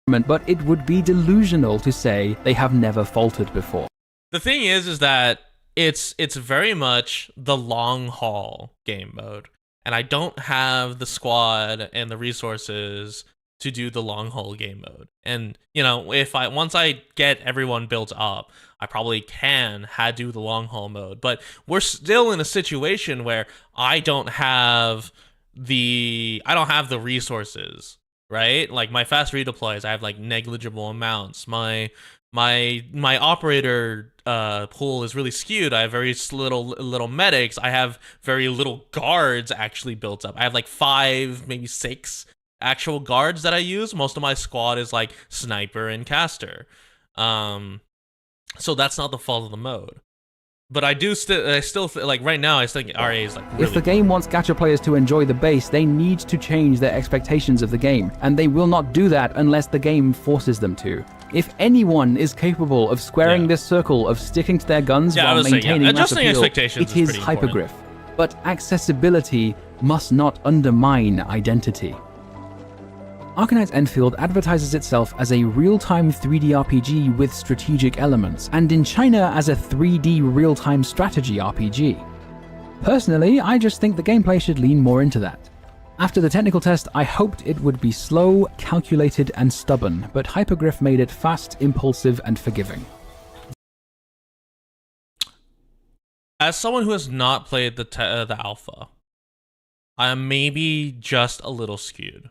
But it would be delusional to say they have never faltered before. The thing is that it's very much the long haul game mode, and I don't have the squad and the resources to do the long haul game mode. And you know, once I get everyone built up, I probably can do the long haul mode. But we're still in a situation where I don't have the resources, right? Like my fast redeploys, I have like negligible amounts. My operator pool is really skewed. I have very little medics. I have very little guards actually built up. I have like 5, maybe 6 actual guards that I use. Most of my squad is like sniper and caster. So that's not the fault of the mode. But I still like right now I think RA is like really. If the game wants gacha players to enjoy the base, they need to change their expectations of the game, and they will not do that unless the game forces them to. If anyone is capable of squaring this circle of sticking to their guns while maintaining mass appeal, it is Hypergriff. But accessibility must not undermine identity. Arknights Endfield advertises itself as a real-time 3D RPG with strategic elements, and in China as a 3D real-time strategy RPG. Personally, I just think the gameplay should lean more into that. After the technical test, I hoped it would be slow, calculated, and stubborn, but Hypergriff made it fast, impulsive, and forgiving. As someone who has not played the alpha, I am maybe just a little skewed.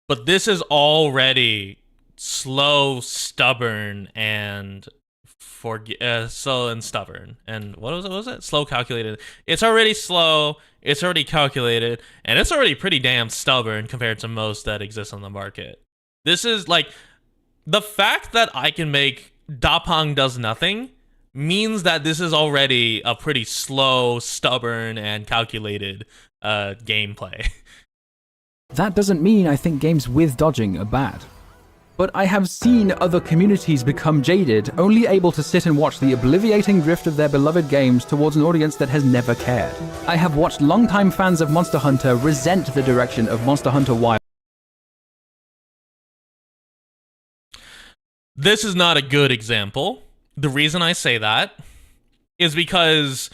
But this is already slow, stubborn, and stubborn. And what was it? Slow, calculated. It's already slow. It's already calculated, and it's already pretty damn stubborn compared to most that exist on the market. This is like the fact that I can make Dapang does nothing means that this is already a pretty slow, stubborn, and calculated gameplay. That doesn't mean I think games with dodging are bad. But I have seen other communities become jaded, only able to sit and watch the obliviating drift of their beloved games towards an audience that has never cared. I have watched longtime fans of Monster Hunter resent the direction of Monster Hunter Wilds. This is not a good example. The reason I say that is because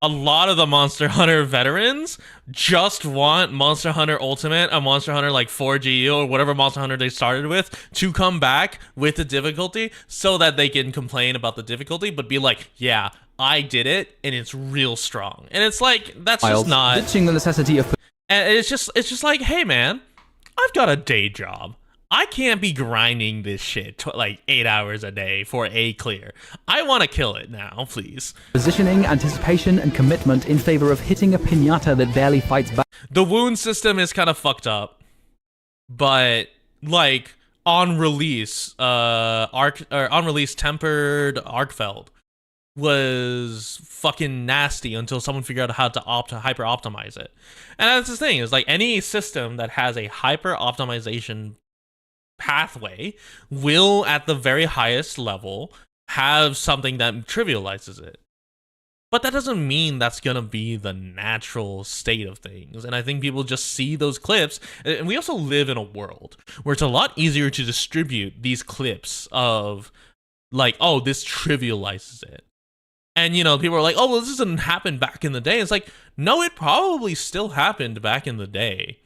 a lot of the Monster Hunter veterans just want Monster Hunter Ultimate and Monster Hunter like 4GU or whatever Monster Hunter they started with to come back with the difficulty so that they can complain about the difficulty but be like, yeah, I did it and it's real strong. And it's like, that's just not ditching the necessity of, and it's just like, hey man, I've got a day job. I can't be grinding this shit like 8 hours a day for a clear. I want to kill it now, please. Positioning, anticipation, and commitment in favor of hitting a piñata that barely fights back. The wound system is kind of fucked up, but like on release, tempered Arkfeld was fucking nasty until someone figured out how to hyper optimize it. And that's the thing, is like any system that has a hyper optimization pathway will at the very highest level have something that trivializes it. But that doesn't mean that's going to be the natural state of things. And I think people just see those clips. And we also live in a world where it's a lot easier to distribute these clips of like, oh, this trivializes it. And, you know, people are like, oh, well, this didn't happen back in the day. It's like, no, it probably still happened back in the day.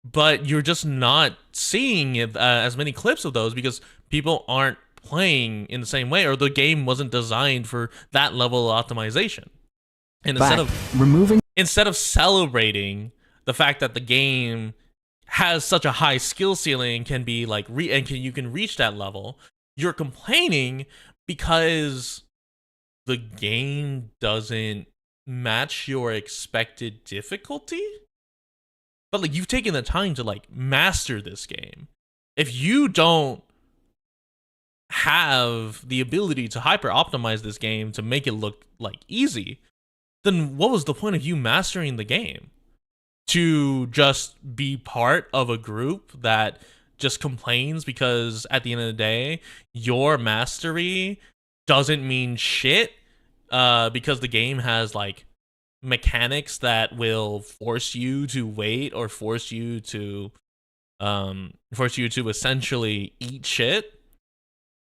But you're just not seeing it, as many clips of those because people aren't playing in the same way, or the game wasn't designed for that level of optimization. And instead of celebrating the fact that the game has such a high skill ceiling, can be like you can reach that level, you're complaining because the game doesn't match your expected difficulty. But like, you've taken the time to like master this game. If you don't have the ability to hyper optimize this game to make it look like easy, then what was the point of you mastering the game? To just be part of a group that just complains because at the end of the day, your mastery doesn't mean shit, because the game has like mechanics that will force you to wait or force you to essentially eat shit.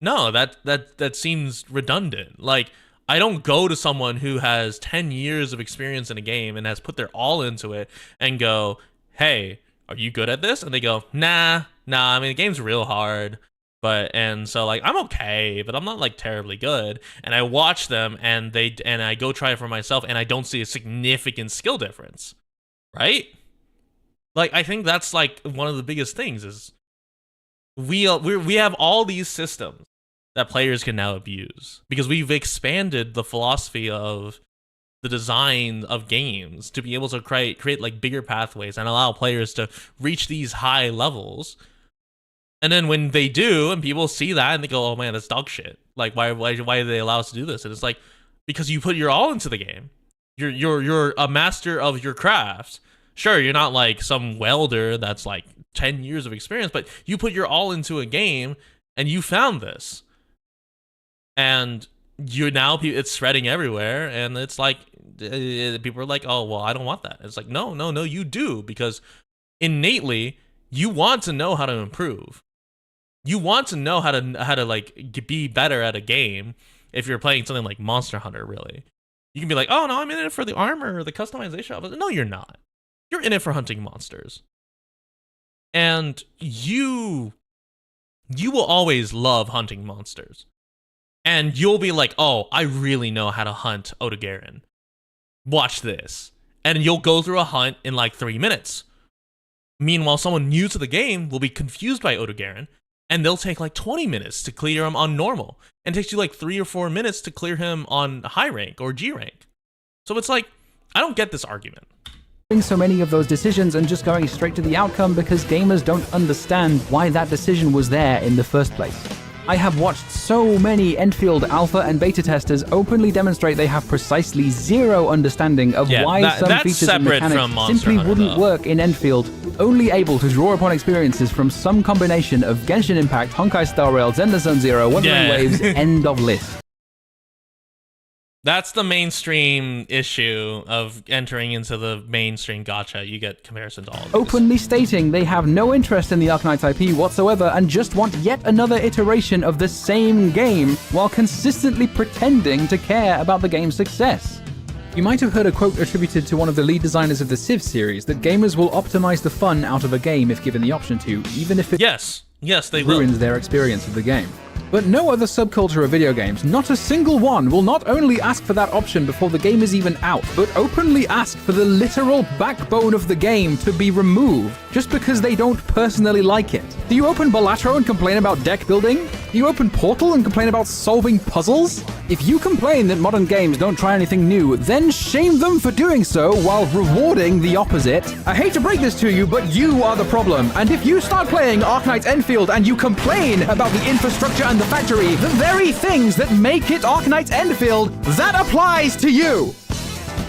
No, that seems redundant. Like, I don't go to someone who has 10 years of experience in a game and has put their all into it and go, hey, are you good at this? And they go, nah, I mean, the game's real hard. And so like, I'm okay, but I'm not like terribly good. And I watch them and I go try it for myself and I don't see a significant skill difference. Right? Like, I think that's like one of the biggest things is we have all these systems that players can now abuse because we've expanded the philosophy of the design of games to be able to create like bigger pathways and allow players to reach these high levels. And then when they do, and people see that and they go, "Oh man, that's dog shit! Like, why do they allow us to do this?" And it's like, because you put your all into the game. You're a master of your craft. Sure, you're not like some welder that's like 10 years of experience, but you put your all into a game and you found this. And it's spreading everywhere, and it's like people are like, "Oh, well, I don't want that." It's like, no, you do, because innately you want to know how to improve. You want to know how to like be better at a game. If you're playing something like Monster Hunter, really, you can be like, "Oh no, I'm in it for the armor or the customization." No, you're not. You're in it for hunting monsters. And you will always love hunting monsters. And you'll be like, "Oh, I really know how to hunt Odogaron. Watch this." And you'll go through a hunt in like 3 minutes. Meanwhile, someone new to the game will be confused by Odogaron, and they'll take like 20 minutes to clear him on normal. And it takes you like 3 or 4 minutes to clear him on high rank or G rank. So it's like, I don't get this argument. So many of those decisions and just going straight to the outcome because gamers don't understand why that decision was there in the first place. I have watched so many Endfield alpha and beta testers openly demonstrate they have precisely zero understanding of why some features and mechanics simply wouldn't work in Endfield, only able to draw upon experiences from some combination of Genshin Impact, Honkai Star Rail, Zenless Zone Zero, Wuthering Waves, end of list. That's the mainstream issue of entering into the mainstream gacha. You get comparison to all of these. Openly stating they have no interest in the Arknights IP whatsoever and just want yet another iteration of the same game while consistently pretending to care about the game's success. You might have heard a quote attributed to one of the lead designers of the Civ series that gamers will optimize the fun out of a game if given the option to, even if it they ruins their experience of the game. But no other subculture of video games, not a single one, will not only ask for that option before the game is even out, but openly ask for the literal backbone of the game to be removed, just because they don't personally like it. Do you open Balatro and complain about deck building? Do you open Portal and complain about solving puzzles? If you complain that modern games don't try anything new, then shame them for doing so while rewarding the opposite. I hate to break this to you, but you are the problem. And if you start playing Arknights Endfield and you complain about the infrastructure and the factory, the very things that make it Arknights Endfield, that applies to you.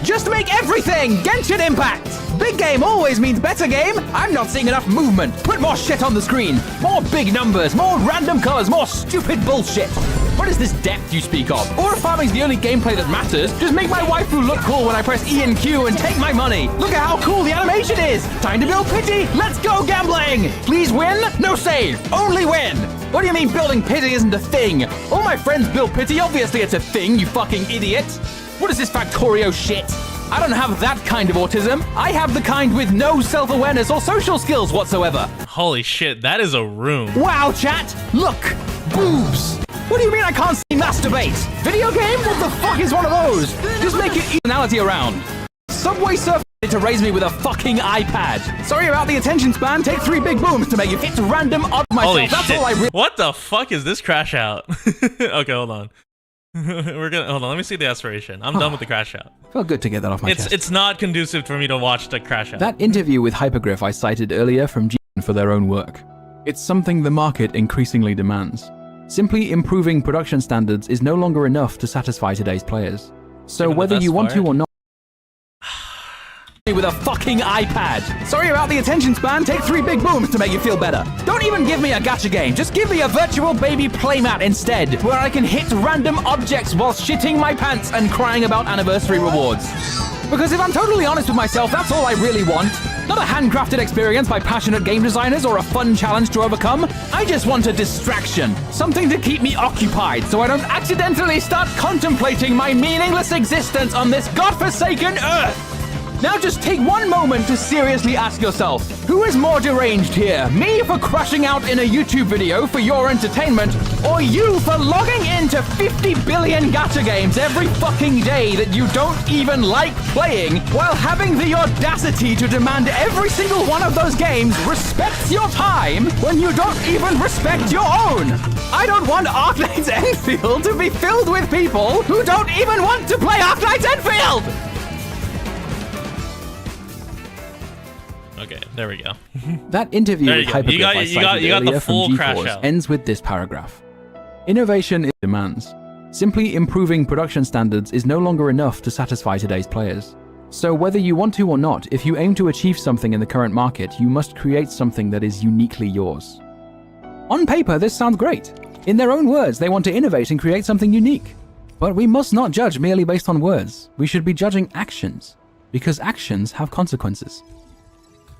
Just make everything Genshin Impact! Big game always means better game! I'm not seeing enough movement! Put more shit on the screen! More big numbers, more random colors, more stupid bullshit! What is this depth you speak of? Aura farming's the only gameplay that matters. Just make my waifu look cool when I press E and Q and take my money. Look at how cool the animation is. Time to build pity. Let's go gambling. Please win. No save. Only win. What do you mean building pity isn't a thing? All my friends build pity. Obviously it's a thing, you fucking idiot. What is this Factorio shit? I don't have that kind of autism. I have the kind with no self-awareness or social skills whatsoever. Holy shit, that is a room. Wow, chat. Look. Boobs. What do you mean I can't see masturbate? Video game? What the fuck is one of those? Just make it personality around. Subway Surf to raise me with a fucking iPad. Sorry about the attention span. Take 3 big booms to make you fit random odd myself. Holy That's shit. all I really. What the fuck is this crash out? Okay, hold on. Hold on, let me see the aspiration. I'm done with the crash out. Felt good to get that off my chest. It's not conducive for me to watch the crash out. That interview with Hypergriff I cited earlier from G for their own work. It's something the market increasingly demands. Simply improving production standards is no longer enough to satisfy today's players. So whether you want to or not, with a fucking iPad. Sorry about the attention span. Take 3 big booms to make you feel better. Don't even give me a gacha game. Just give me a virtual baby playmat instead, where I can hit random objects while shitting my pants and crying about anniversary rewards. Because if I'm totally honest with myself, that's all I really want. Not a handcrafted experience by passionate game designers or a fun challenge to overcome. I just want a distraction. Something to keep me occupied so I don't accidentally start contemplating my meaningless existence on this godforsaken earth. Now just take one moment to seriously ask yourself, who is more deranged here? Me for crashing out in a YouTube video for your entertainment, or you for logging into 50 billion gacha games every fucking day that you don't even like playing, while having the audacity to demand every single one of those games respects your time when you don't even respect your own? I don't want Arknights Endfield to be filled with people who don't even want to play Arknights Endfield! Okay, there we go. That interview with Hypergriff I cited earlier from GeForce ends with this paragraph. Innovation is demands. Simply improving production standards is no longer enough to satisfy today's players. So whether you want to or not, if you aim to achieve something in the current market, you must create something that is uniquely yours. On paper, this sounds great. In their own words, they want to innovate and create something unique. But we must not judge merely based on words. We should be judging actions, because actions have consequences.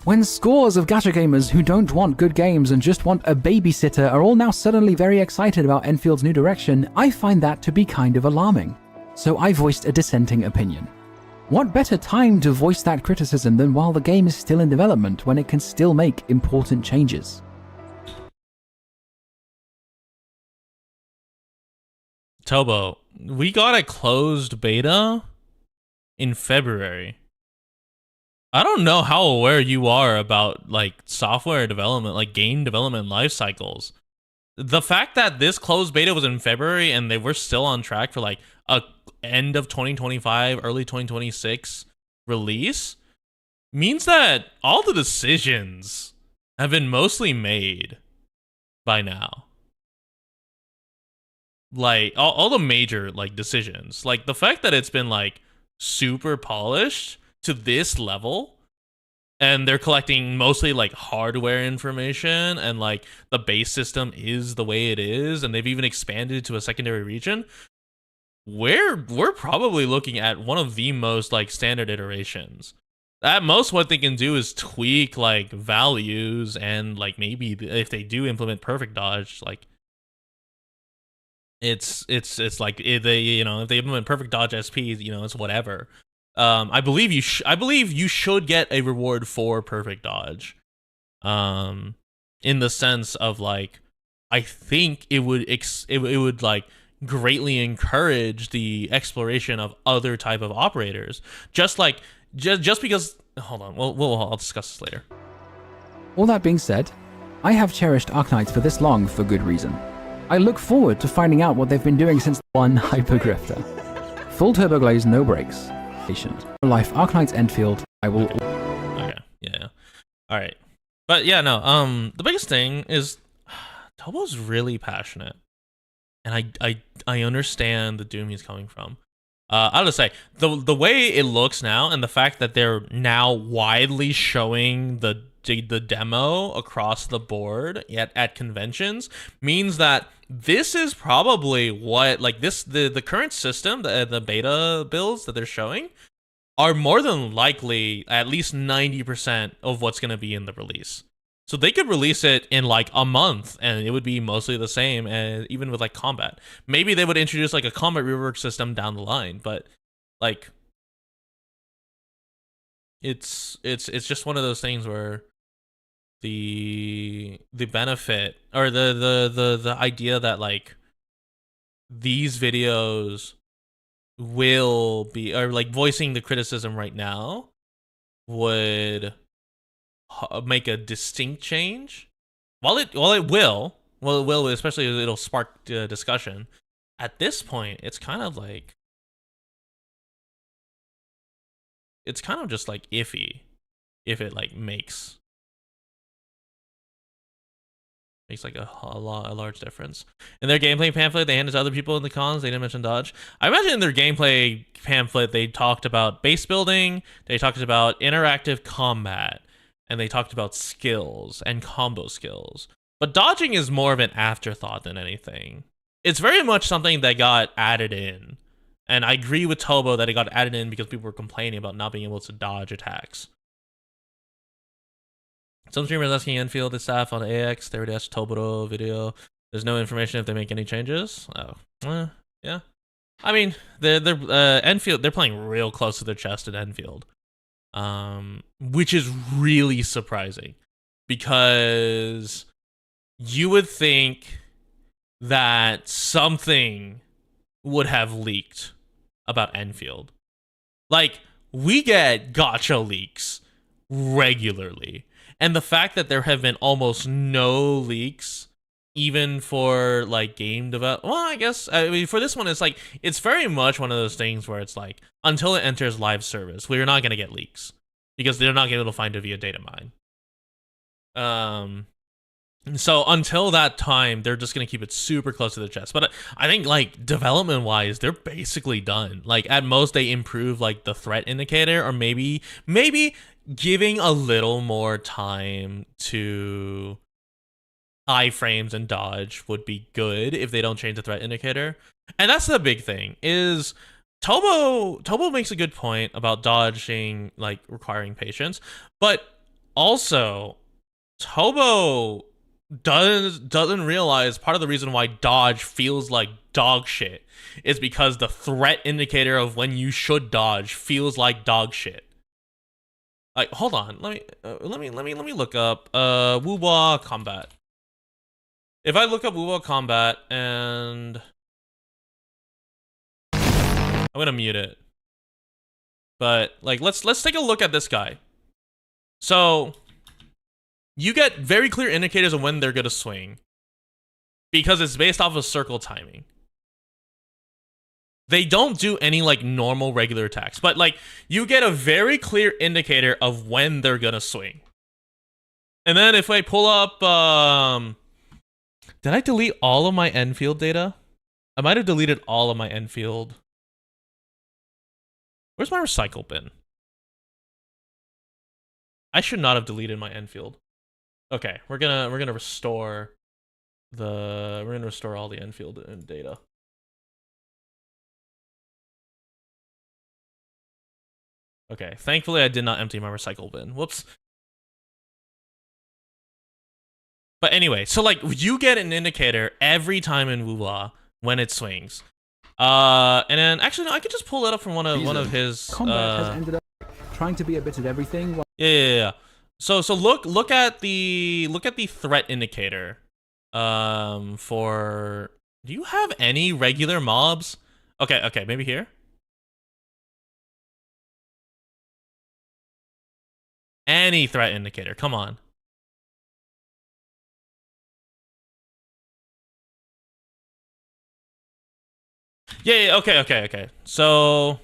When scores of gacha gamers who don't want good games and just want a babysitter are all now suddenly very excited about Enfield's new direction, I find that to be kind of alarming. So I voiced a dissenting opinion. What better time to voice that criticism than while the game is still in development, when it can still make important changes? Tobo, we got a closed beta in February. I don't know how aware you are about like software development, like game development life cycles. The fact that this closed beta was in February and they were still on track for like a end of 2025, early 2026 release means that all the decisions have been mostly made by now. Like all the major like decisions, like the fact that it's been like super polished to this level, and they're collecting mostly like hardware information, and like the base system is the way it is, and they've even expanded to a secondary region. We're probably looking at one of the most like standard iterations. At most, what they can do is tweak like values, and like maybe if they do implement perfect dodge, like it's like if they implement perfect dodge SP, it's whatever. I believe you should get a reward for perfect dodge. In the sense of like, I think it would like greatly encourage the exploration of other type of operators. Just because. Hold on, I'll discuss this later. All that being said, I have cherished Arknights for this long for good reason. I look forward to finding out what they've been doing since one Hypergrifter. Full turbo glaze, no brakes. For life, Arknights Endfield, I will... Okay, yeah. Alright. But yeah, no, the biggest thing is Tobo's really passionate. And I understand the doom he's coming from. I'll just say, the way it looks now, and the fact that they're now widely showing the the demo across the board at conventions means that this is probably what, like, the current system, the beta builds that they're showing are more than likely at least 90% of what's going to be in the release. So they could release it in like a month and it would be mostly the same, and even with like combat. Maybe they would introduce like a combat rework system down the line, but like it's just one of those things where the benefit or the idea that like these videos will be, or like voicing the criticism right now would make a distinct change. While it will, especially it'll spark discussion. At this point, it's kind of like, it's kind of just like iffy if it like makes like a large difference. In their gameplay pamphlet, they handed to other people in the cons. They didn't mention dodge. I imagine in their gameplay pamphlet, they talked about base building, they talked about interactive combat, and they talked about skills and combo skills. But dodging is more of an afterthought than anything. It's very much something that got added in. And I agree with Tobo that it got added in because people were complaining about not being able to dodge attacks. Some streamers asking Enfield staff on AX, they already asked Toboro video. There's no information if they make any changes. Oh, yeah. I mean, they're Enfield. They're playing real close to their chest at Enfield, which is really surprising because you would think that something would have leaked about Enfield. Like, we get gacha leaks regularly. And the fact that there have been almost no leaks, even for like game develop, well, I guess for this one, it's like it's very much one of those things where it's like until it enters live service, we're not gonna get leaks because they're not gonna be able to find it via data mine. So until that time, they're just gonna keep it super close to the chest. But I think like development wise, they're basically done. Like at most, they improve like the threat indicator, or maybe giving a little more time to iframes and dodge would be good if they don't change the threat indicator. And that's the big thing is Tobo makes a good point about dodging like requiring patience, but also Tobo doesn't realize part of the reason why dodge feels like dog shit is because the threat indicator of when you should dodge feels like dog shit. Like, hold on, let me look up Wuwa combat. If I look up Wuwa combat and I'm gonna mute it, but like let's take a look at this guy. So you get very clear indicators of when they're gonna swing because it's based off of circle timing. They don't do any like normal regular attacks, but like you get a very clear indicator of when they're gonna swing. And then if I pull up, did I delete all of my Enfield data? I might have deleted all of my Enfield. Where's my recycle bin? I should not have deleted my Enfield. Okay, we're gonna restore all the Enfield data. Okay, thankfully I did not empty my recycle bin. Whoops. But anyway, so like you get an indicator every time in Wuwa when it swings. And then actually no, I could just pull it up from one of his combat has ended up trying to be a bit of everything. Yeah. So look at the threat indicator. For do you have any regular mobs? Okay, maybe here. Any threat indicator, come on. Yeah, okay. So,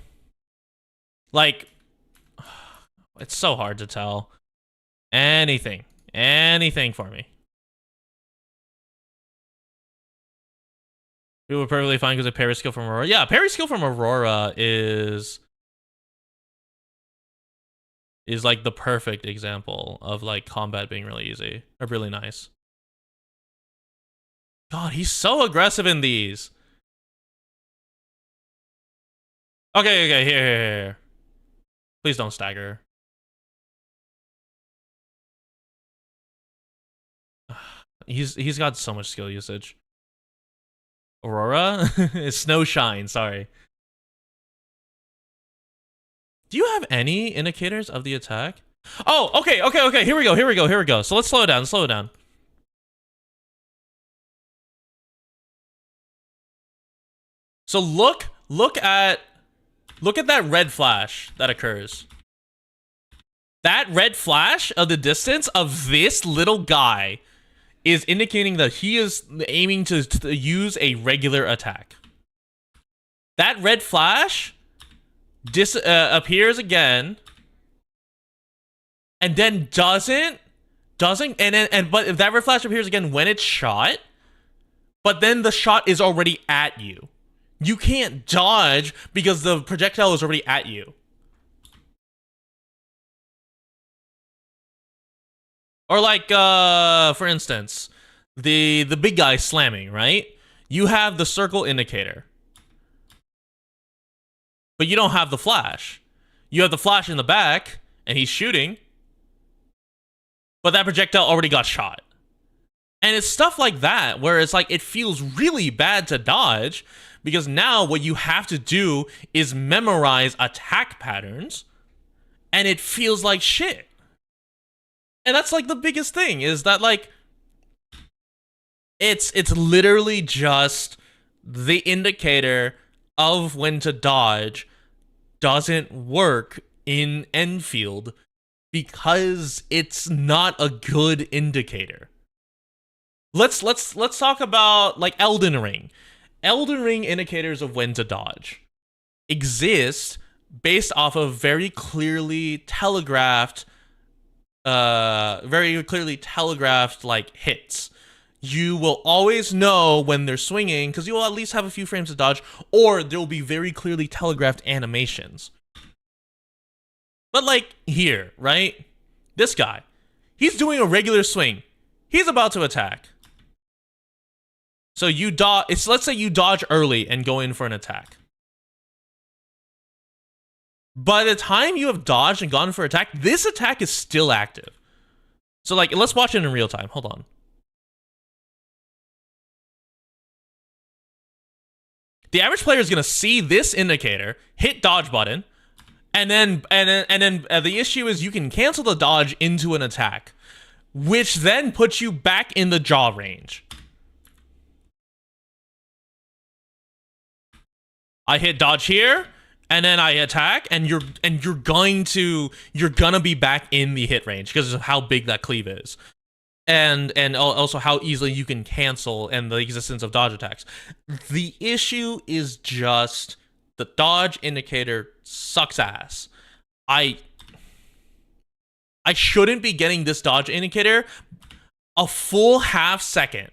like, it's so hard to tell. Anything for me. People are perfectly fine because of parry skill from Aurora. Yeah, parry skill from Aurora is is like the perfect example of like combat being really easy or really nice. God, he's so aggressive in these. Okay, here. Please don't stagger. He's got so much skill usage. Aurora? It's Snow Shine, sorry. Do you have any indicators of the attack? Oh, okay. Here we go. So let's slow it down. So look at that red flash that occurs. That red flash of the distance of this little guy is indicating that he is aiming to use a regular attack. That red flash appears again, and then doesn't, but if that red flash appears again when it's shot, but then the shot is already at you. You can't dodge because the projectile is already at you. Or like, for instance, the big guy slamming, right? You have the circle indicator, but you don't have the flash. You have the flash in the back, and he's shooting, but that projectile already got shot. And it's stuff like that, where it's like, it feels really bad to dodge, because now what you have to do is memorize attack patterns, and it feels like shit. And that's like the biggest thing, is that like, it's literally just the indicator of when to dodge doesn't work in Enfield because it's not a good indicator. Let's talk about like Elden Ring. Elden Ring indicators of when to dodge exist based off of very clearly telegraphed like hits. You will always know when they're swinging because you will at least have a few frames to dodge, or there will be very clearly telegraphed animations. But like here, right? This guy, he's doing a regular swing. He's about to attack. So you dodge. Let's say you dodge early and go in for an attack. By the time you have dodged and gone for attack, this attack is still active. So like, let's watch it in real time. Hold on. The average player is gonna see this indicator, hit dodge button, and then the issue is you can cancel the dodge into an attack, which then puts you back in the jaw range. I hit dodge here, and then I attack, and you're gonna be back in the hit range because of how big that cleave is, and also how easily you can cancel and the existence of dodge attacks. The issue is just the dodge indicator sucks ass. I shouldn't be getting this dodge indicator a full half second,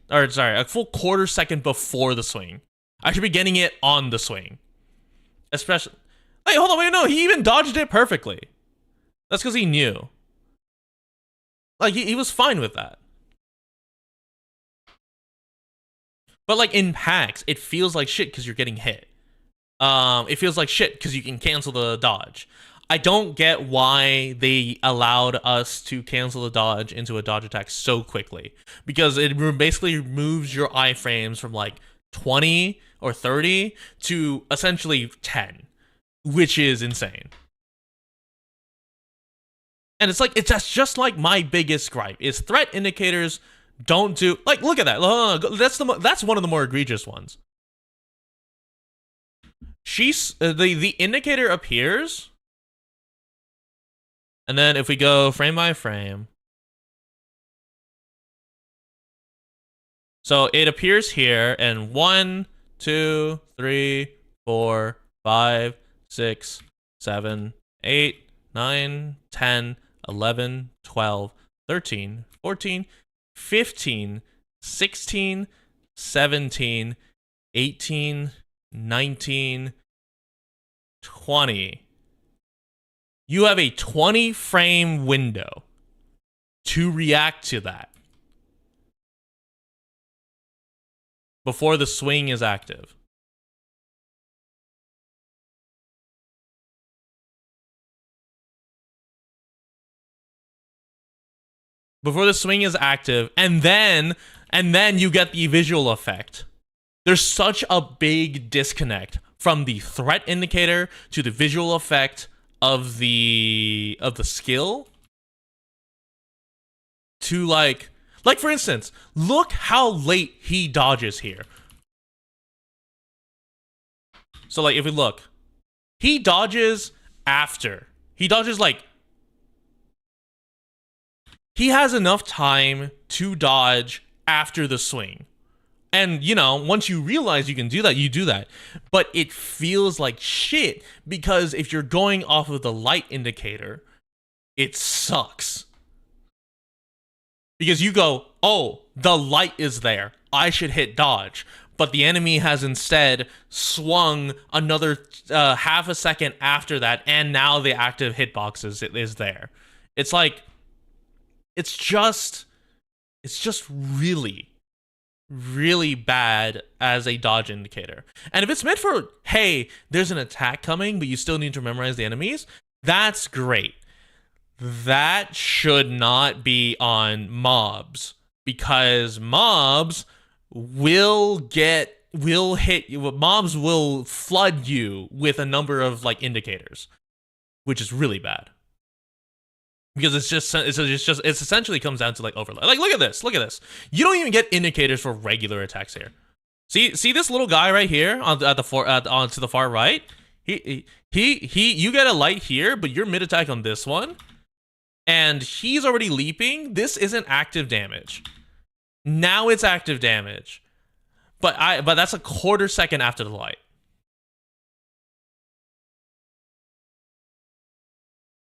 or sorry, a full quarter second before the swing. I should be getting it on the swing. Especially, hey, hold on, wait, no, he even dodged it perfectly. That's because he knew. Like, he was fine with that. But like in packs, it feels like shit because you're getting hit. It feels like shit because you can cancel the dodge. I don't get why they allowed us to cancel the dodge into a dodge attack so quickly. Because it basically moves your iframes from like 20 or 30 to essentially 10, which is insane. And it's like, that's just like my biggest gripe is threat indicators don't do, like, look at that. That's one of the more egregious ones. The indicator appears, and then if we go frame by frame, so it appears here, and 1, 2, 3, 4, 5, 6, 7, 8, 9, 10, 11, 12, 13, 14, 15, 16, 17, 18, 19, 20. You have a 20 frame window to react to that before the swing is active. Before the swing is active, and then you get the visual effect. There's such a big disconnect from the threat indicator to the visual effect of the skill to like for instance, look how late he dodges here. So like if we look, he dodges after. He dodges like he has enough time to dodge after the swing. And, you know, once you realize you can do that, you do that. But it feels like shit because if you're going off of the light indicator, it sucks. Because you go, oh, the light is there. I should hit dodge. But the enemy has instead swung another half a second after that, and now the active hitbox is there. It's like, it's just really, really bad as a dodge indicator. And if it's meant for, hey, there's an attack coming, but you still need to memorize the enemies, that's great. That should not be on mobs, because mobs will flood you with a number of like indicators, which is really bad. Because it essentially comes down to like overload. Like look at this. You don't even get indicators for regular attacks here. See this little guy right here on to the far right. You get a light here, but you're mid attack on this one, and he's already leaping. This isn't active damage. Now it's active damage, but that's a quarter second after the light.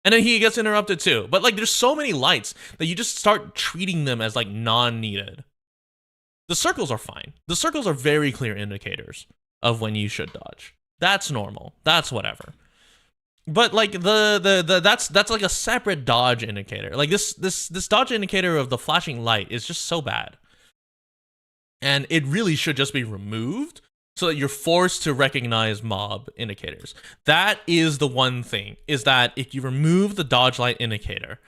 And then he gets interrupted too. But like there's so many lights that you just start treating them as like non-needed. The circles are fine. The circles are very clear indicators of when you should dodge. That's normal. That's whatever. But like that's like a separate dodge indicator. Like this dodge indicator of the flashing light is just so bad. And it really should just be removed so that you're forced to recognize mob indicators. That is the one thing, is that if you remove the dodge light indicator,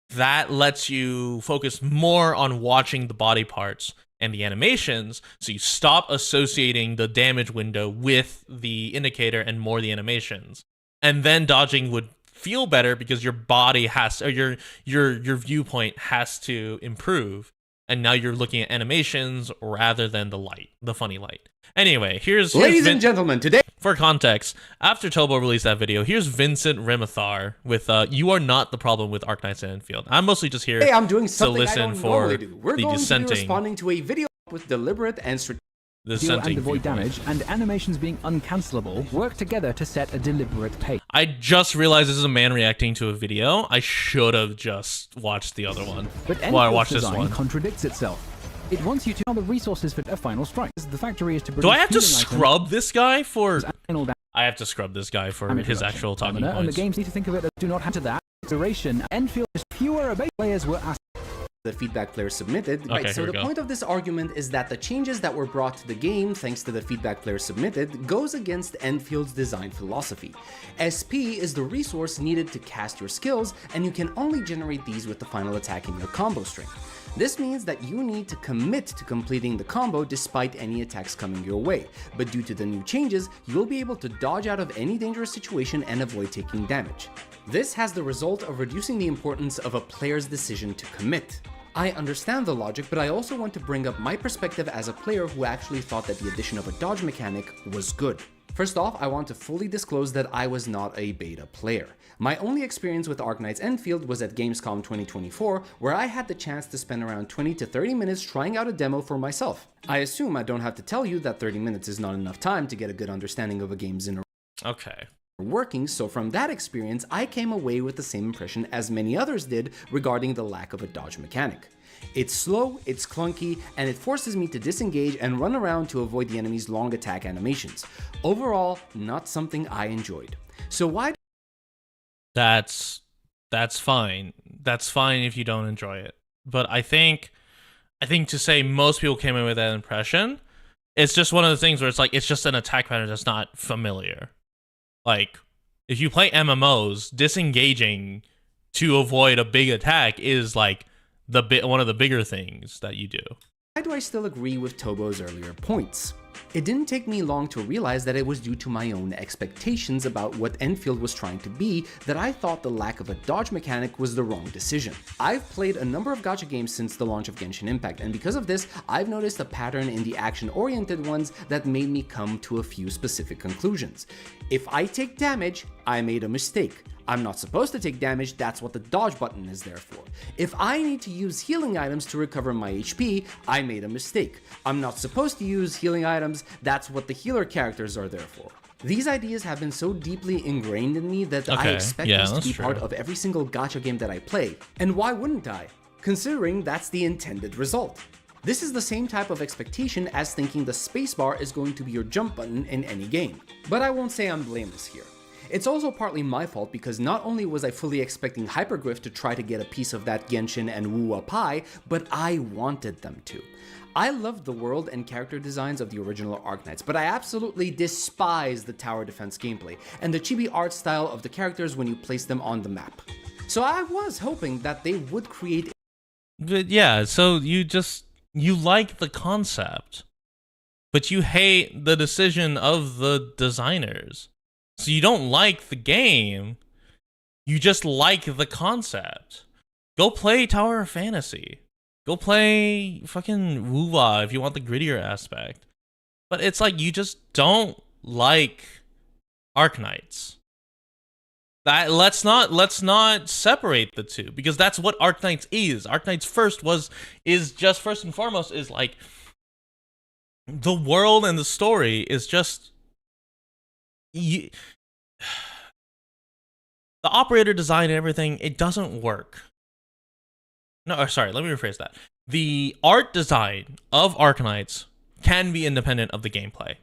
that lets you focus more on watching the body parts and the animations, so you stop associating the damage window with the indicator and more the animations. And then dodging would feel better because your body has, or your viewpoint has to improve. And now you're looking at animations rather than the light, the funny light. Anyway, ladies and gentlemen, today, for context, after Tobo released that video, here's Vincent Remathar with "You Are Not the Problem with Arknights Endfield." I'm mostly just here I'm doing to something listen I don't for normally do. We're the going dissenting. to be responding to a video with deliberate and and avoid damage, and animations being uncancelable work together to set a deliberate pace. I just realized this is a man reacting to a video. I should have just watched the other one. But I watched this design one. contradicts itself. It wants you to know the resources for a final strike. The factory is to Do I have to healing scrub this guy for? items, I have to scrub this guy for his actual talking and the points. games need to think of it as do not have to that. Duration. Enfield is fewer base players were asked. The feedback players submitted. Okay, So the point of this argument is that the changes that were brought to the game, thanks to the feedback players submitted, goes against Enfield's design philosophy. SP is the resource needed to cast your skills, and you can only generate these with the final attack in your combo string. This means that you need to commit to completing the combo despite any attacks coming your way, but due to the new changes, you'll be able to dodge out of any dangerous situation and avoid taking damage. This has the result of reducing the importance of a player's decision to commit. I understand the logic, but I also want to bring up my perspective as a player who actually thought that the addition of a dodge mechanic was good. First off, I want to fully disclose that I was not a beta player. My only experience with Arknights Endfield was at Gamescom 2024, where I had the chance to spend around 20 to 30 minutes trying out a demo for myself. I assume I don't have to tell you that 30 minutes is not enough time to get a good understanding of a game's inner working, so from that experience, I came away with the same impression as many others did regarding the lack of a dodge mechanic. It's slow, it's clunky, and it forces me to disengage and run around to avoid the enemy's long attack animations. Overall, not something I enjoyed. So why That's fine. That's fine if you don't enjoy it. But I think to say most people came in with that impression, it's just one of the things where it's like it's just an attack pattern that's not familiar. Like if you play MMOs, disengaging to avoid a big attack is like one of the bigger things that you do. Why do I still agree with Tobo's earlier points? It didn't take me long to realize that it was due to my own expectations about what Endfield was trying to be that I thought the lack of a dodge mechanic was the wrong decision. I've played a number of gacha games since the launch of Genshin Impact, and because of this, I've noticed a pattern in the action-oriented ones that made me come to a few specific conclusions. If I take damage, I made a mistake. I'm not supposed to take damage, that's what the dodge button is there for. If I need to use healing items to recover my HP, I made a mistake. I'm not supposed to use healing items, that's what the healer characters are there for. These ideas have been so deeply ingrained in me that I expect this to be part of every single gacha game that I play. And why wouldn't I? Considering that's the intended result. This is the same type of expectation as thinking the spacebar is going to be your jump button in any game. But I won't say I'm blameless here. It's also partly my fault because not only was I fully expecting Hypergriff to try to get a piece of that Genshin and Wuwa pie, but I wanted them to. I loved the world and character designs of the original Arknights, but I absolutely despise the tower defense gameplay and the chibi art style of the characters when you place them on the map. So I was hoping that they would create... But yeah, so you like the concept, but you hate the decision of the designers. So you don't like the game, you just like the concept. Go play Tower of Fantasy. Go play fucking Wuwa if you want the grittier aspect. But it's like you just don't like Arknights. Let's not separate the two, because that's what Arknights is. Arknights is just first and foremost is like the world and the story is just the operator design and everything, it doesn't work. No, sorry, let me rephrase that. The art design of Arknights can be independent of the gameplay.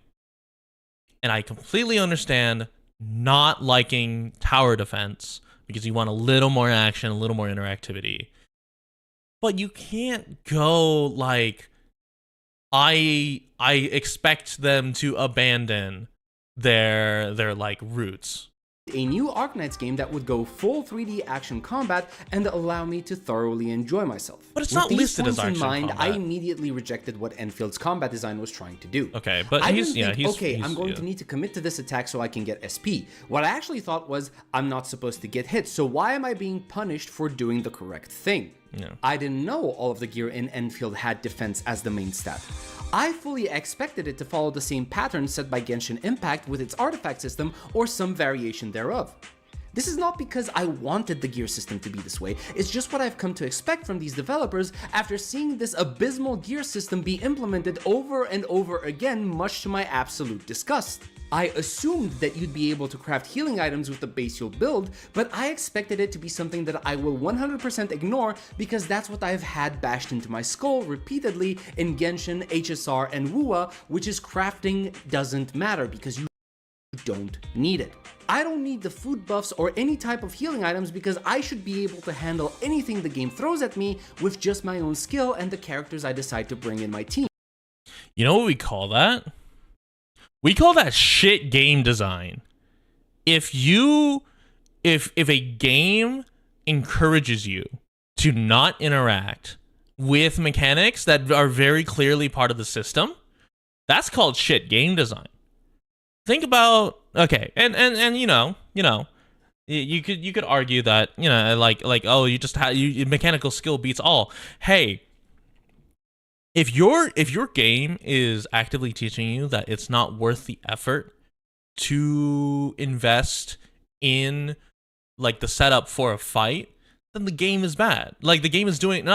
And I completely understand not liking tower defense because you want a little more action, a little more interactivity. But you can't go like, I expect them to abandon their like roots. A new Arknights game that would go full 3D action combat and allow me to thoroughly enjoy myself. But it's not listed as action combat. combat. I immediately rejected what Enfield's combat design was trying to do. Okay, but I'm going to need to commit to this attack so I can get SP. What I actually thought was, I'm not supposed to get hit, so why am I being punished for doing the correct thing? Yeah. I didn't know all of the gear in Enfield had defense as the main stat. I fully expected it to follow the same pattern set by Genshin Impact with its artifact system or some variation thereof. This is not because I wanted the gear system to be this way, it's just what I've come to expect from these developers after seeing this abysmal gear system be implemented over and over again, much to my absolute disgust. I assumed that you'd be able to craft healing items with the base you'll build, but I expected it to be something that I will 100% ignore because that's what I've had bashed into my skull repeatedly in Genshin, HSR, and Wuwa, which is crafting doesn't matter because you don't need it. I don't need the food buffs or any type of healing items because I should be able to handle anything the game throws at me with just my own skill and the characters I decide to bring in my team. You know what we call that? We call that shit game design. If a game encourages you to not interact with mechanics that are very clearly part of the system, that's called shit game design. Think about, okay, and you could argue that, like oh, you just have mechanical skill beats all. Hey, if your game is actively teaching you that it's not worth the effort to invest in like the setup for a fight, then the game is bad. Like the game is doing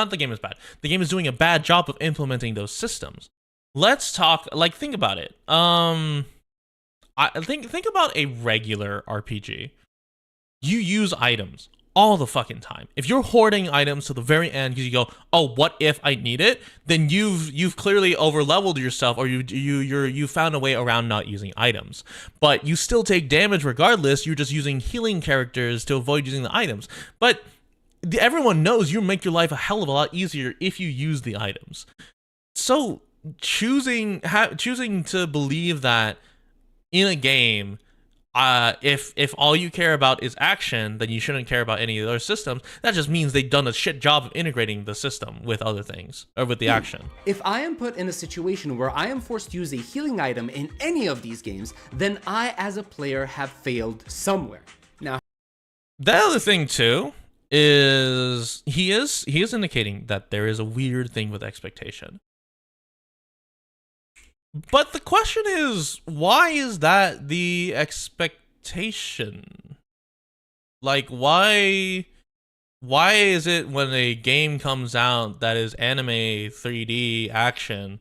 a bad job of implementing those systems. Let's talk, like, think about it. I think about a regular RPG. You use items all the fucking time. If you're hoarding items to the very end because you go, oh, what if I need it? Then you've clearly overleveled yourself, or you found a way around not using items. But you still take damage regardless. You're just using healing characters to avoid using the items. But everyone knows you make your life a hell of a lot easier if you use the items. So choosing to believe that in a game, if all you care about is action, then you shouldn't care about any of the other systems. That just means they've done a shit job of integrating the system with other things, or with the action. If I am put in a situation where I am forced to use a healing item in any of these games, then I as a player have failed somewhere. Now, the other thing too is he is indicating that there is a weird thing with expectation. But the question is, why is that the expectation? Like, why is it when a game comes out that is anime 3D action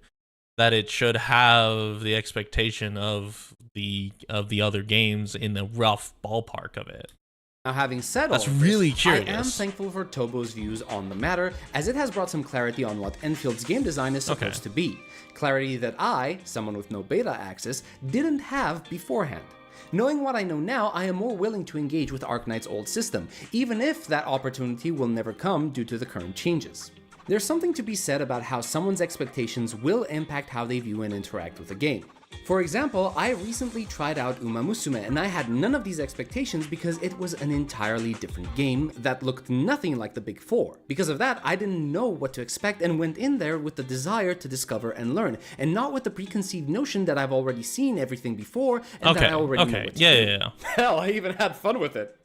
that it should have the expectation of the other games in the rough ballpark of it? Now, having said all that's of really this, curious. I am thankful for Tobo's views on the matter, as it has brought some clarity on what Enfield's game design is supposed to be. Clarity that I, someone with no beta access, didn't have beforehand. Knowing what I know now, I am more willing to engage with Arknights' old system, even if that opportunity will never come due to the current changes. There's something to be said about how someone's expectations will impact how they view and interact with a game. For example, I recently tried out Uma Musume, and I had none of these expectations because it was an entirely different game that looked nothing like the Big Four. Because of that, I didn't know what to expect and went in there with the desire to discover and learn, and not with the preconceived notion that I've already seen everything before and that I already know what to do. Yeah. Hell, I even had fun with it.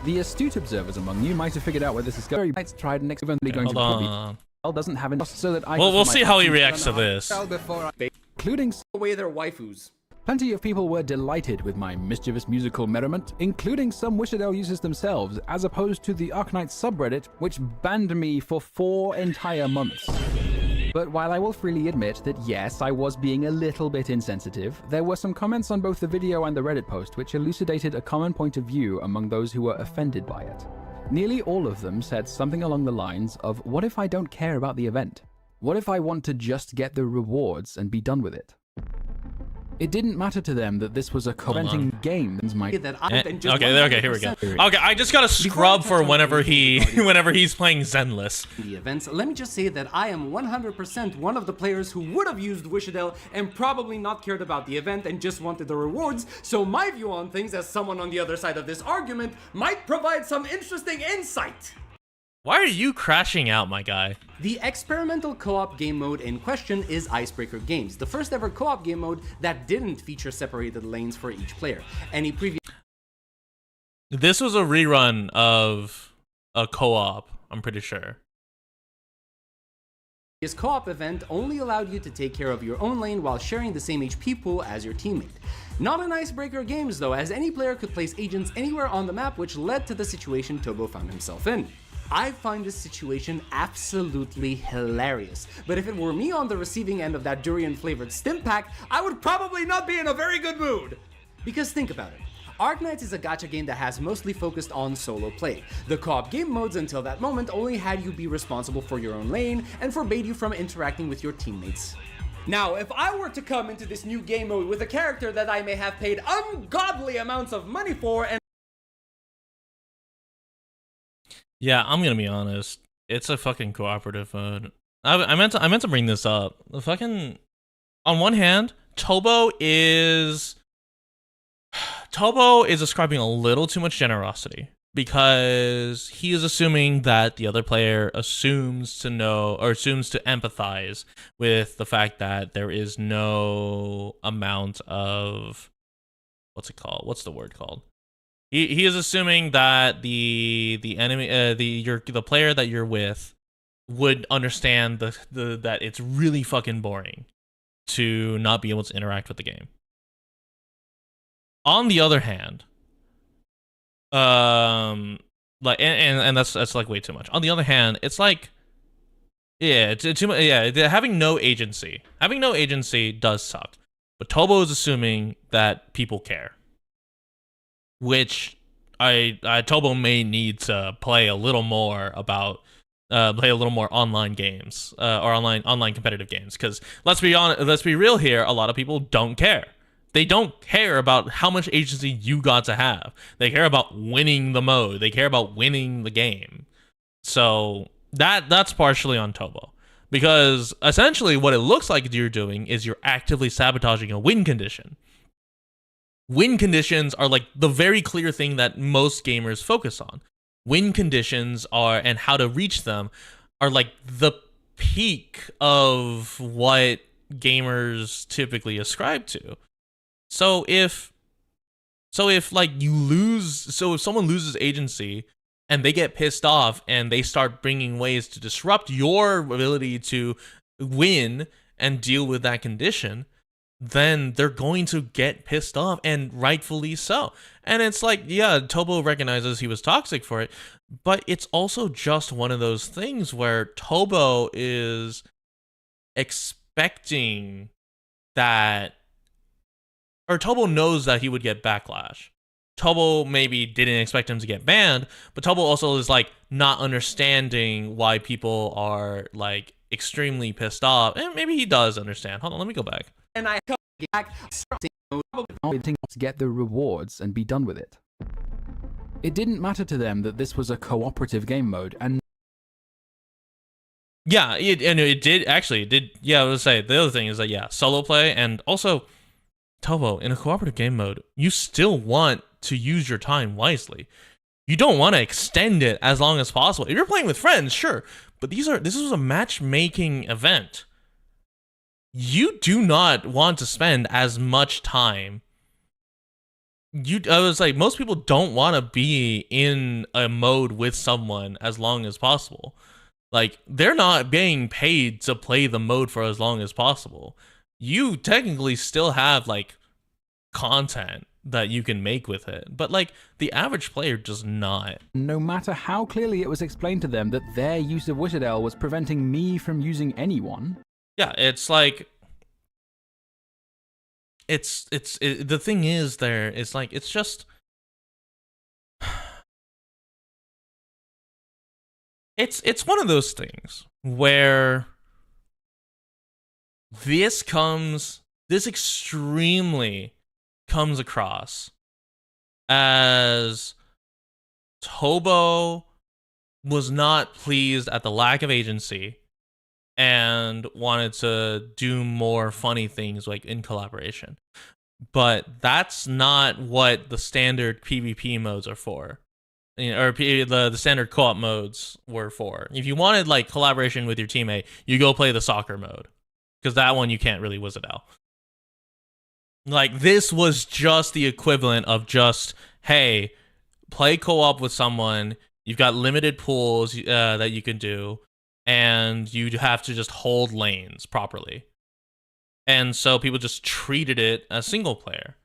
The astute observers among you might have figured out where this is going. It's tried next eventually going to on. doesn't have enough so that I we'll see how he reacts to this. Including Away their waifus. plenty of people were delighted with my mischievous musical merriment, including some Wishadell users themselves, as opposed to the Arknights subreddit, which banned me for 4 entire months. But while I will freely admit that yes, I was being a little bit insensitive, there were some comments on both the video and the Reddit post which elucidated a common point of view among those who were offended by it. Nearly all of them said something along the lines of, what if I don't care about the event? What if I want to just get the rewards and be done with it? It didn't matter to them that this was a commenting game. Okay, here we go. Okay, I just gotta scrub for whenever he's playing Zenless. The events, let me just say that I am 100% one of the players who would have used Wishadell and probably not cared about the event and just wanted the rewards, so my view on things as someone on the other side of this argument might provide some interesting insight. Why are you crashing out, my guy? The experimental co-op game mode in question is Icebreaker Games, the first ever co-op game mode that didn't feature separated lanes for each player. Any previous... This was a rerun of a co-op, I'm pretty sure. This co-op event only allowed you to take care of your own lane while sharing the same HP pool as your teammate. Not an Icebreaker Games though, as any player could place agents anywhere on the map, which led to the situation Tobo found himself in. I find this situation absolutely hilarious, but if it were me on the receiving end of that durian-flavored stim pack, I would probably not be in a very good mood. Because think about it. Arknights is a gacha game that has mostly focused on solo play. The co-op game modes until that moment only had you be responsible for your own lane and forbade you from interacting with your teammates. Now, if I were to come into this new game mode with a character that I may have paid ungodly amounts of money for and yeah, I'm gonna be honest. It's a fucking cooperative mode. I meant to bring this up. The fucking, on one hand, Tobo is ascribing a little too much generosity because he is assuming that the other player assumes to know or assumes to empathize with the fact that there is no amount of what's the word called? He is assuming that the enemy the player that you're with would understand that it's really fucking boring to not be able to interact with the game. On the other hand, like and that's like way too much. On the other hand, it's like yeah, too much. Yeah, having no agency does suck. But Tobo is assuming that people care. Which Tobo may need to play a little more online games or online competitive games, because let's be real here, a lot of people don't care. They don't care about how much agency you got to have. They care about winning the mode. They care about winning the game. So that's partially on Tobo, because essentially what it looks like you're doing is you're actively sabotaging a win condition. Win conditions are like the very clear thing that most gamers focus on. Win conditions are, and how to reach them, are like the peak of what gamers typically ascribe to. So if like if someone loses agency and they get pissed off and they start bringing ways to disrupt your ability to win and deal with that condition, then they're going to get pissed off, and rightfully so. And it's like, yeah, Tobo recognizes he was toxic for it, but it's also just one of those things where Tobo is expecting that, or Tobo knows that he would get backlash. Tobo maybe didn't expect him to get banned, but Tobo also is like not understanding why people are like extremely pissed off. And maybe he does understand. Hold on, let me go back. And I come back to get the rewards and be done with it. It didn't matter to them that this was a cooperative game mode, and yeah, it did. Yeah, I would say the other thing is that, yeah, solo play, and also Tobo, in a cooperative game mode, you still want to use your time wisely. You don't want to extend it as long as possible. If you're playing with friends, sure, but this was a matchmaking event. You do not want to spend as much time. I was like, most people don't want to be in a mode with someone as long as possible. Like, they're not being paid to play the mode for as long as possible. You technically still have like content that you can make with it, but like the average player does not. No matter how clearly it was explained to them that their use of Wizardell was preventing me from using anyone. Yeah, it's like the thing is there, it's like, it's just it's one of those things where this extremely comes across as Tobo was not pleased at the lack of agency and wanted to do more funny things like in collaboration. But that's not what the standard PvP modes are for. Or the standard co-op modes were for. If you wanted like collaboration with your teammate, you go play the soccer mode, because that one you can't really Wizardell. Like, this was just the equivalent of just, hey, play co-op with someone, you've got limited pools that you can do, and you have to just hold lanes properly. And so people just treated it as single player.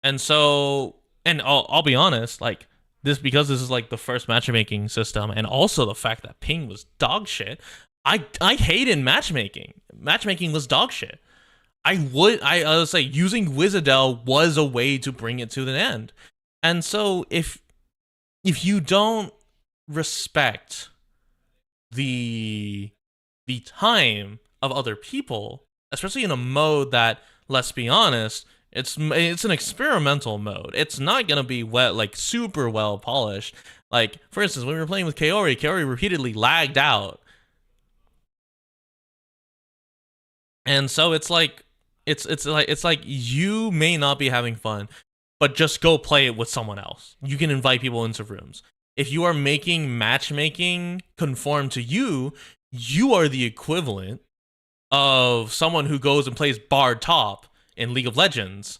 And so, and I'll be honest, like, because this is like the first matchmaking system, and also the fact that ping was dog shit, I hated matchmaking. Matchmaking was dog shit. I would say using Wizardell was a way to bring it to the end. And so if you don't respect the time of other people, especially in a mode that, let's be honest, it's an experimental mode. It's not gonna be super well polished. Like, for instance, when we were playing with Kaori repeatedly lagged out. And so it's like you may not be having fun, but just go play it with someone else. You can invite people into rooms. If you are making matchmaking conform to you, you are the equivalent of someone who goes and plays Bard top in League of Legends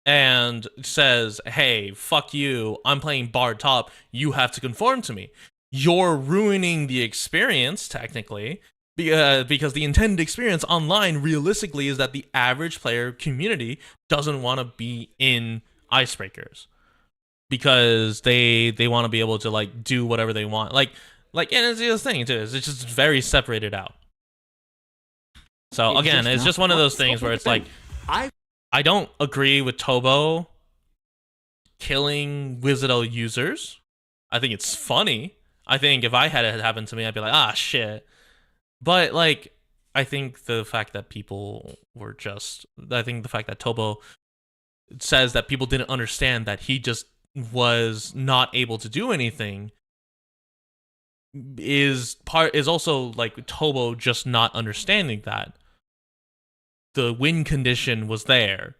and says, hey, fuck you, I'm playing Bard top, you have to conform to me. You're ruining the experience, technically, because the intended experience online realistically is that the average player community doesn't want to be in icebreakers because they want to be able to like do whatever they want. Like and it's the other thing too, is it's just very separated out. So again, it's just one of those things where it's like, I don't agree with Tobo killing Wizardel users. I think it's funny. I think if I had it happen to me, I'd be like, ah, shit. But, like, I think the fact that people were just... I think the fact that Tobo says that people didn't understand that he just was not able to do anything is also, like, Tobo just not understanding that. The win condition was there.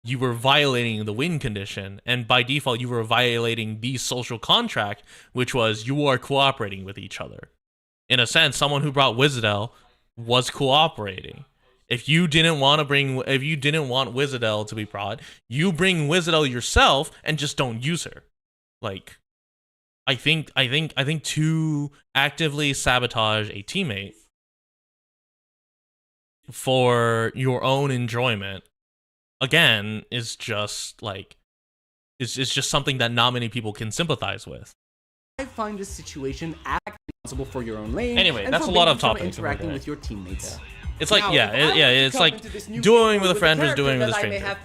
You were violating the win condition, and by default, you were violating the social contract, which was you are cooperating with each other. In a sense, someone who brought Wizardel was cooperating. If you didn't want Wizardel to be brought, you bring Wizardel yourself and just don't use her. Like, I think to actively sabotage a teammate for your own enjoyment, again, is just like, it's just something that not many people can sympathize with. I find this situation responsible for your own lane. Anyway, and that's a for lot of being topics. interacting with your teammates. Yeah. It's like, Now, it's like doing with a friend versus doing with a stranger.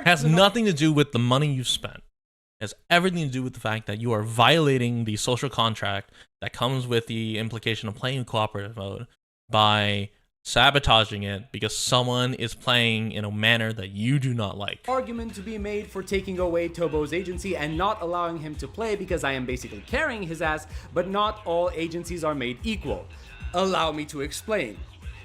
Has nothing to do with the money you've spent. It has everything to do with the fact that you are violating the social contract that comes with the implication of playing in cooperative mode by sabotaging it because someone is playing in a manner that you do not like. Argument to be made for taking away Tobo's agency and not allowing him to play because I am basically carrying his ass, but not all agencies are made equal. Allow me to explain.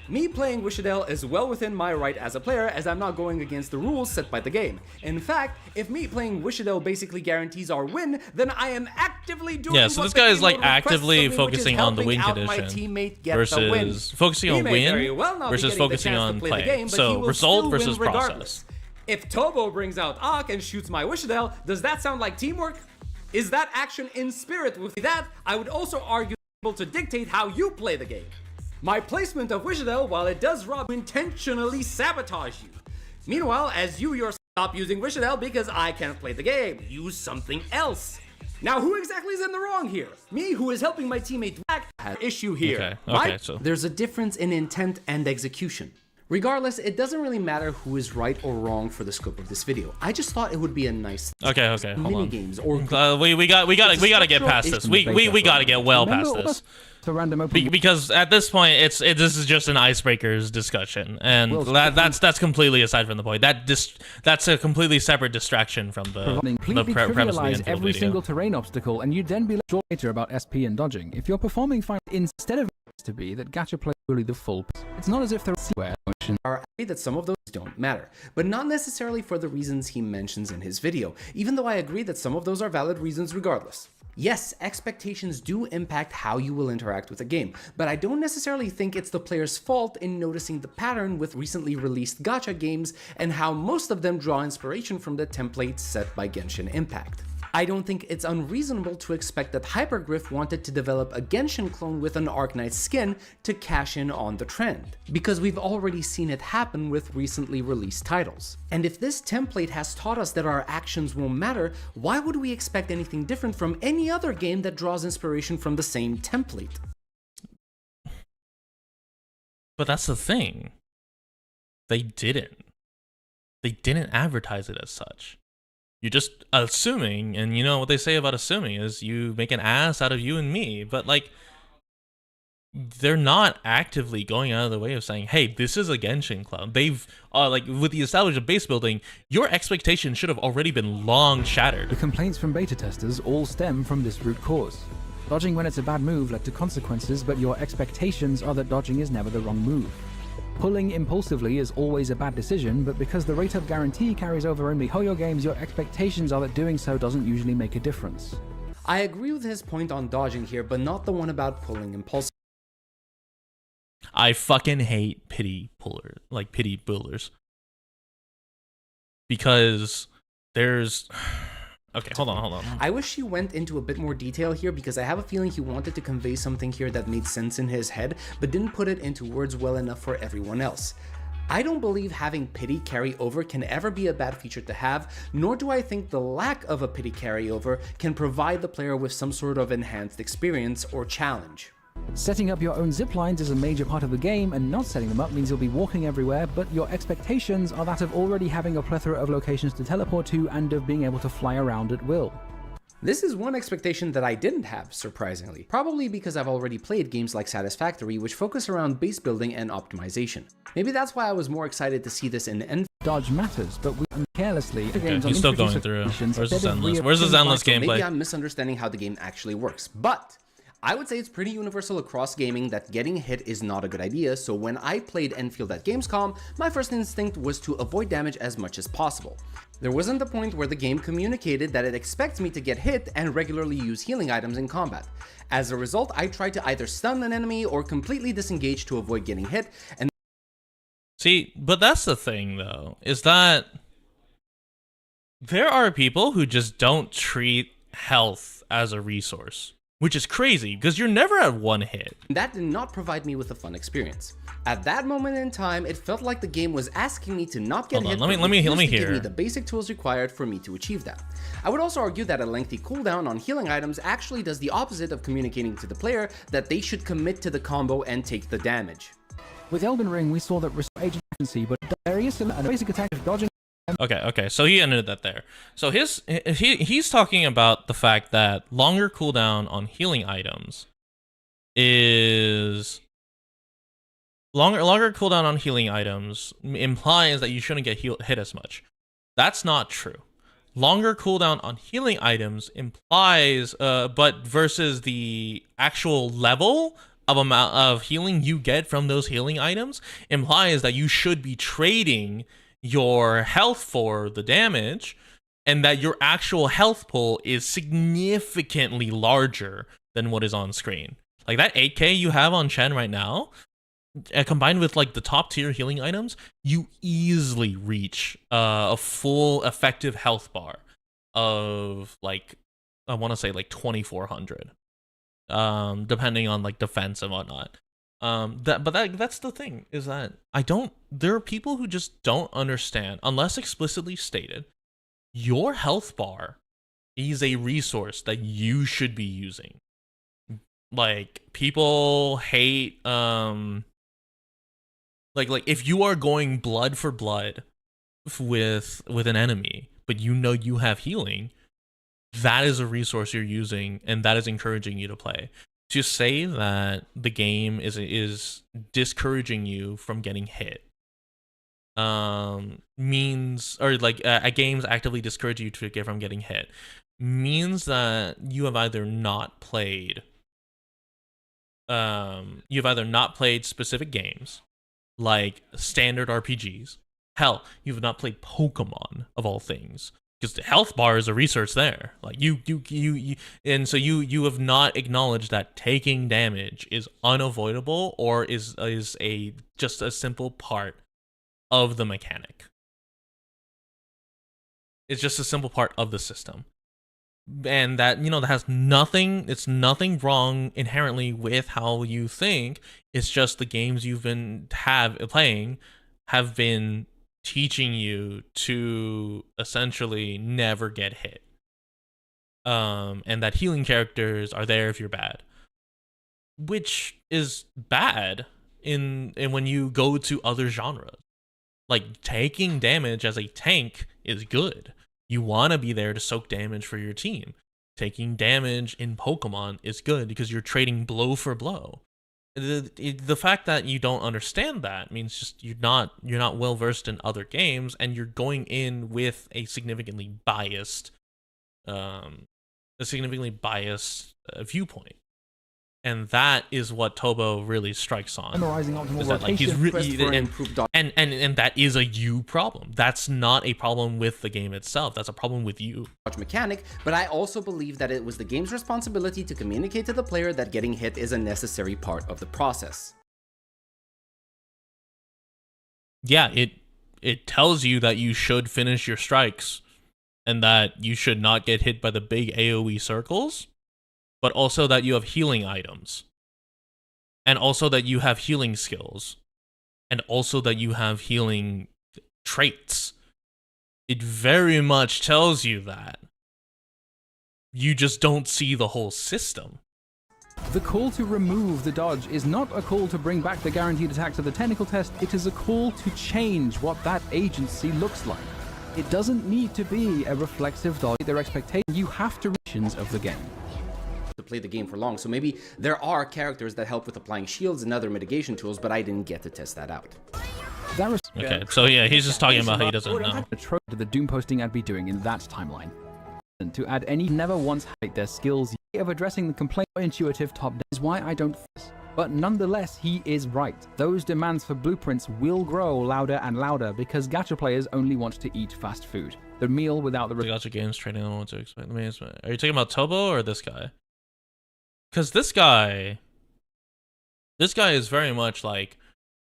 Me playing Wishadel is well within my right as a player, as I'm not going against the rules set by the game. In fact, if me playing Wishadel basically guarantees our win, then I am actively doing so this guy is like actively focusing on the win condition versus focusing on win versus focusing on play. So result versus process. If Tobo brings out Ark and shoots my Wishadel, does that sound like teamwork? Is that action in spirit? With that, I would also argue able to dictate how you play the game. My placement of Wishadel, while it does rob, intentionally sabotage you. Meanwhile, as you yourself stop using Wishadel because I can't play the game, use something else. Now, who exactly is in the wrong here? Me, who is helping my teammate back, has an issue here. Okay, so there's a difference in intent and execution. Regardless, it doesn't really matter who is right or wrong for the scope of this video. I just thought it would be a nice mini games or we gotta get past this. We gotta get well past this. Because at this point, this is just an icebreakers discussion, and that's completely aside from the point. That's a completely separate distraction from the premise of the Enfield every video. single terrain obstacle, and you'd then be later about SP and dodging. If you're performing fine, instead of to be that gacha play really the full. It's not as if there are that some of those don't matter, but not necessarily for the reasons he mentions in his video, even though I agree that some of those are valid reasons regardless. Yes, expectations do impact how you will interact with a game, but I don't necessarily think it's the player's fault in noticing the pattern with recently released gacha games and how most of them draw inspiration from the templates set by Genshin Impact. I don't think it's unreasonable to expect that Hypergriff wanted to develop a Genshin clone with an Arknight skin to cash in on the trend, because we've already seen it happen with recently released titles. And if this template has taught us that our actions won't matter, why would we expect anything different from any other game that draws inspiration from the same template? But that's the thing. They didn't advertise it as such. You're just assuming, and you know what they say about assuming is you make an ass out of you and me, but like, they're not actively going out of the way of saying, hey, this is a Genshin clone. They've, like, with the establishment base building, your expectations should have already been long shattered. The complaints from beta testers all stem from this root cause. Dodging when it's a bad move led to consequences, but your expectations are that dodging is never the wrong move. Pulling impulsively is always a bad decision, but because the rate of guarantee carries over only Hoyo games, your expectations are that doing so doesn't usually make a difference. I agree with his point on dodging here, but not the one about pulling impulsively. I fucking hate pity builders. Because there's... Okay, hold on. I wish he went into a bit more detail here because I have a feeling he wanted to convey something here that made sense in his head, but didn't put it into words well enough for everyone else. I don't believe having pity carry over can ever be a bad feature to have, nor do I think the lack of a pity carryover can provide the player with some sort of enhanced experience or challenge. Setting up your own zip lines is a major part of the game, and not setting them up means you'll be walking everywhere, but your expectations are that of already having a plethora of locations to teleport to and of being able to fly around at will. This is one expectation that I didn't have, surprisingly, probably because I've already played games like Satisfactory which focus around base building and optimization. Maybe that's why I was more excited to see this in Endfield. Dodge matters, but we carelessly Okay, he's still going through. Where's this endless? Where's this endless gameplay? Maybe I'm misunderstanding how the game actually works, but I would say it's pretty universal across gaming that getting hit is not a good idea, so when I played Endfield at Gamescom, my first instinct was to avoid damage as much as possible. There wasn't the point where the game communicated that it expects me to get hit and regularly use healing items in combat. As a result, I tried to either stun an enemy or completely disengage to avoid getting hit, and see, but that's the thing though, is that there are people who just don't treat health as a resource, which is crazy because you're never at one hit. That did not provide me with a fun experience. At that moment in time, it felt like the game was asking me to not get hit. Let me give hear me the basic tools required for me to achieve that. I would also argue that a lengthy cooldown on healing items actually does the opposite of communicating to the player that they should commit to the combo and take the damage. With Elden Ring, we saw that restore agent efficiency, but various and a basic attack of dodging. Okay, so he ended that there. So he's talking about the fact that longer cooldown on healing items is longer cooldown on healing items implies that you shouldn't get hit as much. That's not true. Longer cooldown on healing items implies, but versus the actual level of amount of healing you get from those healing items implies that you should be trading your health for the damage, and that your actual health pool is significantly larger than what is on screen. Like that 8k you have on Chen right now, combined with like the top tier healing items, you easily reach a full effective health bar of like, I want to say like 2400, depending on like defense and whatnot. That's the thing, is that there are people who just don't understand, unless explicitly stated, your health bar is a resource that you should be using. Like, people hate, like if you are going blood for blood with an enemy, but you know you have healing, that is a resource you're using, and that is encouraging you to play. To say that the game is discouraging you from getting hit means, or like games actively discourage you from getting hit, means that you have either not played specific games like standard RPGs. Hell, you've not played Pokemon, of all things. Because the health bar is a resource there. Like and so you have not acknowledged that taking damage is unavoidable, or is just a simple part of the mechanic. It's just a simple part of the system. And that, that has nothing, it's nothing wrong inherently with how you think. It's just the games you've been playing have been teaching you to essentially never get hit, and that healing characters are there if you're bad, which is bad in when you go to other genres. Like, taking damage as a tank is good. You want to be there to soak damage for your team. Taking damage in Pokemon is good because you're trading blow for blow. The fact that you don't understand that means just you're not well versed in other games, and you're going in with a significantly biased viewpoint, and that is what Tobo really strikes on. Memorizing optimal That, like, he's and that is a you problem. That's not a problem with the game itself. That's a problem with you. Mechanic, but I also believe that it was the game's responsibility to communicate to the player that getting hit is a necessary part of the process. Yeah, it tells you that you should finish your strikes, and that you should not get hit by the big AoE circles, but also that you have healing items, and also that you have healing skills, and also that you have healing traits. It very much tells you that. You just don't see the whole system. The call to remove the dodge is not a call to bring back the guaranteed attack to the technical test, it is a call to change what that agency looks like. It doesn't need to be a reflexive dodge, their expectation. You have to reach of the game. To play the game for long, so maybe there are characters that help with applying shields and other mitigation tools, but I didn't get to test that out. Okay, so yeah, he's just talking about how he doesn't know. To the Doom posting I'd be doing in that timeline. And to add any never once highlight their skills of addressing the complaint intuitive top down is why I don't but nonetheless he is right. Those demands for blueprints will grow louder and louder because gacha players only want to eat fast food. The meal without the gacha games training, I don't want to explain. Let me explain. Are you talking about Tobo or this guy? Because this guy is very much like,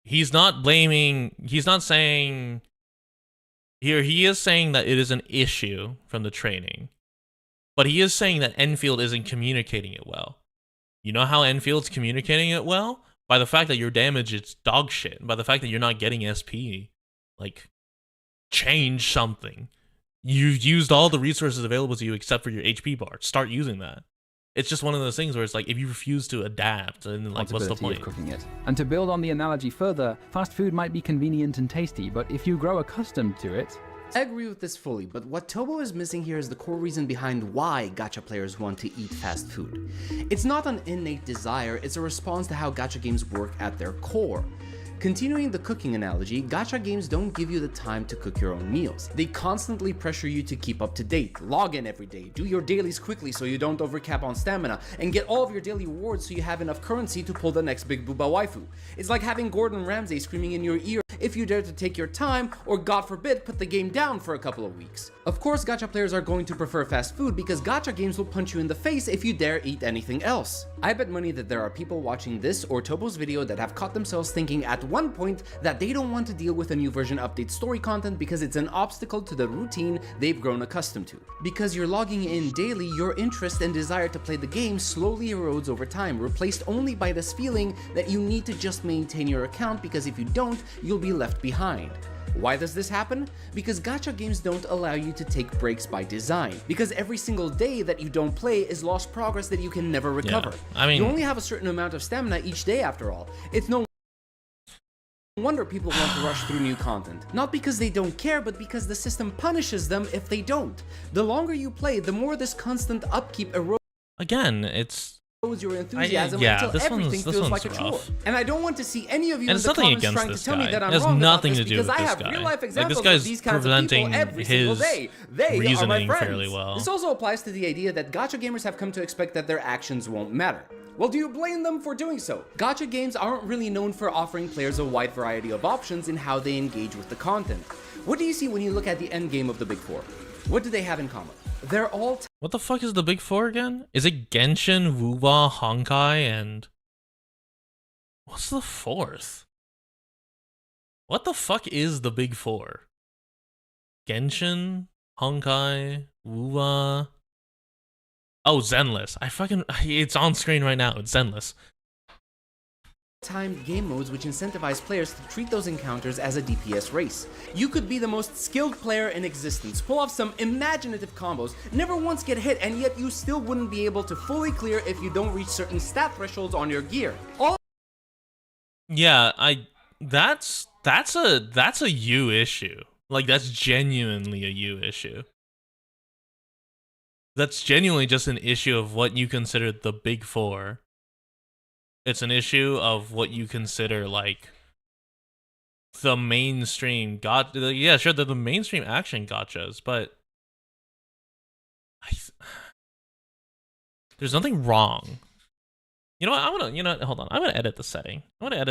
he's not saying here, he is saying that it is an issue from the training, but he is saying that Enfield isn't communicating it well. You know how Enfield's communicating it well? By the fact that your damage is dog shit, by the fact that you're not getting SP. Like, change something. You've used all the resources available to you except for your HP bar. Start using that. It's just one of those things where it's like, if you refuse to adapt, then like, what's the point? Of cooking it. And to build on the analogy further, fast food might be convenient and tasty, but if you grow accustomed to it... I agree with this fully, but what Tobo is missing here is the core reason behind why gacha players want to eat fast food. It's not an innate desire, it's a response to how gacha games work at their core. Continuing the cooking analogy, gacha games don't give you the time to cook your own meals. They constantly pressure you to keep up to date, log in every day, do your dailies quickly so you don't overcap on stamina, and get all of your daily rewards so you have enough currency to pull the next big booba waifu. It's like having Gordon Ramsay screaming in your ear if you dare to take your time, or God forbid, put the game down for a couple of weeks. Of course, gacha players are going to prefer fast food because gacha games will punch you in the face if you dare eat anything else. I bet money that there are people watching this or Tobo's video that have caught themselves thinking at one point that they don't want to deal with a new version update story content because it's an obstacle to the routine they've grown accustomed to. Because you're logging in daily, your interest and desire to play the game slowly erodes over time, replaced only by this feeling that you need to just maintain your account because if you don't, you'll be left behind. Why does this happen? Because gacha games don't allow you to take breaks by design. Because every single day that you don't play is lost progress that you can never recover. Yeah, I mean, you only have a certain amount of stamina each day after all. It's no wonder people want to rush through new content. Not because they don't care, but because the system punishes them if they don't. The longer you play, the more this constant upkeep erodes. Again, it's... your enthusiasm until everything feels like a chore. And I don't want to see any of you in the comments trying to tell me that I'm wrong about this because I have real life examples of these kinds of people every single day. They are my friends. This also applies to the idea that gacha gamers have come to expect that their actions won't matter. Well, do you blame them for doing so? Gacha games aren't really known for offering players a wide variety of options in how they engage with the content. What do you see when you look at the end game of the Big Four? What do they have in common? They're all... What the fuck is the Big Four again? Is it Genshin, Wuwa, Honkai, and... What's the fourth? What the fuck is the Big Four? Genshin, Honkai, Wuwa... Oh, Zenless. It's on screen right now. It's Zenless. Timed game modes which incentivize players to treat those encounters as a DPS race. You could be the most skilled player in existence, pull off some imaginative combos, never once get hit, and yet you still wouldn't be able to fully clear if you don't reach certain stat thresholds on your gear. Yeah, that's a you issue. Like, that's genuinely a you issue. That's genuinely just an issue of what you consider the Big Four. It's an issue of what you consider, like, the mainstream gacha. Yeah, sure, they're the mainstream action gachas, but there's nothing wrong. You know what? Hold on. I'm gonna edit the setting. I'm gonna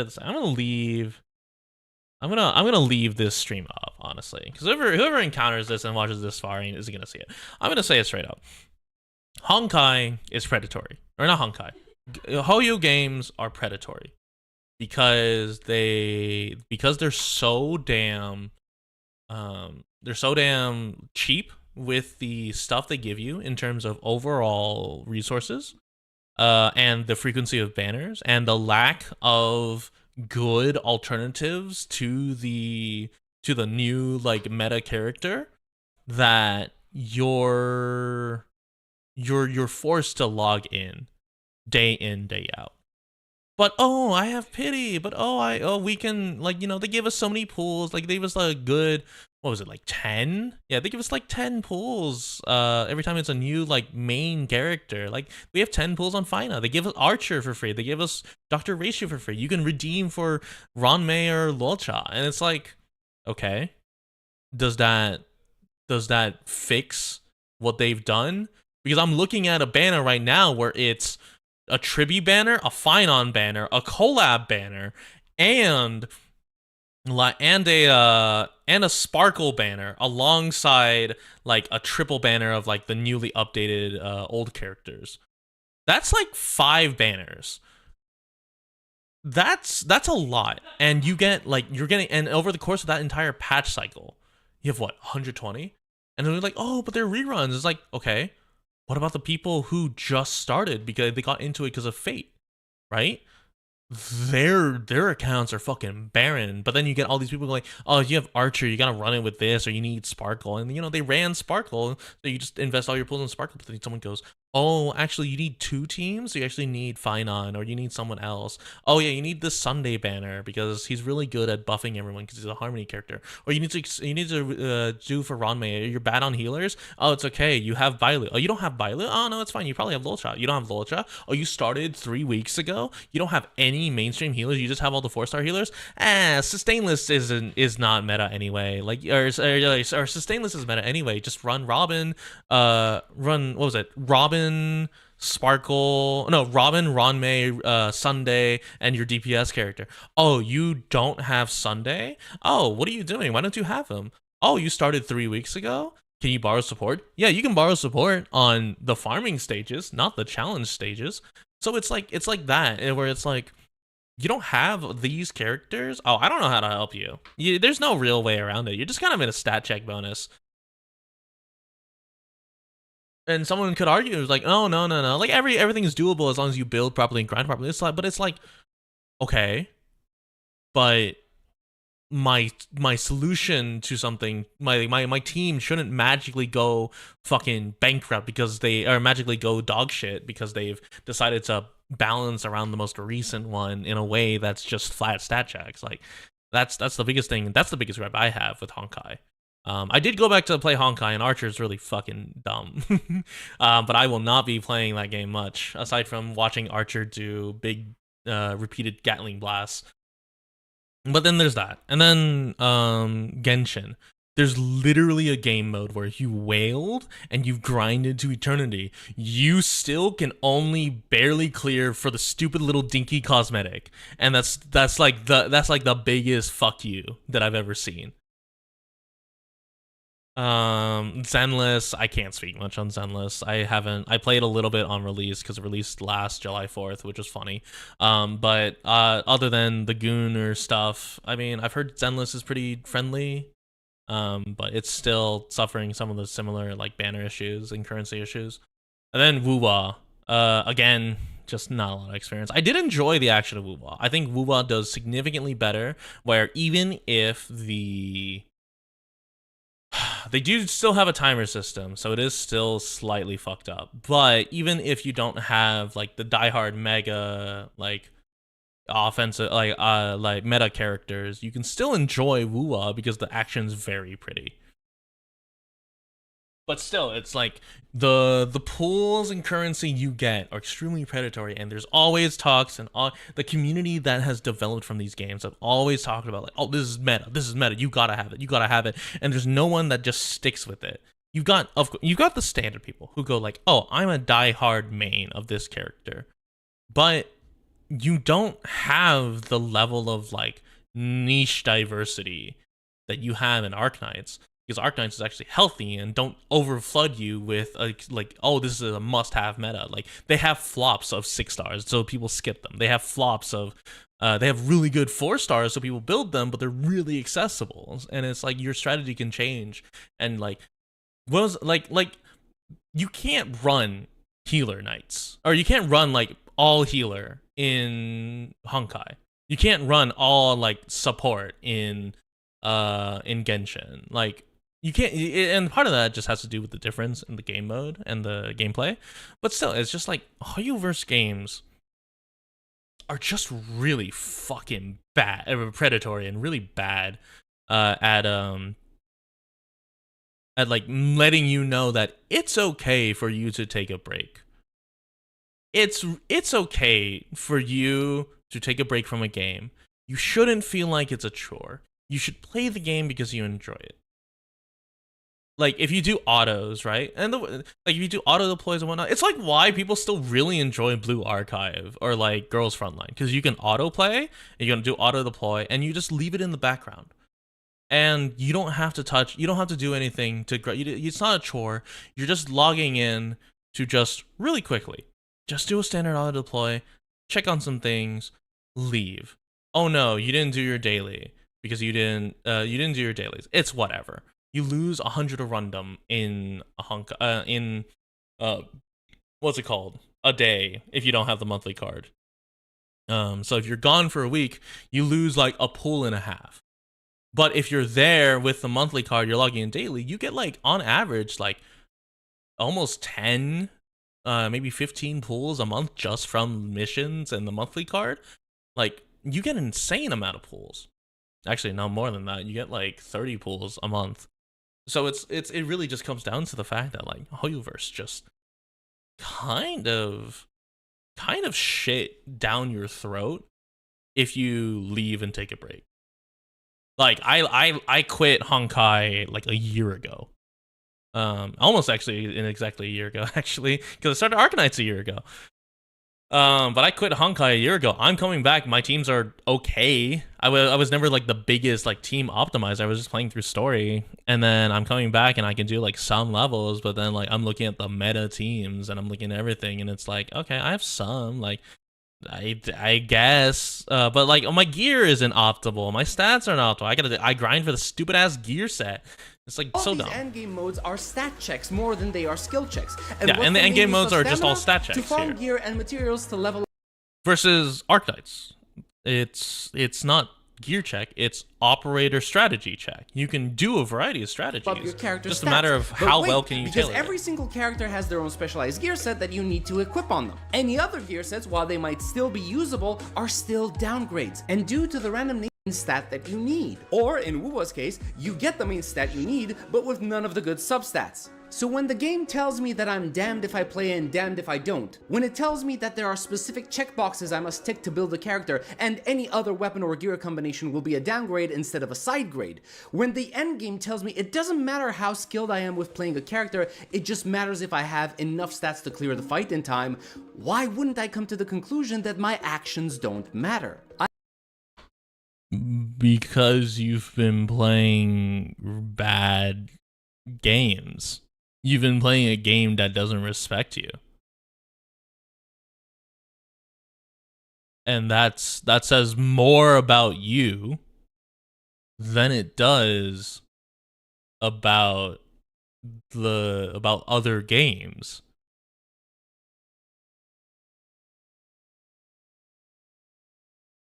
leave this stream up, honestly, because whoever encounters this and watches this far isn't gonna see it. I'm gonna say it straight up. Honkai is predatory, or not Honkai. Hoyo games are predatory because they're so damn cheap with the stuff they give you in terms of overall resources, and the frequency of banners and the lack of good alternatives to the new like meta character, that you're forced to log in. day in, day out. But oh, I have pity. But we can, like, you know, they give us so many pools. Like, they give us a good, what was it, like 10? Yeah, they give us like 10 pools every time it's a new like main character. Like, we have 10 pools on Fina. They give us Archer for free. They give us Dr. Ratio for free. You can redeem for Ranmei or Lolcha. And it's like, okay, does that fix what they've done? Because I'm looking at a banner right now where it's a tribute banner, a Finon banner, a collab banner, and a sparkle banner alongside like a triple banner of like the newly updated old characters. That's like 5 banners. That's a lot, and you're getting, and over the course of that entire patch cycle, you have what, 120, and they're like, oh, but they're reruns. It's like, okay. What about the people who just started because they got into it because of Fate, right? Their accounts are fucking barren. But then you get all these people going, oh, you have Archer, you gotta run it with this, or you need Sparkle. And, you know, they ran Sparkle, so you just invest all your pools in Sparkle. But then someone goes, oh, actually, you need 2 teams? So you actually need Finon, or you need someone else. Oh, yeah, you need this Sunday banner because he's really good at buffing everyone because he's a Harmony character. Or you need to do for Ranmei. You're bad on healers? Oh, it's okay. You have Bailu. Oh, you don't have Bailu? Oh, no, it's fine. You probably have Lolcha. You don't have Lolcha? Oh, you started 3 weeks ago? You don't have any mainstream healers? You just have all the 4-star healers? Sustainless is not meta anyway. Like, or Sustainless is meta anyway. Just run Robin, Robin, Sparkle, no, Robin, Ranmei, Sunday, and your DPS character. Oh, you don't have Sunday? Oh, what are you doing? Why don't you have him? Oh, you started 3 weeks ago? Can you borrow support? Yeah, you can borrow support on the farming stages, not the challenge stages. So it's like that, where it's like, you don't have these characters? Oh, I don't know how to help you. There's no real way around it. You're just kind of in a stat check bonus. And someone could argue, it's like, oh, no. Like, everything is doable as long as you build properly and grind properly. But it's like, okay, but my solution to something, my team shouldn't magically go fucking bankrupt because magically go dog shit because they've decided to balance around the most recent one in a way that's just flat stat checks. Like, that's the biggest thing. That's the biggest gripe I have with Honkai. I did go back to play Honkai, and Archer's really fucking dumb. But I will not be playing that game much, aside from watching Archer do big repeated Gatling blasts. But then there's that. And then Genshin. There's literally a game mode where you wailed and you've grinded to eternity. You still can only barely clear for the stupid little dinky cosmetic. And that's like the biggest fuck you that I've ever seen. Zenless, I can't speak much on Zenless. I played a little bit on release because it released last July 4th, which was funny. But other than the Gooner stuff, I mean, I've heard Zenless is pretty friendly. But it's still suffering some of the similar like banner issues and currency issues. And then Wuwa, again, just not a lot of experience. I did enjoy the action of Wuwa. I think Wuwa does significantly better, where even if they do still have a timer system, so it is still slightly fucked up. But even if you don't have like the diehard mega like offensive like meta characters, you can still enjoy Wuwa because the action's very pretty. But still, it's like the pools and currency you get are extremely predatory, and there's always talks, and all the community that has developed from these games have always talked about like, oh, this is meta, you gotta have it, and there's no one that just sticks with it. You've got the standard people who go like, oh, I'm a diehard main of this character, but you don't have the level of like niche diversity that you have in Arknights. Because Arknights is actually healthy and don't overflood you with like, oh, this is a must-have meta. Like, they have flops of 6 stars, so people skip them. They have flops of, they have really good 4 stars, so people build them, but they're really accessible. And it's like your strategy can change. And like, you can't run healer knights, or you can't run like all healer in Honkai. You can't run all like support in Genshin. Like, You can't, and part of that just has to do with the difference in the game mode and the gameplay. But still, it's just like Hoyoverse games are just really fucking bad, predatory, and really bad at like letting you know that it's okay for you to take a break. It's okay for you to take a break from a game. You shouldn't feel like it's a chore. You should play the game because you enjoy it. Like, if you do autos, right? And like, if you do auto deploys and whatnot, it's like why people still really enjoy Blue Archive or like Girls Frontline, because you can auto play, and you can do auto deploy, and you just leave it in the background, and you don't have to touch, you don't have to do anything to. It's not a chore. You're just logging in to just really quickly, just do a standard auto deploy, check on some things, leave. Oh no, you didn't do your daily because you didn't do your dailies. It's whatever. You lose 100 of rundom in what's it called? A day if you don't have the monthly card. So if you're gone for a week, you lose like a pool and a half. But if you're there with the monthly card, you're logging in daily, you get like on average like almost 10, maybe 15 pools a month just from missions and the monthly card. Like, you get an insane amount of pools. Actually, no, more than that. You get like 30 pools a month. So it really just comes down to the fact that like Hoyoverse just kind of shit down your throat if you leave and take a break. Like I quit Honkai like a year ago. Almost actually exactly a year ago actually, because I started Arknights a year ago. But I quit Honkai a year ago. I'm coming back. My teams are okay. I was never like the biggest like team optimizer. I was just playing through story, and then I'm coming back and I can do like some levels. But then like I'm looking at the meta teams and I'm looking at everything, and it's like, okay, I have some like I guess, but like my gear isn't optimal. My stats aren't optimal. I grind for the stupid ass gear set. It's like so dumb. All these endgame modes are stat checks more than they are skill checks. Yeah, and the endgame modes are just all stat checks to farm here. gear and materials to level. Versus Arknights, it's not gear check, it's operator strategy check. You can do a variety of strategies. Your character's just a matter of how well can you tailor it. Because every single character has their own specialized gear set that you need to equip on them. Any other gear sets, while they might still be usable, are still downgrades, and due to the random stat that you need. Or in Wuwa's case, you get the main stat you need, but with none of the good substats. So when the game tells me that I'm damned if I play and damned if I don't, when it tells me that there are specific checkboxes I must tick to build a character, and any other weapon or gear combination will be a downgrade instead of a side grade, when the end game tells me it doesn't matter how skilled I am with playing a character, it just matters if I have enough stats to clear the fight in time, why wouldn't I come to the conclusion that my actions don't matter? Because you've been playing bad games. You've been playing a game that doesn't respect you. And that says more about you than it does about other games.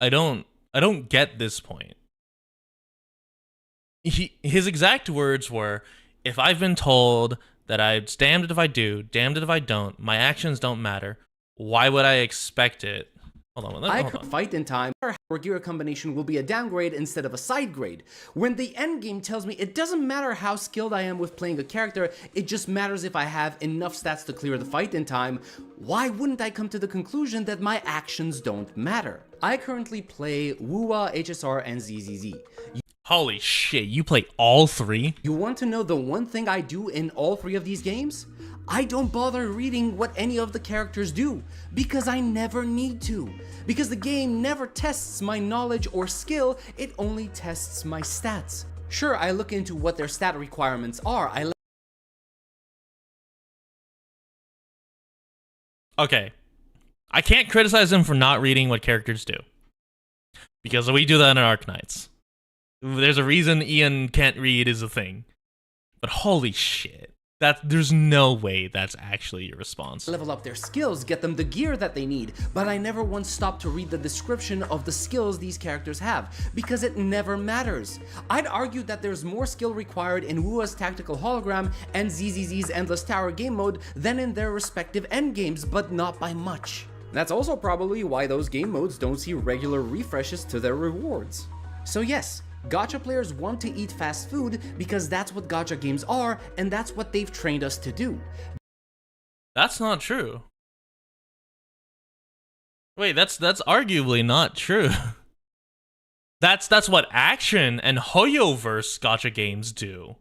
I don't get this point. His exact words were, if I've been told that it's damned if I do, damned if I don't, my actions don't matter, why would I expect it? Hold on. I could fight in time, or gear combination will be a downgrade instead of a side grade. When the end game tells me it doesn't matter how skilled I am with playing a character, it just matters if I have enough stats to clear the fight in time, why wouldn't I come to the conclusion that my actions don't matter? I currently play Wuwa, HSR, and ZZZ. Holy shit, you play all three? You want to know the one thing I do in all three of these games? I don't bother reading what any of the characters do, because I never need to. Because the game never tests my knowledge or skill, it only tests my stats. Sure, I look into what their stat requirements are. Okay. I can't criticize him for not reading what characters do, because we do that in Arknights. There's a reason Ian can't read is a thing. But holy shit. There's no way that's actually your response. Level up their skills, get them the gear that they need, but I never once stopped to read the description of the skills these characters have, because it never matters. I'd argue that there's more skill required in Wua's Tactical Hologram and ZZZ's Endless Tower game mode than in their respective endgames, but not by much. That's also probably why those game modes don't see regular refreshes to their rewards. So yes, gacha players want to eat fast food because that's what gacha games are, and that's what they've trained us to do. That's not true. Wait, that's arguably not true. That's what Action and Hoyoverse gacha games do.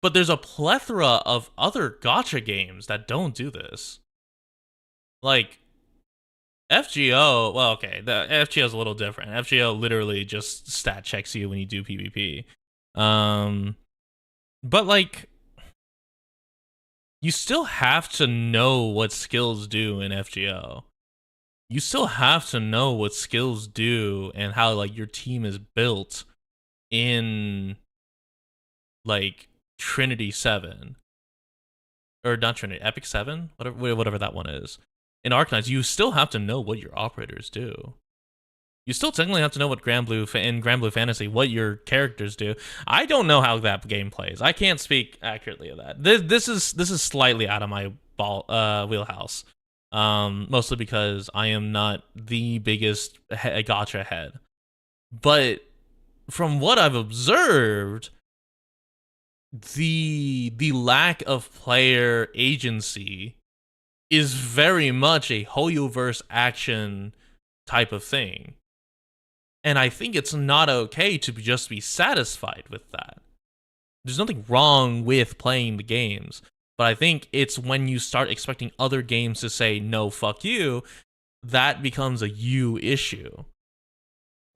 But there's a plethora of other gacha games that don't do this. Like, FGO, well, okay, the FGO is a little different. FGO literally just stat checks you when you do PvP. But like, you still have to know what skills do in FGO. You still have to know what skills do and how like your team is built in like Trinity 7. Or not Trinity, Epic 7? Whatever that one is. In Arknights, you still have to know what your operators do. You still technically have to know what in Grand Blue Fantasy, what your characters do. I don't know how that game plays. I can't speak accurately of that. This is slightly out of my wheelhouse. Mostly because I am not the biggest gacha head. But from what I've observed, the lack of player agency is very much a Hoyoverse Action type of thing. And I think it's not okay to just be satisfied with that. There's nothing wrong with playing the games, but I think it's when you start expecting other games to say, no, fuck you, that becomes a you issue.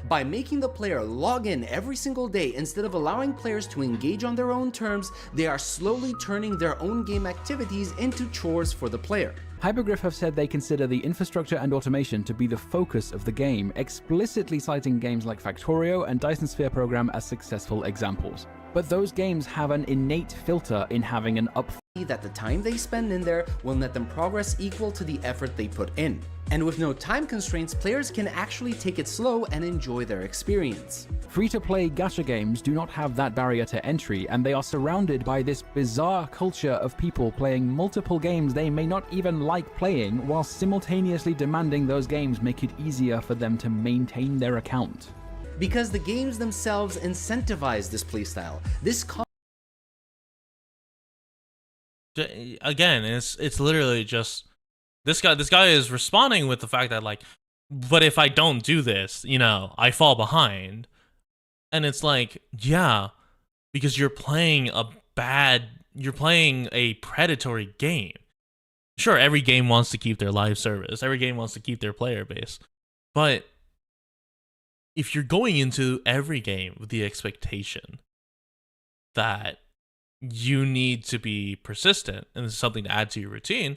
By making the player log in every single day instead of allowing players to engage on their own terms, they are slowly turning their own game activities into chores for the player. Hypergriff have said they consider the infrastructure and automation to be the focus of the game, explicitly citing games like Factorio and Dyson Sphere Program as successful examples. But those games have an innate filter in having an upfront that the time they spend in there will net them progress equal to the effort they put in. And with no time constraints, players can actually take it slow and enjoy their experience. Free-to-play gacha games do not have that barrier to entry, and they are surrounded by this bizarre culture of people playing multiple games they may not even like playing, while simultaneously demanding those games make it easier for them to maintain their account. Because the games themselves incentivize this playstyle. Again, it's literally just this guy is responding with the fact that like, but if I don't do this, you know, I fall behind. And it's like, yeah, because you're playing a predatory game. Sure, every game wants to keep their live service. Every game wants to keep their player base. But if you're going into every game with the expectation that you need to be persistent and it's something to add to your routine,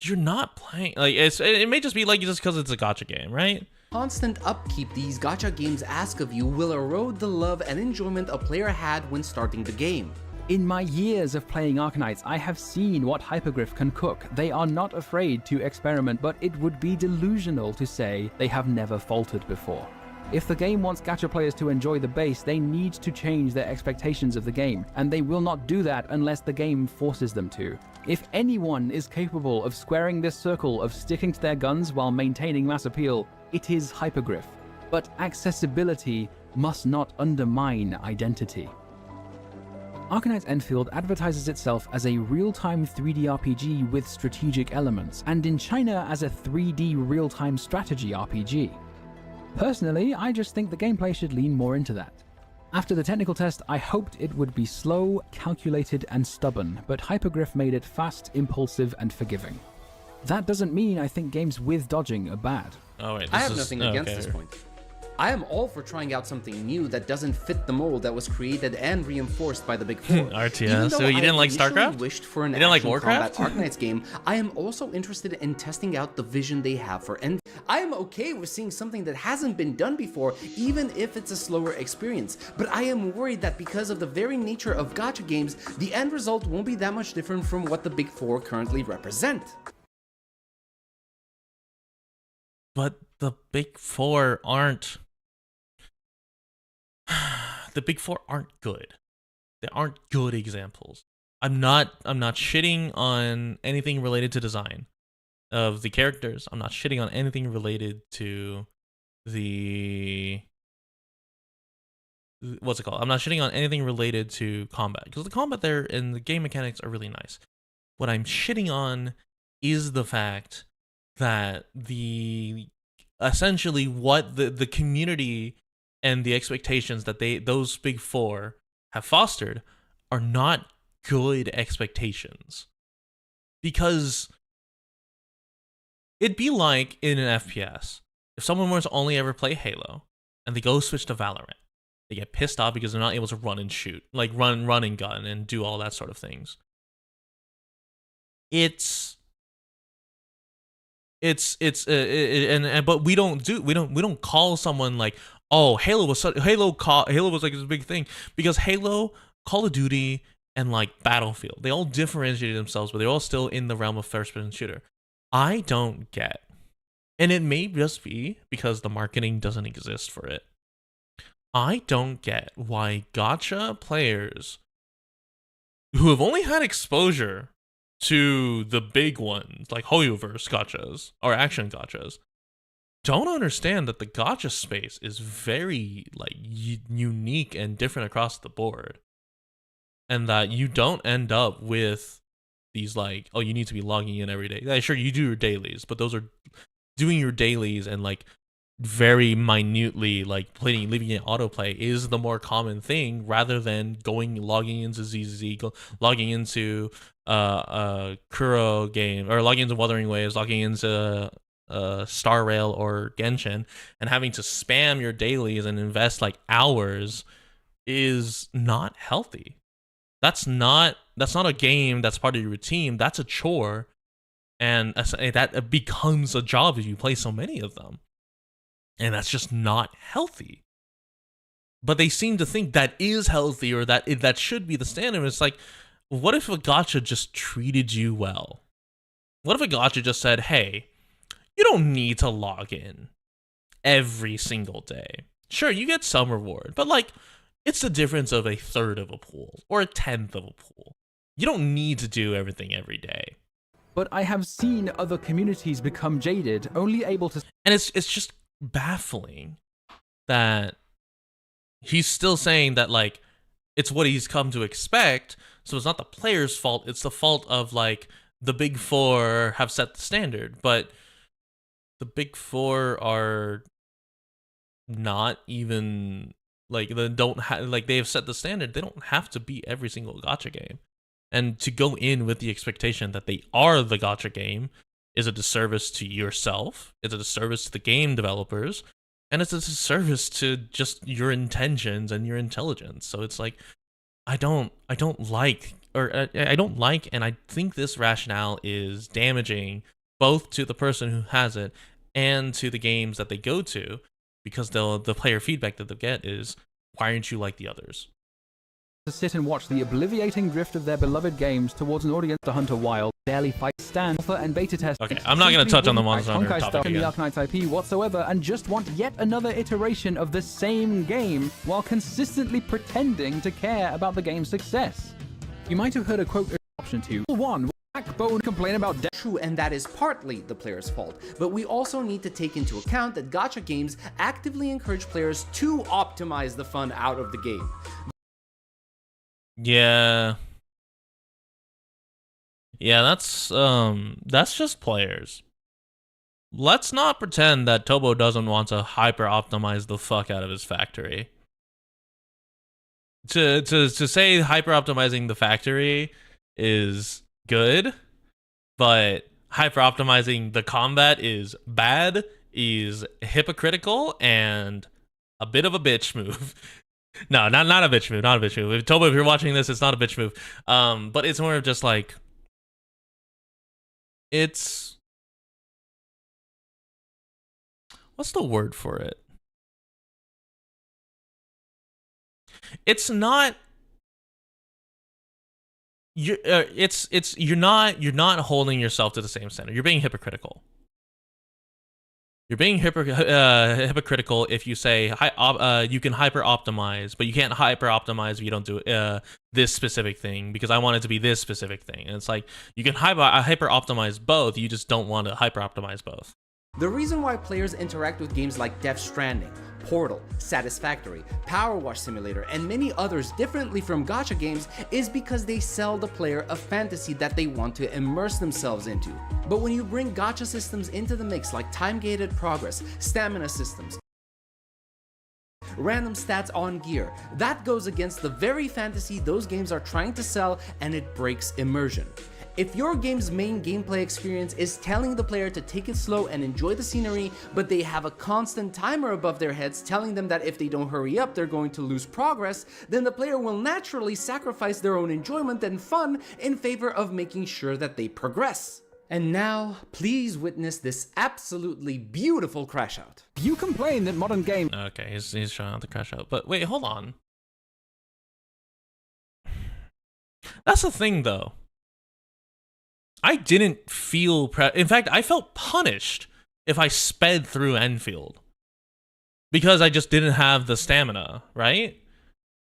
you're not playing. Like it may just be like just because it's a gacha game, right? Constant upkeep these gacha games ask of you will erode the love and enjoyment a player had when starting the game. In my years of playing Arknights, I have seen what Hypergriff can cook. They are not afraid to experiment, but it would be delusional to say they have never faltered before. If the game wants gacha players to enjoy the base, they need to change their expectations of the game, and they will not do that unless the game forces them to. If anyone is capable of squaring this circle of sticking to their guns while maintaining mass appeal, it is Hypergriff. But accessibility must not undermine identity. Arknights Endfield advertises itself as a real-time 3D RPG with strategic elements, and in China as a 3D real-time strategy RPG. Personally, I just think the gameplay should lean more into that. After the technical test, I hoped it would be slow, calculated, and stubborn, but Hypergriff made it fast, impulsive, and forgiving. That doesn't mean I think games with dodging are bad. Oh wait, I have nothing against this point. I am all for trying out something new that doesn't fit the mold that was created and reinforced by the Big Four. RTS. So you didn't like StarCraft? Wished for an you didn't like action Warcraft? combat Arknights game. I am also interested in testing out the vision they have for Endfield. I am okay with seeing something that hasn't been done before, even if it's a slower experience. But I am worried that because of the very nature of gacha games, the end result won't be that much different from what the Big Four currently represent. But the Big Four aren't... The Big Four aren't good. They aren't good examples. I'm not shitting on anything related to design of the characters. I'm not shitting on anything related to the... What's it called? I'm not shitting on anything related to combat, because the combat there and the game mechanics are really nice. What I'm shitting on is the fact that essentially what the community and the expectations that those Big Four have fostered are not good expectations. Because it'd be like in an FPS, if someone were to only ever play Halo and they go switch to Valorant, they get pissed off because they're not able to run and shoot, like run and gun and do all that sort of things. But we don't call someone like, oh, Halo was like this big thing, because Halo, Call of Duty, and like Battlefield, they all differentiated themselves, but they're all still in the realm of first-person shooter. I don't get, and it may just be because the marketing doesn't exist for it. I don't get why gacha players who have only had exposure to the big ones like Hoyoverse gachas or action gachas don't understand that the gacha space is very like unique and different across the board, and that you don't end up with these like, oh, you need to be logging in every day. Yeah, sure, you do your dailies, but those are doing your dailies and like very minutely like leaving it autoplay is the more common thing, rather than logging into ZZZ, logging into Kuro game, or logging into Wuthering Waves, logging into Star Rail or Genshin, and having to spam your dailies and invest like hours is not healthy. That's not a game that's part of your routine. That's a chore, and that becomes a job if you play so many of them. And that's just not healthy. But they seem to think that is healthy, or that should be the standard. It's like, what if a gacha just treated you well? What if a gacha just said, hey, you don't need to log in every single day. Sure, you get some reward, but like, it's the difference of a third of a pool or a tenth of a pool. You don't need to do everything every day. But I have seen other communities become jaded, only able to... And it's just baffling that he's still saying that like it's what he's come to expect, so it's not the player's fault, it's the fault of like the Big Four have set the standard. But the Big Four are not even like they have set the standard. They don't have to be every single gacha game, and to go in with the expectation that they are the gacha game is a disservice to yourself, it's a disservice to the game developers, and it's a disservice to just your intentions and your intelligence. So it's like, I don't like, and I think this rationale is damaging both to the person who has it and to the games that they go to, because the player feedback that they'll get is, why aren't you like the others? To sit and watch the obliviating drift of their beloved games towards an audience to Hunter Wild, barely fight stand, alpha and beta test. Okay, I'm not going to touch on the Monster Hunter topic again. The Arknights IP whatsoever, and just want yet another iteration of the same game while consistently pretending to care about the game's success. You might have heard a quote option 2. 1. Backbone complain about true, and that is partly the player's fault, but we also need to take into account that gacha games actively encourage players to optimize the fun out of the game. Yeah, that's just players. Let's not pretend that Tobo doesn't want to hyper optimize the fuck out of his factory. To say hyper optimizing the factory is good, but hyper optimizing the combat is bad, is hypocritical, and a bit of a bitch move. No, not a bitch move, not a bitch move. Tobo, if you're watching this, it's not a bitch move. But it's more of just like, it's, what's the word for it? It's not, you're not holding yourself to the same standard. You're being hypocritical. You're being hypocritical if you say you can hyper optimize, but you can't hyper optimize if you don't do this specific thing, because I want it to be this specific thing. And it's like, you can hyper optimize both, you just don't want to hyper optimize both. The reason why players interact with games like Death Stranding, Portal, Satisfactory, Power Wash Simulator, and many others differently from gacha games is because they sell the player a fantasy that they want to immerse themselves into. But when you bring gacha systems into the mix, like time-gated progress, stamina systems, random stats on gear, that goes against the very fantasy those games are trying to sell, and it breaks immersion. If your game's main gameplay experience is telling the player to take it slow and enjoy the scenery, but they have a constant timer above their heads telling them that if they don't hurry up, they're going to lose progress, then the player will naturally sacrifice their own enjoyment and fun in favor of making sure that they progress. And now, please witness this absolutely beautiful crash out. You complain that modern games... Okay, he's trying not to crash out. But wait, hold on. That's the thing, though. I didn't feel... In fact, I felt punished if I sped through Enfield. Because I just didn't have the stamina, right?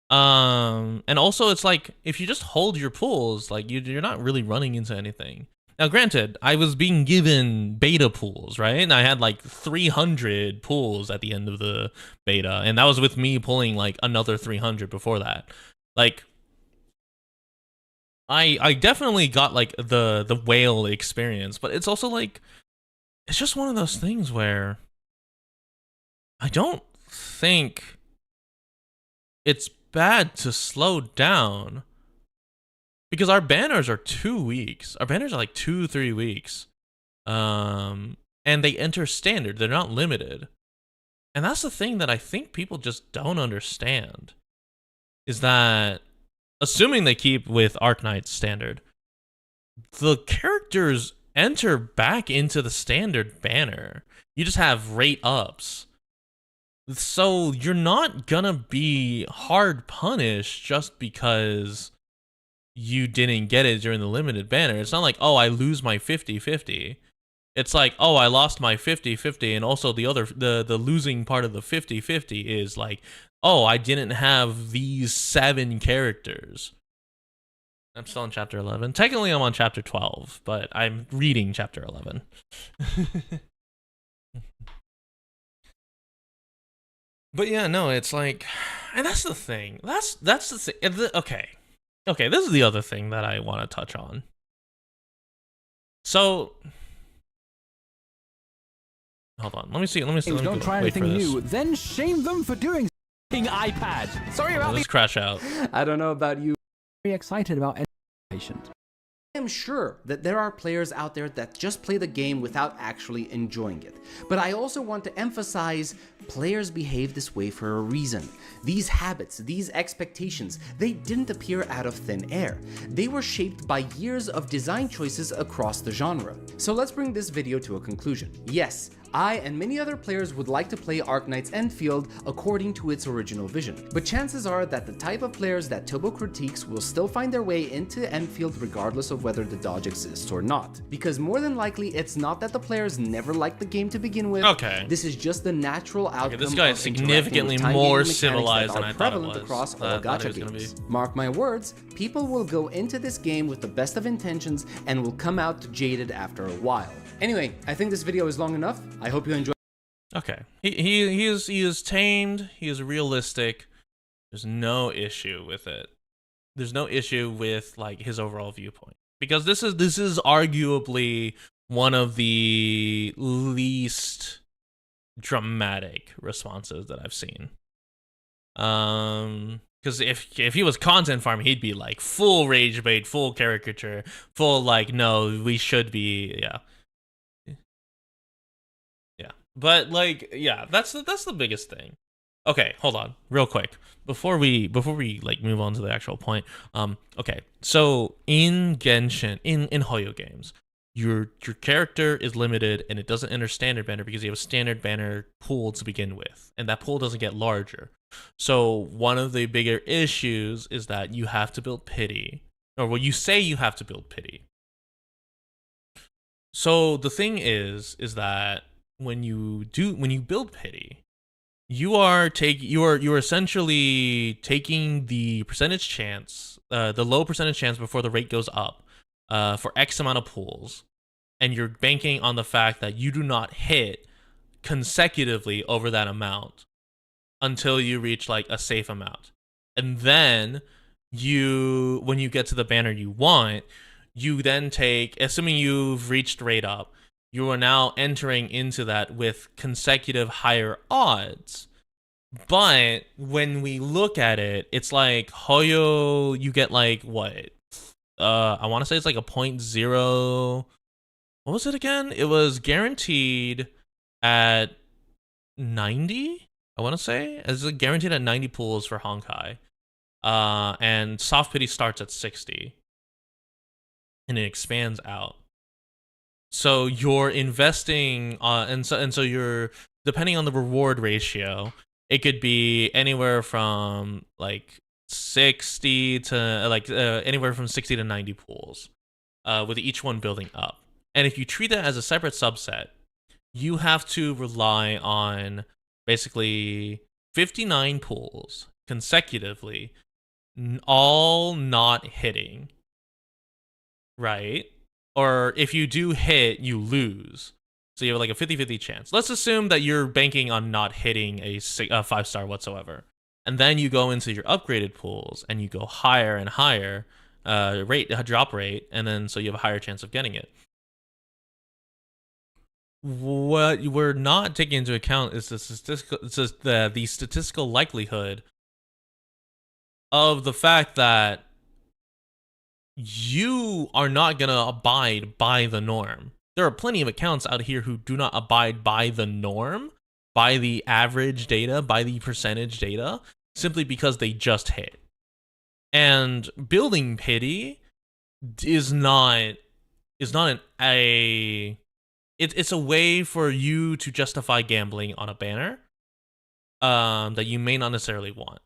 And also, it's like, if you just hold your pulls, like, you're not really running into anything. Now, granted, I was being given beta pools, right? And I had like 300 pulls at the end of the beta, and that was with me pulling like another 300 before that. Like, I definitely got like the whale experience, but it's also like, it's just one of those things where I don't think it's bad to slow down. Because our banners are 2 weeks. Our banners are like 2-3 weeks. And they enter standard. They're not limited. And that's the thing that I think people just don't understand. Is that, assuming they keep with Arknights standard, the characters enter back into the standard banner. You just have rate ups. So you're not gonna be hard punished just because you didn't get it during the limited banner. It's not like, oh, I lose my 50-50. It's like, oh, I lost my 50-50, and also the losing part of the 50-50 is like, oh, I didn't have these 7 characters. I'm still in chapter 11. Technically, I'm on chapter 12, but I'm reading chapter 11. But yeah, no, it's like, and that's the thing. That's the thing. Okay, this is the other thing that I want to touch on. So, hold on. Let me see. Don't try anything new, then shame them for doing iPad. Sorry about this. Crash out. I don't know about you. Very excited about patient. I am sure that there are players out there that just play the game without actually enjoying it. But I also want to emphasize, players behave this way for a reason. These habits, these expectations, they didn't appear out of thin air. They were shaped by years of design choices across the genre. So let's bring this video to a conclusion. Yes, I and many other players would like to play Arknights Endfield according to its original vision, but chances are that the type of players that Tobo critiques will still find their way into Endfield regardless of whether the dodge exists or not. Because more than likely, it's not that the players never liked the game to begin with. Okay. This is just the natural outcome. This guy is significantly more civilized than I thought it was. Across all gacha games. Mark my words, people will go into this game with the best of intentions and will come out jaded after a while. Anyway, I think this video is long enough. I hope you enjoyed. Okay, he is tamed. He is realistic. There's no issue with it. There's no issue with like his overall viewpoint, because this is arguably one of the least dramatic responses that I've seen. Because if he was content farming, he'd be like full rage bait, full caricature, full like, no, we should be, yeah. But like, yeah, that's the biggest thing. Okay, hold on, real quick. Before we like move on to the actual point. Okay, so in Genshin, in Hoyo games, your character is limited and it doesn't enter standard banner because you have a standard banner pool to begin with, and that pool doesn't get larger. So one of the bigger issues is that you have to build pity, or well, you say you have to build pity. So the thing is that when you build pity, you are essentially taking the percentage chance, the low percentage chance before the rate goes up, for X amount of pools, and you're banking on the fact that you do not hit consecutively over that amount until you reach like a safe amount, and then when you get to the banner you want, you then take, assuming you've reached rate up, you are now entering into that with consecutive higher odds. But when we look at it, it's like Hoyo, you get like what? I want to say it's like a 0.0. What was it again? It was guaranteed at 90. I want to say it's guaranteed at 90 pools for Honkai, and soft pity starts at 60, and it expands out. So you're investing, and so you're, depending on the reward ratio, it could be anywhere from like 60 to like anywhere from 60 to 90 pools, with each one building up. And if you treat that as a separate subset, you have to rely on basically 59 pools consecutively, all not hitting, right? Or if you do hit, you lose. So you have like a 50-50 chance. Let's assume that you're banking on not hitting a 5-star whatsoever. And then you go into your upgraded pools and you go higher and higher drop rate, and then so you have a higher chance of getting it. What we're not taking into account is the statistical likelihood of the fact that you are not going to abide by the norm. There are plenty of accounts out here who do not abide by the norm, by the average data, by the percentage data, simply because they just hit. And building pity is not it's a way for you to justify gambling on a banner that you may not necessarily want.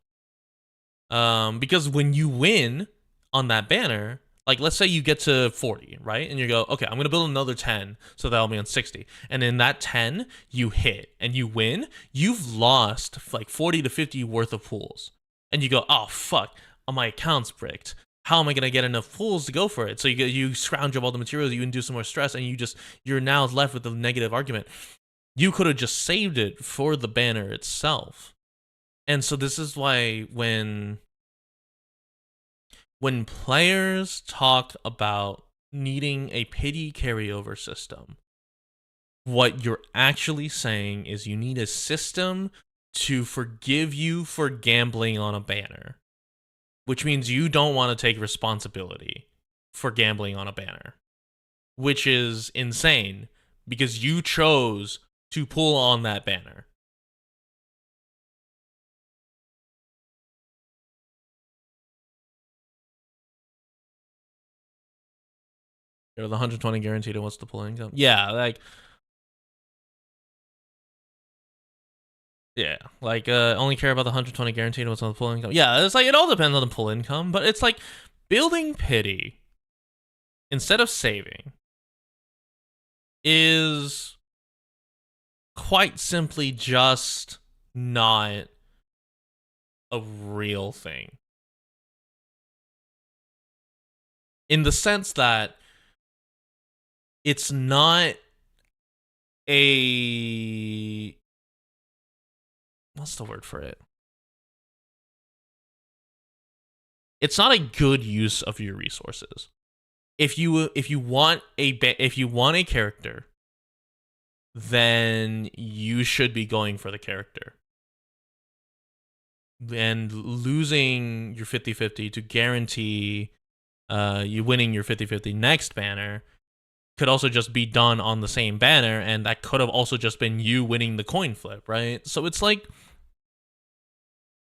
Because when you win on that banner, like let's say you get to 40, right? And you go, okay, I'm going to build another 10 so that'll be on 60. And in that 10, you hit and you win, you've lost like 40 to 50 worth of pools. And you go, oh, fuck, my account's bricked. How am I going to get enough pools to go for it? So you scrounge up all the materials, you induce some more stress, and you're now left with the negative argument. You could have just saved it for the banner itself. And so this is why when players talk about needing a pity carryover system, what you're actually saying is you need a system to forgive you for gambling on a banner, which means you don't want to take responsibility for gambling on a banner, which is insane because you chose to pull on that banner. You're the 120 guaranteed, and what's the pull income? Yeah, like only care about the 120 guaranteed and what's on the pull income. Yeah, it's like it all depends on the pull income, but it's like building pity instead of saving is quite simply just not a real thing. In the sense that it's not a... what's the word for it? It's not a good use of your resources. If you want a character, then you should be going for the character. And losing your 50-50 to guarantee you winning your 50-50 next banner could also just be done on the same banner, and that could have also just been you winning the coin flip, right? So it's like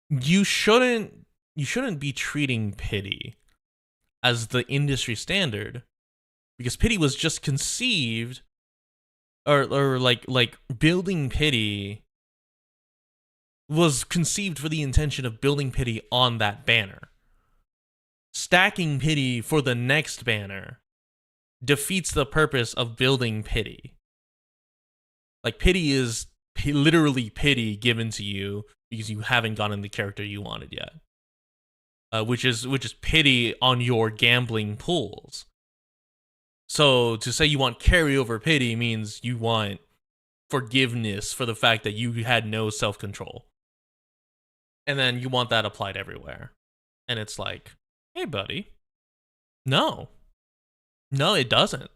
you shouldn't be treating pity as the industry standard, because pity was just conceived, or like building pity was conceived for the intention of building pity on that banner. Stacking pity for the next banner defeats the purpose of building pity. Like, pity is literally pity given to you because you haven't gotten the character you wanted yet. Which is pity on your gambling pools. So to say you want carryover pity means you want forgiveness for the fact that you had no self-control. And then you want that applied everywhere. And it's like, hey buddy, no, it doesn't.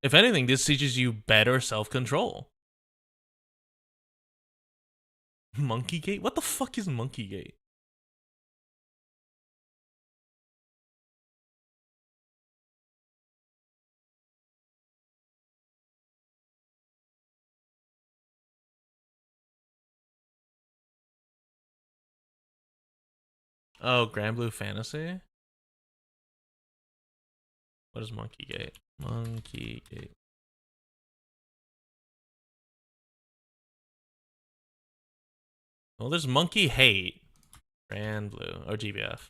If anything, this teaches you better self-control. Monkey Gate? What the fuck is Monkey Gate? Oh, Grand Blue Fantasy? What is Monkey Gate? Monkey Gate. Well, there's Monkey Hate. Grand Blue. Or GBF.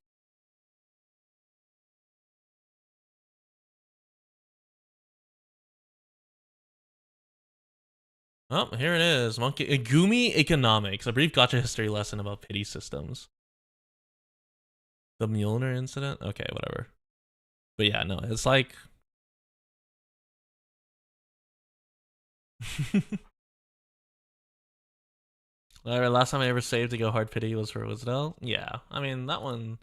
Oh, here it is. Monkey Gumi Economics, a brief gotcha history lesson about pity systems. The Mjolnir incident? Okay, whatever. But yeah, no, it's like... Last time I ever saved to go hard pity was for Wisdell. Yeah, I mean, that one's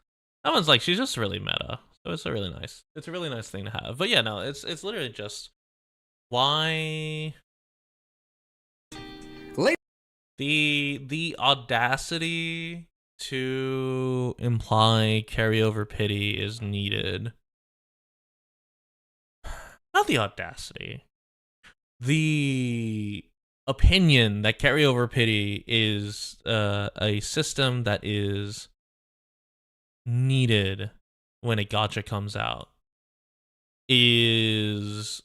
like, she's just really meta. So it's a really nice thing to have. But yeah, no, it's literally just... Why... The audacity to imply carryover pity is needed. Not the audacity. The opinion that carryover pity is a system that is needed when a gacha comes out is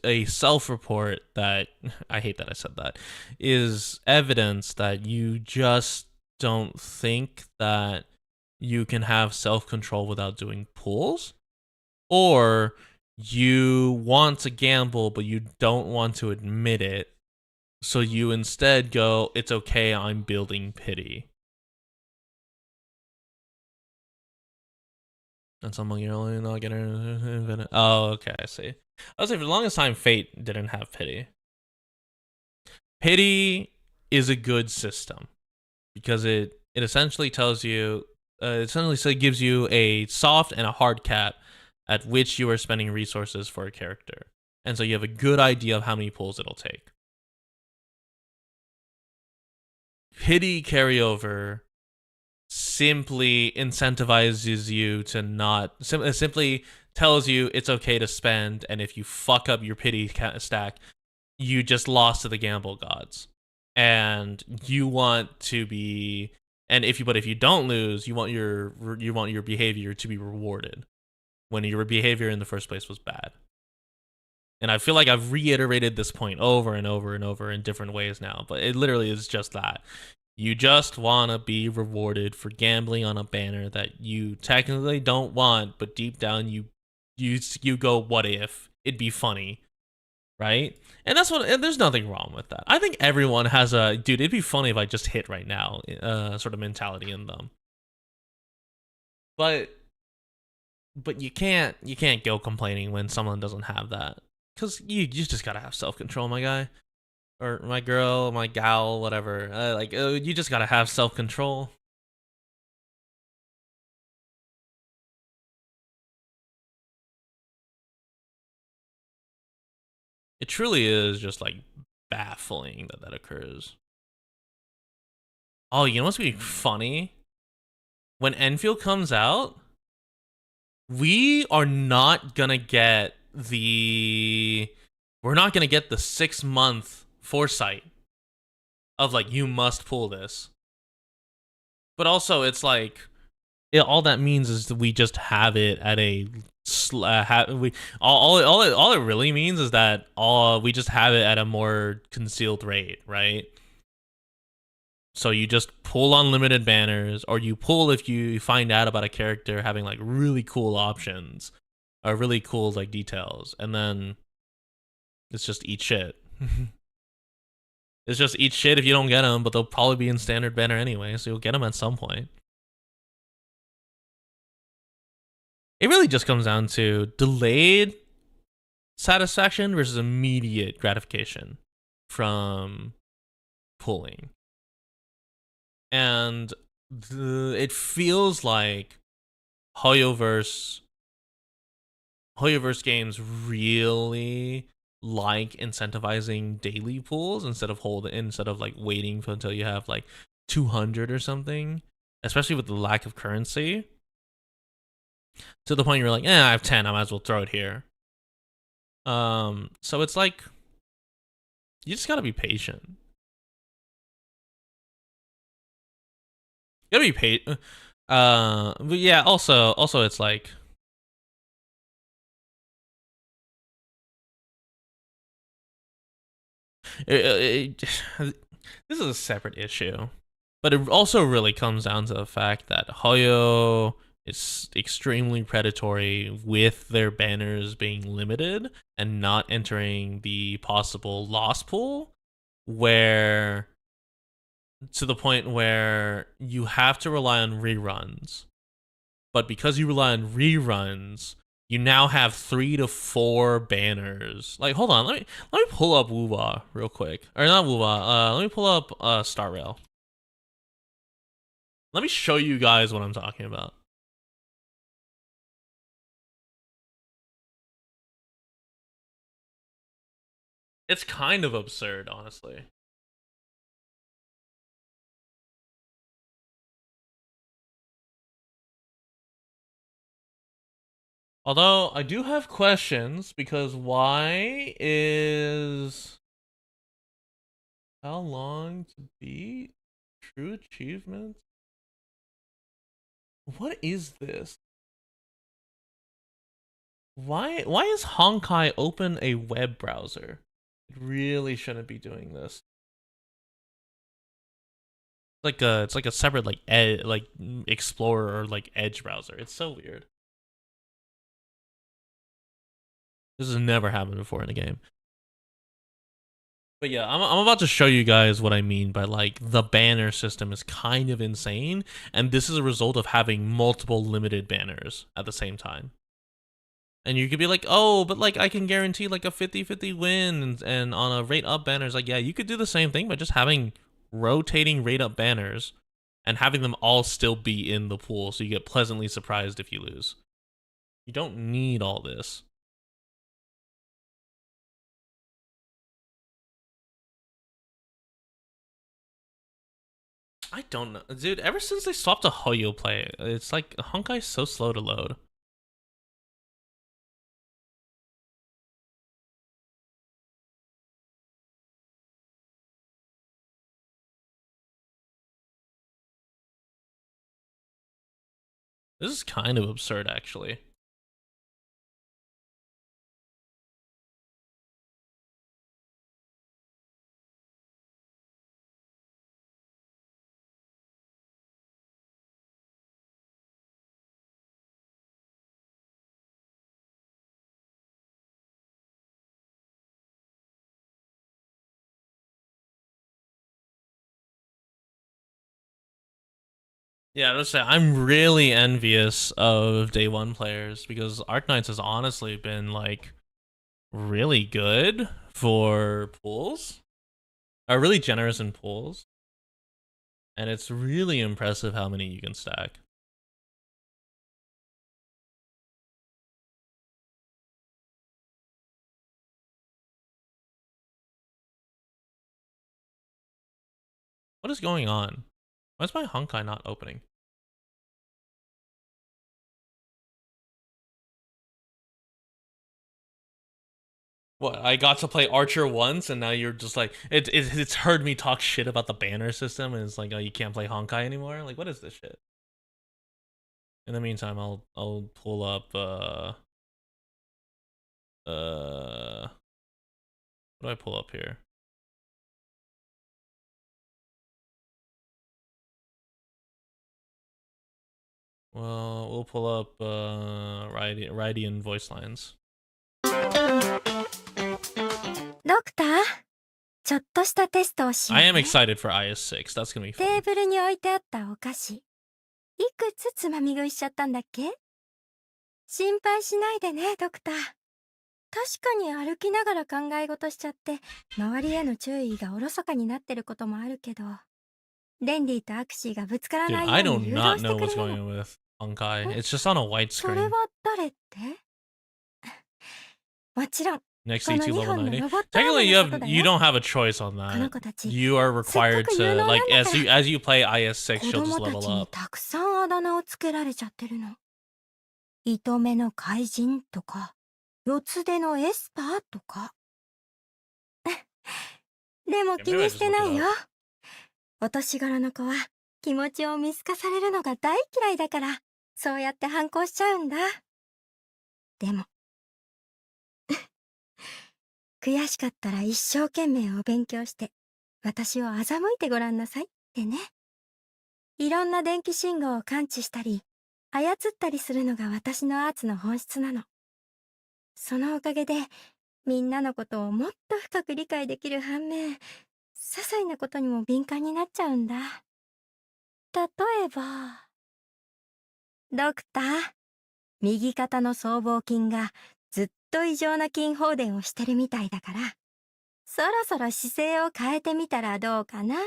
a self-report that, I hate that I said that, is evidence that you just don't think that you can have self-control without doing pulls, or you want to gamble but you don't want to admit it, so you instead go, it's okay, I'm building pity. And someone you're only not getting. Oh, okay, I see. I was like, for the longest time, Fate didn't have pity. Pity is a good system because it essentially tells you, it essentially gives you a soft and a hard cap at which you are spending resources for a character, and so you have a good idea of how many pulls it'll take. Pity carryover simply incentivizes you to not, simply tells you it's okay to spend, and if you fuck up your pity stack, you just lost to the gamble gods, and you want to be, and if you don't lose, you want your behavior to be rewarded when your behavior in the first place was bad. And I feel like I've reiterated this point over and over and over in different ways now, but it literally is just that. You just want to be rewarded for gambling on a banner that you technically don't want, but deep down you go, what if? It'd be funny, right? And there's nothing wrong with that. I think everyone has a, dude, it'd be funny if I just hit right now, sort of mentality in them. But you can't go complaining when someone doesn't have that. Because you just gotta have self-control, my guy. Or my girl, my gal, whatever. You just gotta have self-control. It truly is just, like, baffling that occurs. Oh, you know what's gonna be funny? When Enfield comes out, we are not gonna get the 6-month foresight of, like, you must pull this. But also, it's like all that means is that we just have it at a all it really means is that we just have it at a more concealed rate, right? So you just pull unlimited banners, or you pull if you find out about a character having like really cool options or really cool like details, and then it's just eat shit. It's just eat shit if you don't get them, but they'll probably be in standard banner anyway, so you'll get them at some point. It really just comes down to delayed satisfaction versus immediate gratification from pulling. And it feels like Hoyoverse games really like incentivizing daily pulls instead of like waiting until you have like 200 or something, especially with the lack of currency. To the point you're like, I have 10, I might as well throw it here. So it's like, you just gotta be patient. You gotta be patient. But yeah, also it's like, this is a separate issue, but it also really comes down to the fact that Hoyo is extremely predatory with their banners being limited and not entering the possible loss pool, where to the point where you have to rely on reruns. But because you rely on reruns, you now have 3 to 4 banners. Like, hold on, let me pull up Wuwa real quick. Or not Wuwa, let me pull up Star Rail. Let me show you guys what I'm talking about. It's kind of absurd, honestly. Although, I do have questions, because why is... How long to beat? True achievements? What is this? Why is Honkai open a web browser? It really shouldn't be doing this. It's like a separate like Explorer or like Edge browser. It's so weird. This has never happened before in a game. But yeah, I'm about to show you guys what I mean by like the banner system is kind of insane, and this is a result of having multiple limited banners at the same time. And you could be like, oh, but like I can guarantee like a 50-50 win and on a rate up banners. Like, yeah, you could do the same thing by just having rotating rate up banners and having them all still be in the pool, so you get pleasantly surprised if you lose. You don't need all this. I don't know. Dude, ever since they swapped to Hoyo play, it's like Honkai's so slow to load. This is kind of absurd, actually. Yeah, I would say I'm really envious of day one players, because Arknights has honestly been like really good for pools, are really generous in pools, and it's really impressive how many you can stack. What is going on? Why is my Honkai not opening? What, I got to play Archer once, and now you're just like, it's heard me talk shit about the banner system, and it's like, oh, you can't play Honkai anymore? Like, what is this shit? In the meantime, I'll pull up, what do I pull up here? Well, we'll pull up, Rydian voice lines. Doctor, ちょっとしたテストをしようね。I am excited for IS6. That's gonna be fun. テーブルに置いてあったお菓子。いくつつまみ食いしちゃったんだっけ？心配しないでね、ドクター。確かに歩きながら考え事しちゃって、周りへの注意がおろそかになってることもあるけど、レンディとアクシーがぶつからないように誘導してくれるの。 I do not know what's going on with Honkai. It's just on a white それ screen. は誰って？もちろん。 Next C2 level 90. Technically, you don't have a choice on that. You are required to, like, as you play IS6, she'll just level up. たくさんあだ名をつけられちゃってるの。糸目の怪人とか、四つ手のエスパーとか。でも気にしてないよ。お年頃の子は気持ちを見透かされるのが大嫌いだから、そうやって反抗しちゃうんだ。でも悔しかったら一生懸命お勉強して私を欺いてごらんなさいってね。いろんな電気信号を感知したり操ったりするのが私のアーツの本質なの。そのおかげでみんなのことをもっと深く理解できる反面、些細なことにも敏感になっちゃうんだ。例えば、ドクター、右肩の僧帽筋がずっと異常な筋放電をしてるみたいだから、そろそろ姿勢を変えてみたらどうかな。ド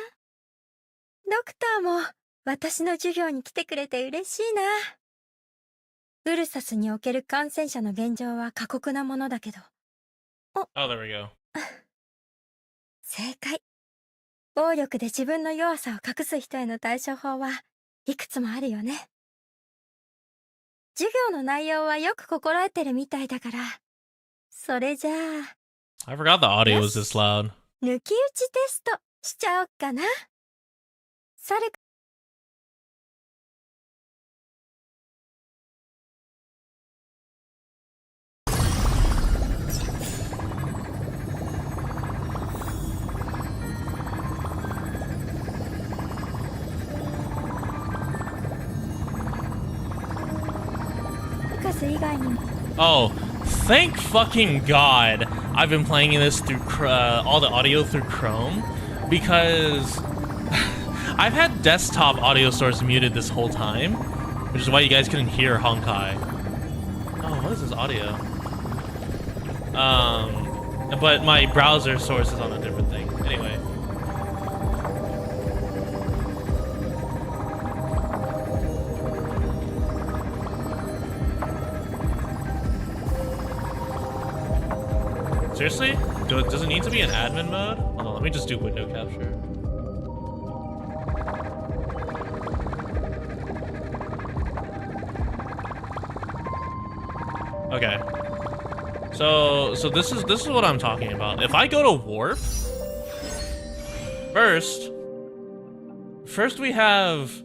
クターも私の授業に来てくれて嬉しいな。ウルサスにおける感染者の現状は過酷なものだけど。Oh, there we go. 正解。暴力で自分の弱さを隠す人への対処法はいくつもあるよね。授業の内容はよく心得てるみたいだから、それじゃあ I forgot the audio was this loud. 抜き打ちテストしちゃおっかな。サルカス以外にも。 Oh, thank fucking God I've been playing this through all the audio through Chrome, because I've had desktop audio source muted this whole time, which is why you guys couldn't hear Honkai. Oh, what is this audio? But my browser source is on a different thing. Anyway. Seriously? Does it need to be in admin mode? Hold on, let me just do window capture. Okay. So this is what I'm talking about. If I go to warp, first we have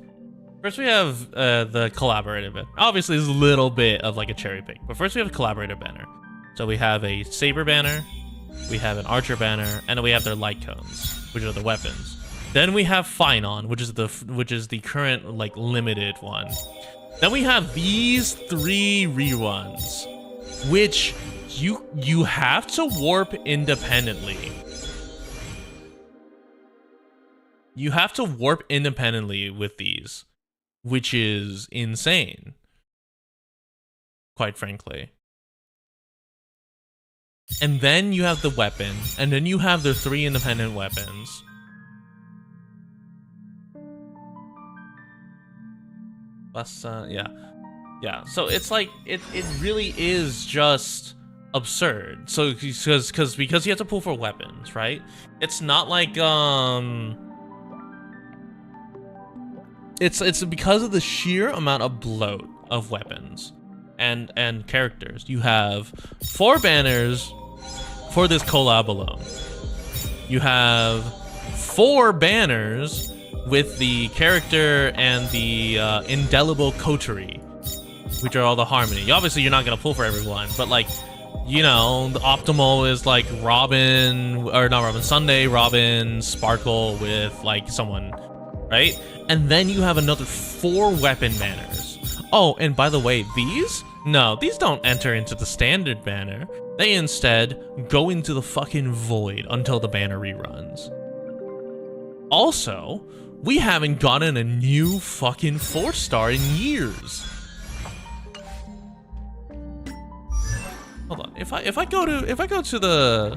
the collaborative banner. Obviously, there's a little bit of like a cherry pick, but first we have a collaborative banner. So we have a saber banner, we have an archer banner, and then we have their light cones, which are the weapons. Then we have Phynon, which is the current like limited one. Then we have these 3 reruns, which you have to warp independently. You have to warp independently with these, which is insane, quite frankly. And then you have the weapon, and then you have the 3 independent weapons. Yeah. So it's like it really is just absurd. So because you have to pull for weapons, right? It's not like it's because of the sheer amount of bloat of weapons and characters. You have 4 banners for this collab alone. You have 4 banners with the character and the indelible coterie, which are all the harmony. Obviously, you're not gonna pull for everyone, but like, you know, the optimal is like Robin, or not Robin, Sunday, Robin, Sparkle with like someone, right? And then you have another 4 weapon banners. Oh, and by the way, these don't enter into the standard banner. They instead go into the fucking void until the banner reruns. Also, we haven't gotten a new fucking 4-star in years. Hold on. If I go to the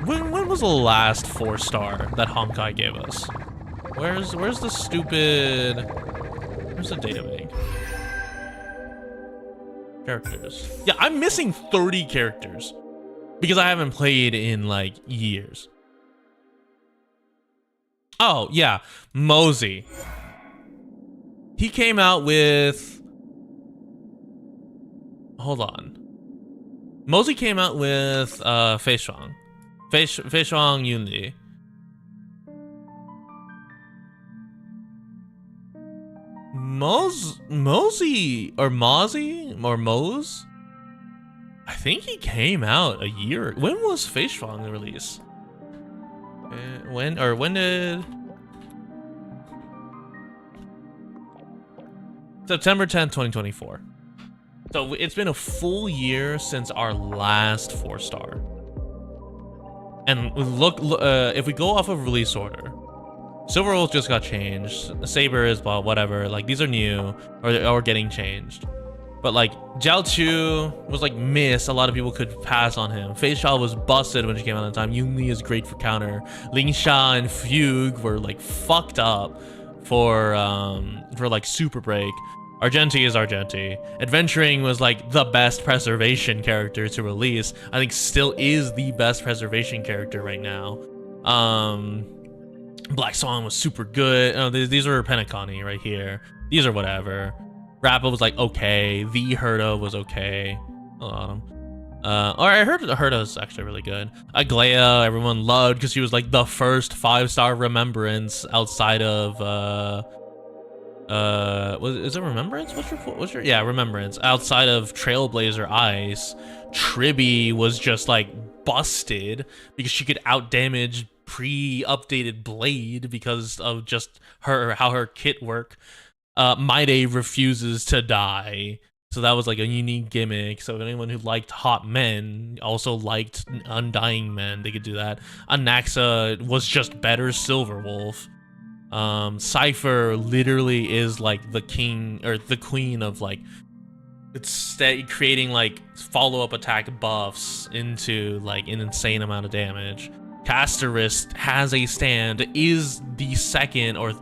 when was the last 4-star that Honkai gave us? Where's the stupid, where's the data bank? Characters. Yeah, I'm missing 30 characters because I haven't played in like years. Oh, yeah, Mosey. He came out with, hold on. Mosey came out with Feishuang Unity. Mosey or Mozzie or Mose? I think he came out a year. When was Feishuang release? When did September 10th, 2024. So it's been a full year since our last 4-star. And look, if we go off of release order, Silver Wolf just got changed. Saber is well, whatever. Like these are new or getting changed. But like Jiao Chu was like missed. A lot of people could pass on him. Fei Shao was busted when she came out at the time. Yun Li is great for counter. Ling Sha and Fugue were like fucked up for like Super Break. Argenti is Argenti. Adventuring was like the best preservation character to release. I think still is the best preservation character right now. Black Swan was super good. Oh, these are Penaconi right here. These are whatever. Rappa was like okay. The Herda was okay. A lot of them. Or I heard Herda is actually really good. Aglaya, everyone loved because she was like the first 5-star remembrance outside of is it Remembrance? What's your yeah, Remembrance. Outside of Trailblazer Ice, Tribby was just like busted because she could out damage pre-updated Blade because of just how her kit work. Maide refuses to die, so that was like a unique gimmick. So if anyone who liked hot men also liked undying men, they could do that. Anaxa was just better Silver Wolf. Cypher literally is like the king or the queen of like creating like follow-up attack buffs into like an insane amount of damage. Casterist has a stand, is the second or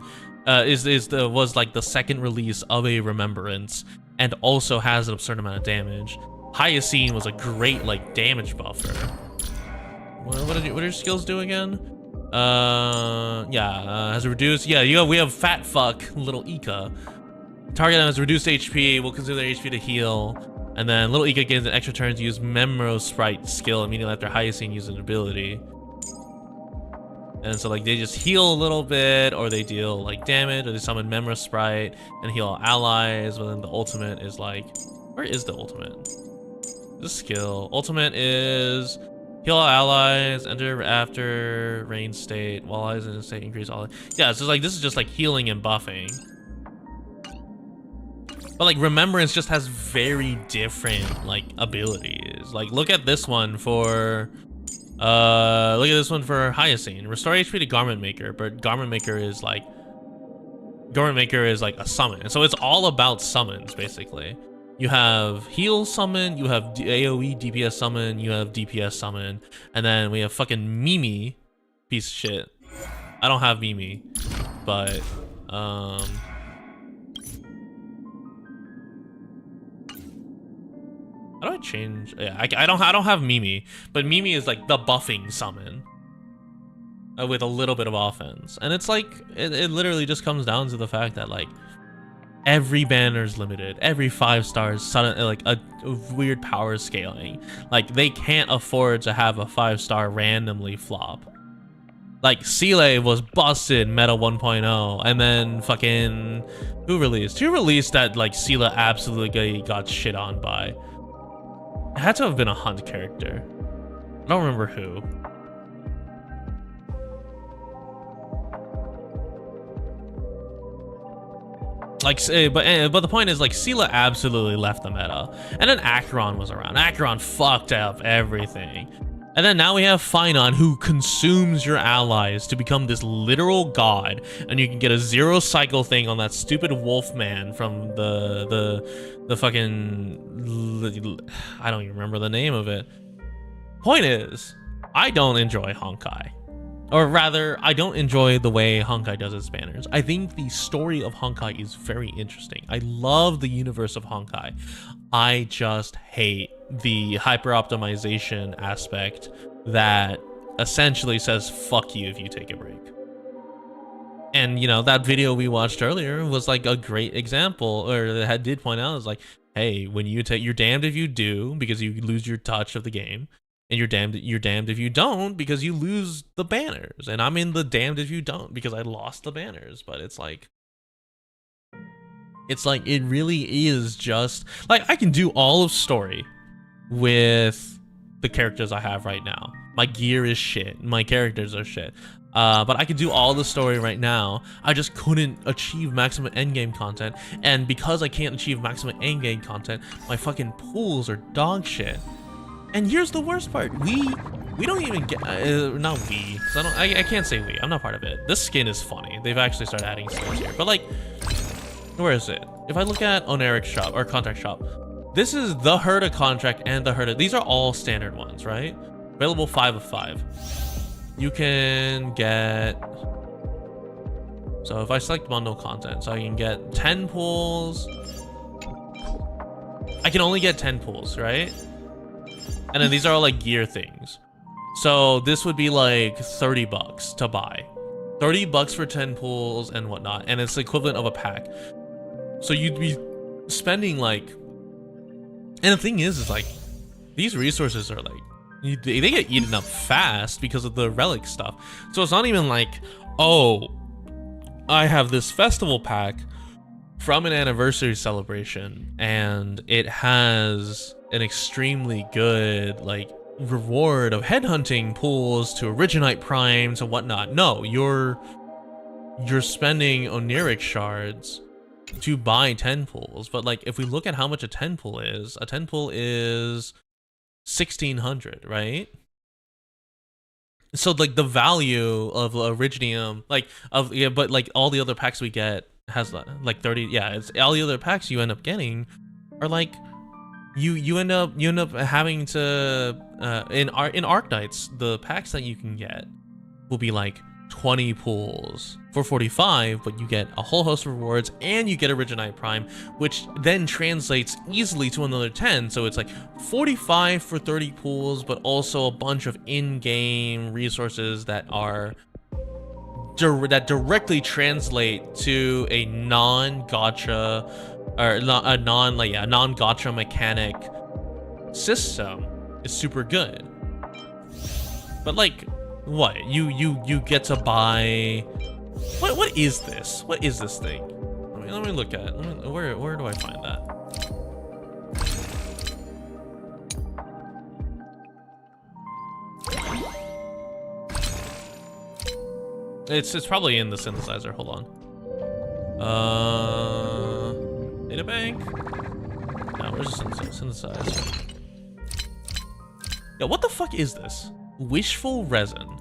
was like the second release of a Remembrance, and also has an absurd amount of damage. Hyacine was a great like damage buffer. What did your skills do again? Has reduced. Yeah, we have fat fuck little Ika. Target has reduced HP. We'll consider their HP to heal, and then little Ika gains an extra turn to use Memro Sprite skill immediately after Hyacine uses an ability. And so like they just heal a little bit, or they deal like damage, or they summon Memra Sprite and heal all allies. But then the ultimate is like, where is the ultimate? This skill ultimate is heal all allies, enter after range state, while allies in a state increase all. Yeah, so like this is just like healing and buffing. But like Remembrance just has very different like abilities. Like look at this one for Hyacine. Restore HP to Garment Maker, but Garment Maker is like a summon. So it's all about summons basically. You have heal summon, you have AoE DPS summon, you have DPS summon, and then we have fucking Mimi, piece of shit. I don't have Mimi, but how do I change? Yeah, I don't have Mimi, but Mimi is like the buffing summon with a little bit of offense, and it's like it literally just comes down to the fact that like every banner's limited. Every 5 stars suddenly like a weird power scaling. Like they can't afford to have a 5-star randomly flop. Like Seele was busted meta 1.0, and then fucking who released that like Seele absolutely got shit on by. It had to have been a hunt character. I don't remember who. Like, but the point is, like, Seele absolutely left the meta, and then Acheron was around. Acheron fucked up everything, and then now we have Finon, who consumes your allies to become this literal god, and you can get a 0 cycle thing on that stupid Wolfman from the fucking, I don't even remember the name of it. Point is, I don't enjoy Honkai. Or rather, I don't enjoy the way Honkai does its banners. I think the story of Honkai is very interesting. I love the universe of Honkai. I just hate the hyper-optimization aspect that essentially says, fuck you if you take a break. And, you know, that video we watched earlier was like a great example, or that did point out, is like, hey, when you take, you're damned if you do, because you lose your touch of the game. And you're damned if you don't, because you lose the banners. And I'm in the damned if you don't, because I lost the banners. But it's like it really is just like, I can do all of story with the characters I have right now. My gear is shit, my characters are shit, but I could do all the story right now. I just couldn't achieve maximum endgame content, and because I can't achieve maximum endgame content, my fucking pools are dog shit. And here's the worst part: we don't even get not we, because I can't say we. I'm not part of it. This skin is funny. They've actually started adding skins here, but like, where is it? If I look at Oneric shop or contract shop, this is the Herta contract and the Herta. These are all standard ones, right? Available 5 of 5. You can get. So if I select bundle content, so I can get 10 pools. I can only get 10 pools, right? And then these are all like gear things. So this would be like $30 to buy. $30 for 10 pools and whatnot. And it's the equivalent of a pack. So you'd be spending like, and the thing is like, these resources are like, they get eaten up fast because of the relic stuff. So it's not even like, oh, I have this festival pack from an anniversary celebration and it has an extremely good like reward of headhunting pools to Originite primes and whatnot. No, you're spending Oneric shards to buy 10 pools. But like, if we look at how much a 10 pool is 1600, right? So like the value of Originium, like of, yeah, but like all the other packs we get has like 30, yeah, it's all the other packs you end up getting are like, you end up having to in Arknights, the packs that you can get will be like 20 pools for 45, but you get a whole host of rewards and you get Originite Prime, which then translates easily to another 10. So it's like 45 for 30 pools, but also a bunch of in-game resources that are that directly translate to a non-gacha or a non-gacha mechanic system is super good. But like, what you get to buy? What is this? What is this thing? Let me look at it. Where do I find that? It's probably in the synthesizer. Hold on. Data bank. No, where's the synthesizer? Yeah, what the fuck is this? Wishful resin.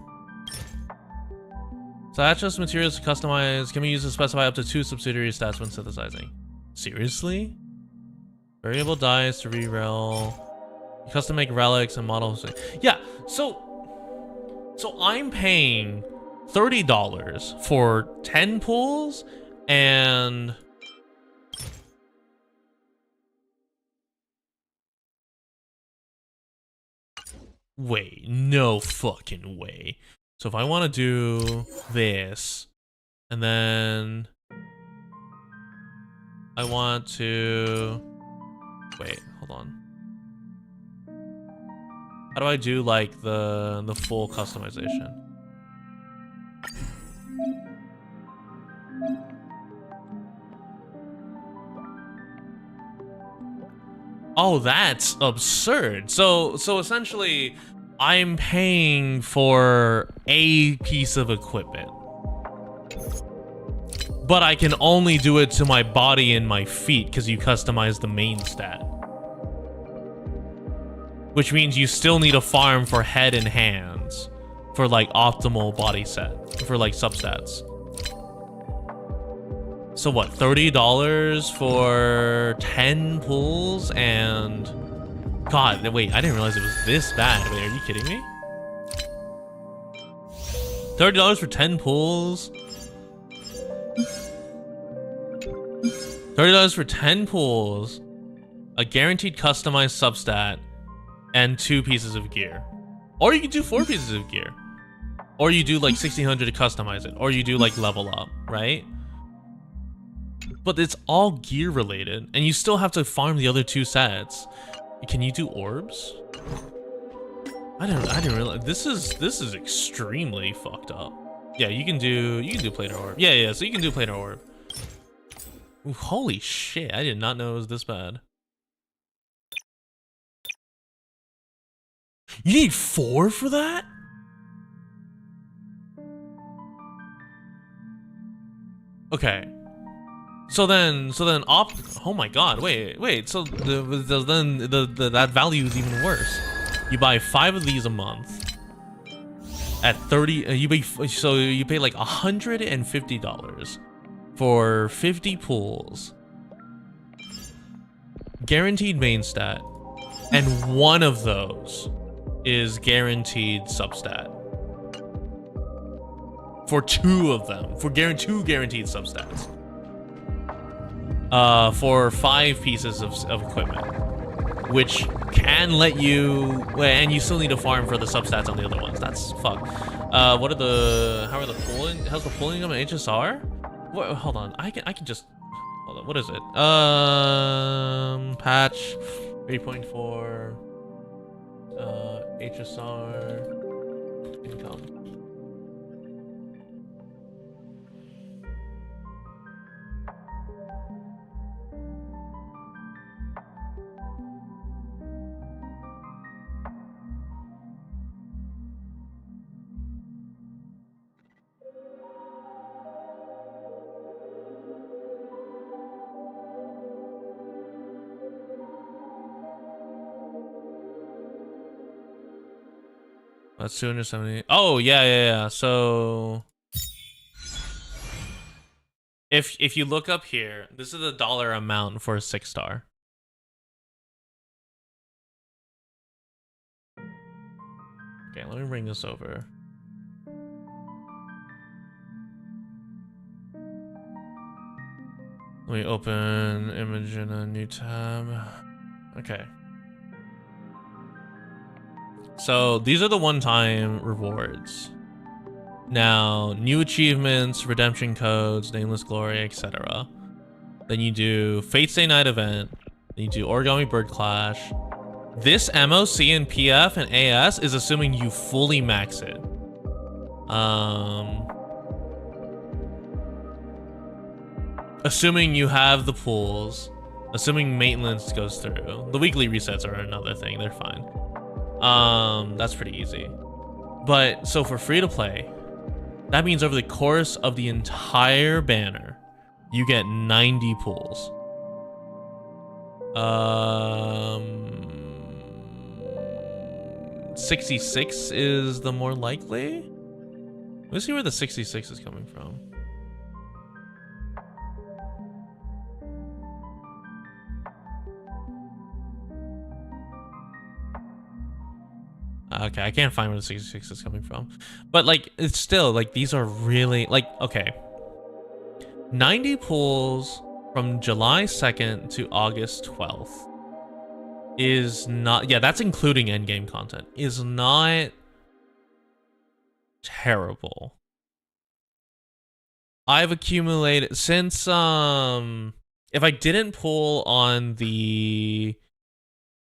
So that's just materials to customize. Can be used to specify up to 2 subsidiary stats when synthesizing. Seriously? Variable dice to re-rel. Custom make relics and models. Yeah, so I'm paying $30 for 10 pools and wait, no fucking way. So if I want to do this and then I want to... Wait, hold on. How do I do like the full customization? Oh, that's absurd. So essentially, I'm paying for a piece of equipment, but I can only do it to my body and my feet because you customize the main stat. Which means you still need a farm for head and hands for like optimal body set, for like substats. So what, $30 for 10 pulls and... God, wait, I didn't realize it was this bad. Wait, are you kidding me? $30 for 10 pulls? $30 for 10 pulls, a guaranteed customized substat, and 2 pieces of gear. Or you can do 4 pieces of gear. Or you do like 1600 to customize it. Or you do like level up, right? But it's all gear related, and you still have to farm the other 2 sets. Can you do orbs? I didn't realize this is extremely fucked up. Yeah, you can do planar orb. Yeah, so you can do planar orb. Ooh, holy shit, I did not know it was this bad. You need 4 for that? Okay. So then oh my god, wait, so then that value is even worse. You buy 5 of these a month at 30, you pay like $150 for 50 pulls, guaranteed main stat, and 1 of those is guaranteed substat. For 2 of them, for 2 guaranteed substats. For 5 pieces of equipment, which can let you, and you still need to farm for the substats on the other ones. That's fuck. How are the pulling? How's the pulling on HSR? What, hold on, I can just, hold on. What is it? Patch 3.4. HSR income. That's 270. Oh, yeah. So if you look up here, this is the dollar amount for a 6-star. Okay, let me bring this over. Let me open image in a new tab. Okay. So these are the one-time rewards. Now, new achievements, redemption codes, nameless glory, etc. Then you do Fate's Day Night event. Then you do Origami Bird Clash. This MOC and PF and AS is assuming you fully max it. Assuming you have the pools. Assuming maintenance goes through. The weekly resets are another thing. They're fine. That's pretty easy. But so for free to play, that means over the course of the entire banner, you get 90 pulls. 66 is the more likely. Let's see where the 66 is coming from. Okay, I can't find where the 66 is coming from. But, like, it's still, like, these are really, like, okay. 90 pulls from July 2nd to August 12th is not... Yeah, that's including endgame content. Is not terrible. I've accumulated... Since if I didn't pull on the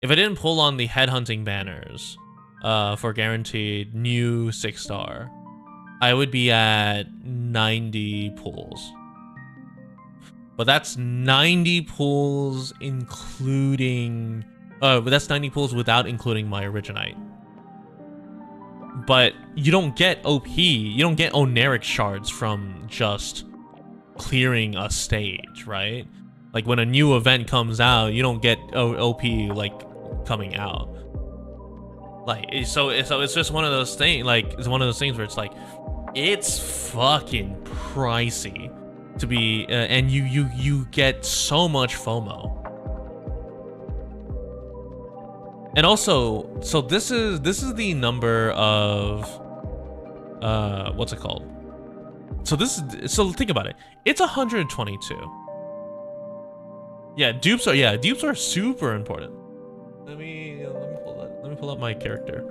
headhunting banners for guaranteed new 6-star, I would be at 90 pulls. But that's 90 pulls including but that's 90 pulls without including my Originite. But you don't get OP, you don't get Oneric shards from just clearing a stage, right? Like when a new event comes out, you don't get OP like coming out. Like so it's just one of those things. Like it's one of those things where it's like it's fucking pricey to be, and you get so much FOMO. And also, so this is the number of what's it called? So think about it. It's 122. Yeah, dupes are super important. Let me pull up my character.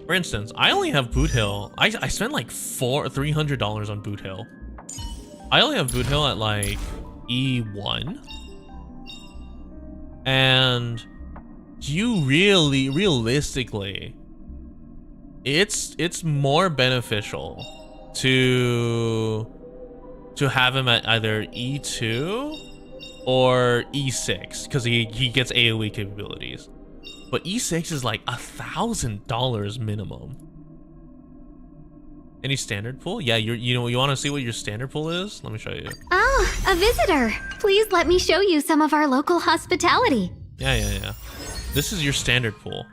For instance, I only have Boot Hill. I spent like $300 on Boot Hill. I only have Boot Hill at like E1. And you realistically, it's more beneficial to have him at either E2 or E6 because he gets AoE capabilities. But E6 is like $1,000 minimum. Any standard pull? Yeah, you want to see what your standard pull is? Let me show you. Oh, a visitor. Please let me show you some of our local hospitality. Yeah. This is your standard pull.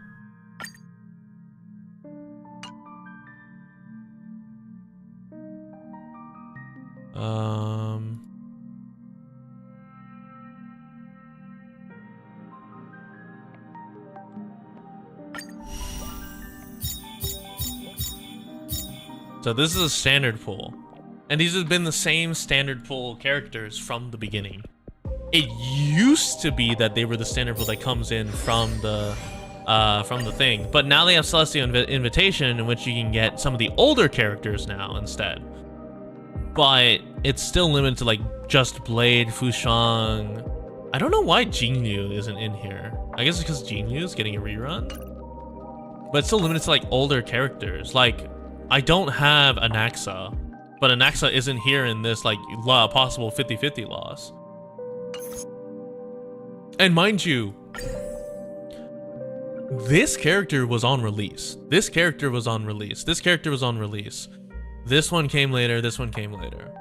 So this is a standard pull, and these have been the same standard pull characters from the beginning. It used to be that they were the standard pull that comes in from the thing, but now they have Celestial Invitation, in which you can get some of the older characters now instead. But it's still limited to like just Blade, Fushang. I don't know why Jinyu isn't in here. I guess it's because Jinyu is getting a rerun, but it's still limited to like older characters. Like I don't have Anaxa, but Anaxa isn't here in this like possible 50-50 loss. And mind you, this character was on release. This character was on release. This character was on release. This one came later. This one came later.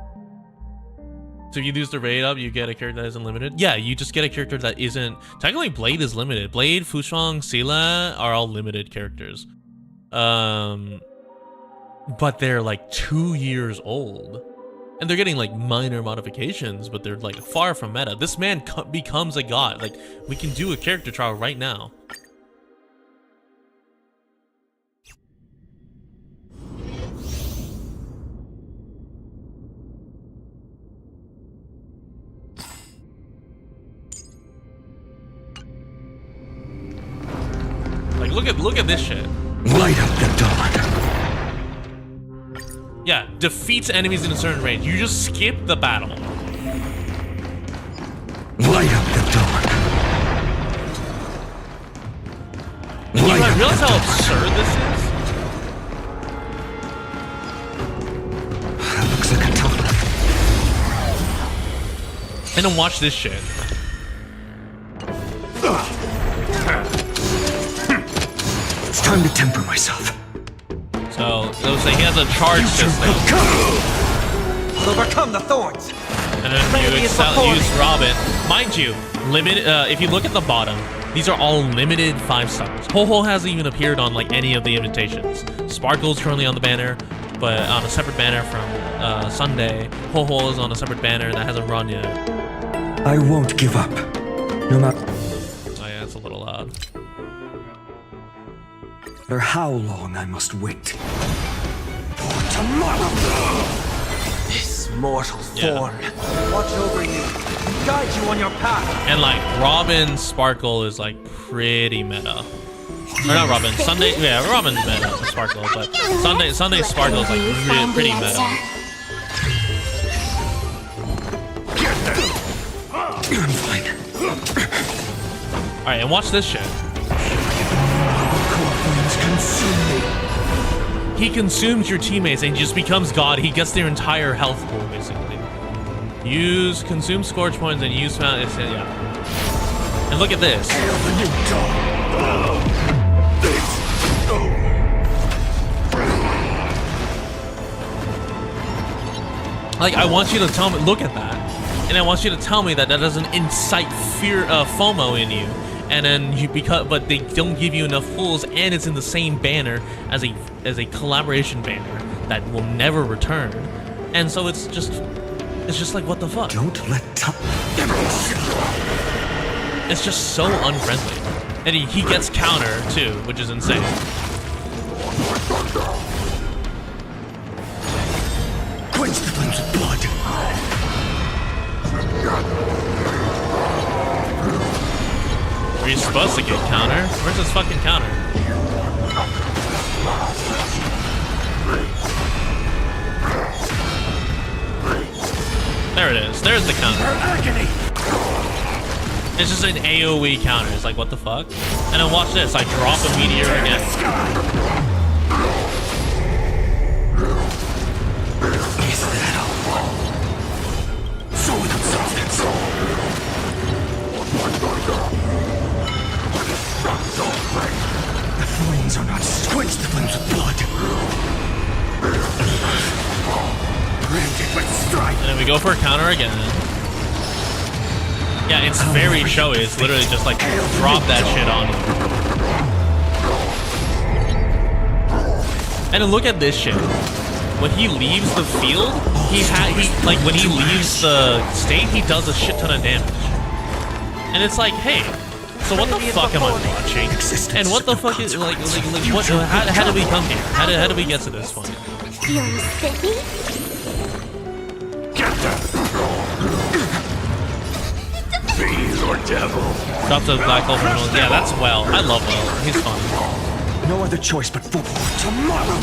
So if you use the raid up, you get a character that isn't limited. Yeah, you just get a character that isn't. Technically, Blade is limited. Blade, Fushang, Sila are all limited characters. But they're like 2 years old. And they're getting like minor modifications, but they're like far from meta. This man becomes a god. Like, we can do a character trial right now. Like, look at this shit. Light up the dawn. Yeah, defeats enemies in a certain range. You just skip the battle. Light up the dawn. You realize how absurd this is? That looks like a tough. And then watch this shit. It's time to temper myself. So he has a charge system. Overcome the thorns. And then you use Robin. Mind you, if you look at the bottom, these are all limited 5-stars. Ho-Ho hasn't even appeared on like any of the invitations. Sparkle's currently on the banner, but on a separate banner from Sunday. Ho-Ho is on a separate banner that hasn't run yet. I won't give up. No matter. Oh yeah, it's a little loud. No matter how long I must wait. For tomorrow. This mortal thorn. Watch over you. Guide you on your path. And like Robin Sparkle is like pretty meta. Or not Robin, Sunday. Yeah, Robin's meta, Sparkle, but Sunday Sparkle is like pretty meta. Alright, and watch this shit. He consumes your teammates and just becomes God. He gets their entire health pool, basically. Consume Scorch Points and use Mount. Yeah. And look at this. Like, I want you to tell me, look at that. And I want you to tell me that doesn't incite fear, FOMO in you. And then but they don't give you enough pulls, and it's in the same banner as a collaboration banner that will never return. And so it's just like, what the fuck? Don't let It's just so unfriendly. And he gets counter too, which is insane. Quench the flames of blood. Were you supposed to get counter? Where's his fucking counter? There it is. There's the counter. It's just an AoE counter. It's like, what the fuck? And then watch this. I drop a meteor again. Is that all? So without substance. The flames are not quench the flames of blood. Branded with strife. And then we go for a counter again. Yeah, it's very showy. It's literally just like, drop that shit on you. And then look at this shit. When he leaves the field, when he leaves the state, he does a shit ton of damage. And it's like, hey, so what the fuck am I watching? And what the fuck is what? How did we come here? How did we get to this point? Fiend or devil. Drop the black hole. Yeah, that's Well. I love Well. He's fun. No other choice but for tomorrow.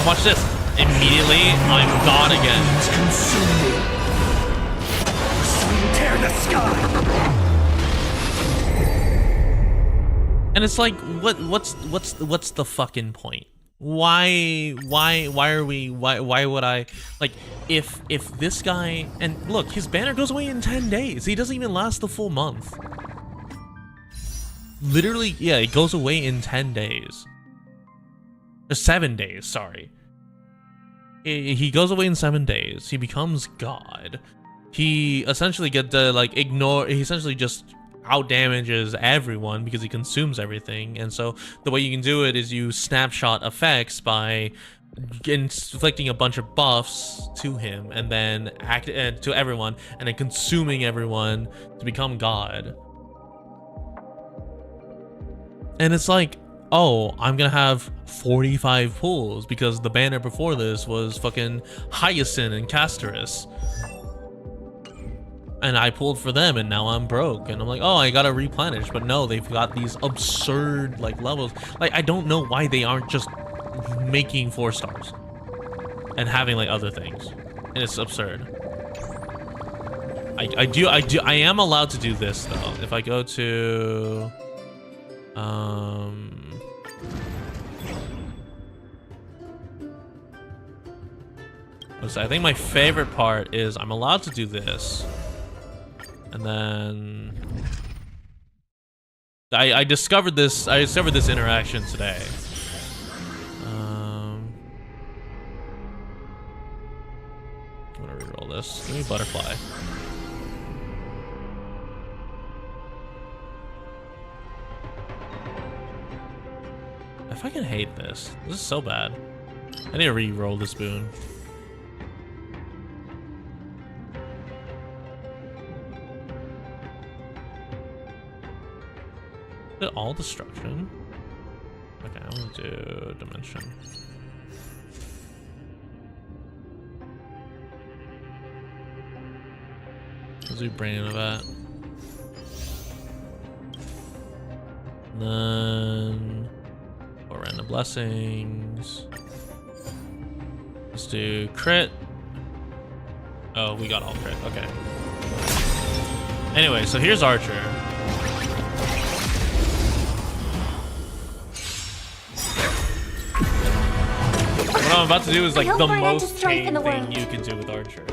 Watch this. Immediately, I'm God again. Consume me. Sun tear the sky. And it's like, what's the fucking point? Why would I, like, if this guy, and look, his banner goes away in 10 days. He doesn't even last the full month. Literally, yeah, it goes away in 10 days. Or 7 days, sorry. He goes away in 7 days. He becomes God. He essentially he essentially just out-damages everyone because he consumes everything. And so the way you can do it is you snapshot effects by inflicting a bunch of buffs to him and then to everyone, and then consuming everyone to become God. And it's like, oh, I'm gonna have 45 pulls because the banner before this was fucking Hyacinth and Castorus. And I pulled for them and now I'm broke. And I'm like, oh, I gotta replenish. But no, they've got these absurd like levels. Like, I don't know why they aren't just making 4 stars and having like other things. And it's absurd. I am allowed to do this though. If I go to I think my favorite part is I'm allowed to do this. And then I discovered this interaction today. I'm gonna reroll this. Give me butterfly. I fucking hate this. This is so bad. I need to re-roll this boon. Is it all destruction? Okay, I'm gonna do dimension. Let's do brain of that. And then random blessings. Let's do crit. Oh, we got all crit. Okay. Anyway, so here's Archer. What I'm about to do is like the most strength in tame the thing world. you can do with Archer.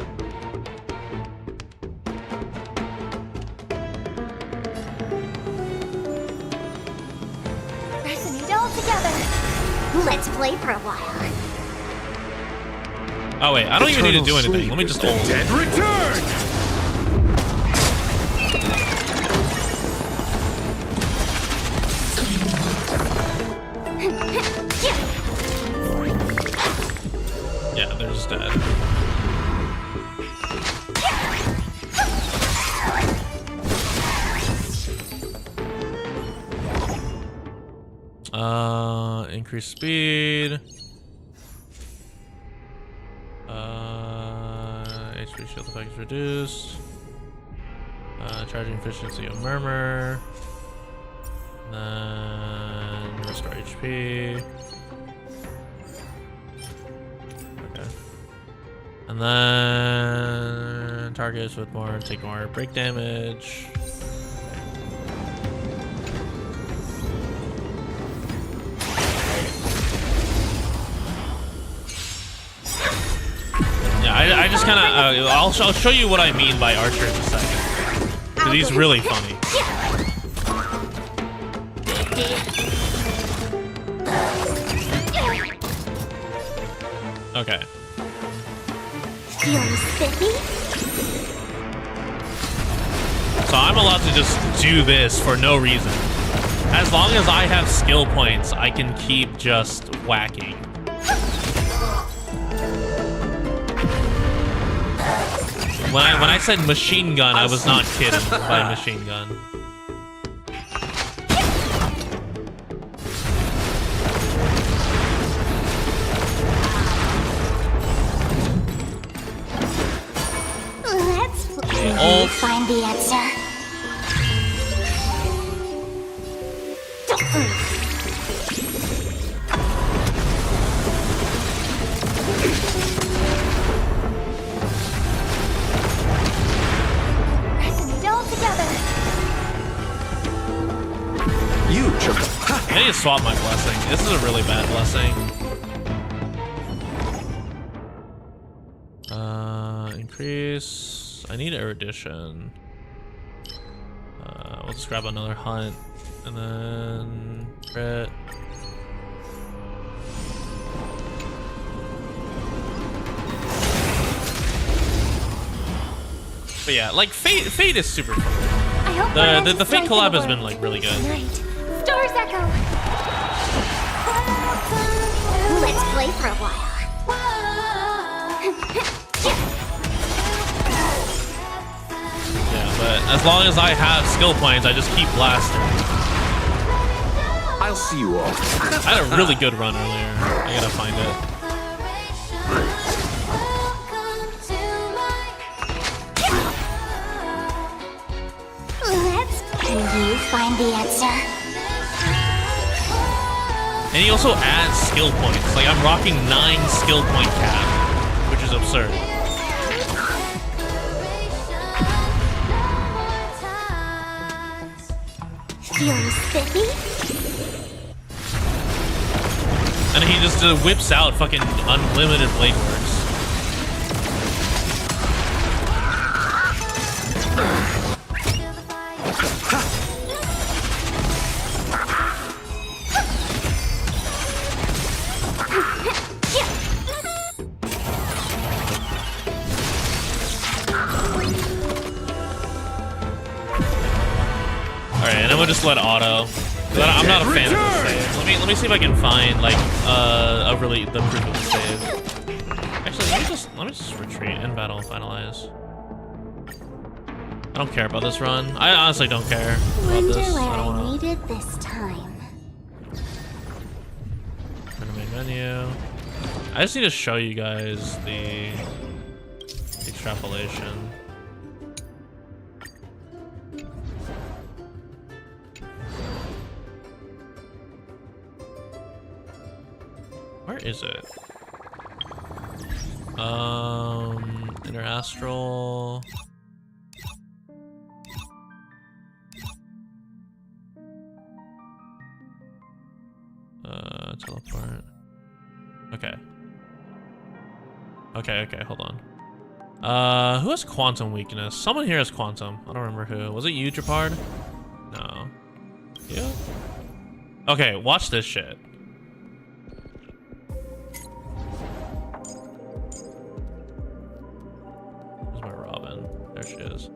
Resonate all together. Let's play for a while. Oh wait, I don't even need to do anything. Let me just ult. Dead return! Yeah, they're just dead. Increase speed. HP shield effect is reduced. Charging efficiency of murmur. Then restore HP. Okay. And then targets with more take more break damage. Yeah, I just kind of I'll show you what I mean by Archer in a second. Cause he's really funny. Okay. Feeling spiffy? So I'm allowed to just do this for no reason. As long as I have skill points, I can keep just whacking. When I said machine gun, I was not kidding by machine gun. Let's find the answer. I need to swap my blessing. This is a really bad blessing. Increase. I need erudition. We'll just grab another hunt and then crit. But yeah, like Fate is super fun. The Fate collab has been like really good. Stars echo. Let's play for a while. Yeah, but as long as I have skill points, I just keep blasting. I'll see you all. I had a really good run earlier. I gotta find it. Can you find the answer? And he also adds skill points. Like I'm rocking 9 skill point cap, which is absurd. Feeling spiffy? And he just whips out fucking unlimited blade works. Alright, and then we'll just let auto. I'm not a fan of this save. Let me see if I can find like the proof of the save. Actually, let me just retreat and battle and finalize. I don't care about this run. I honestly don't care about Wonder this. where I don't I wanna... needed this time. Turn to main menu. I just need to show you guys the extrapolation. Where is it? Interastral. Teleport. Okay. Okay, hold on. Who has quantum weakness? Someone here has quantum. I don't remember who. Was it you, Japard? No. You? Okay, watch this shit. Where's my Robin? There she is.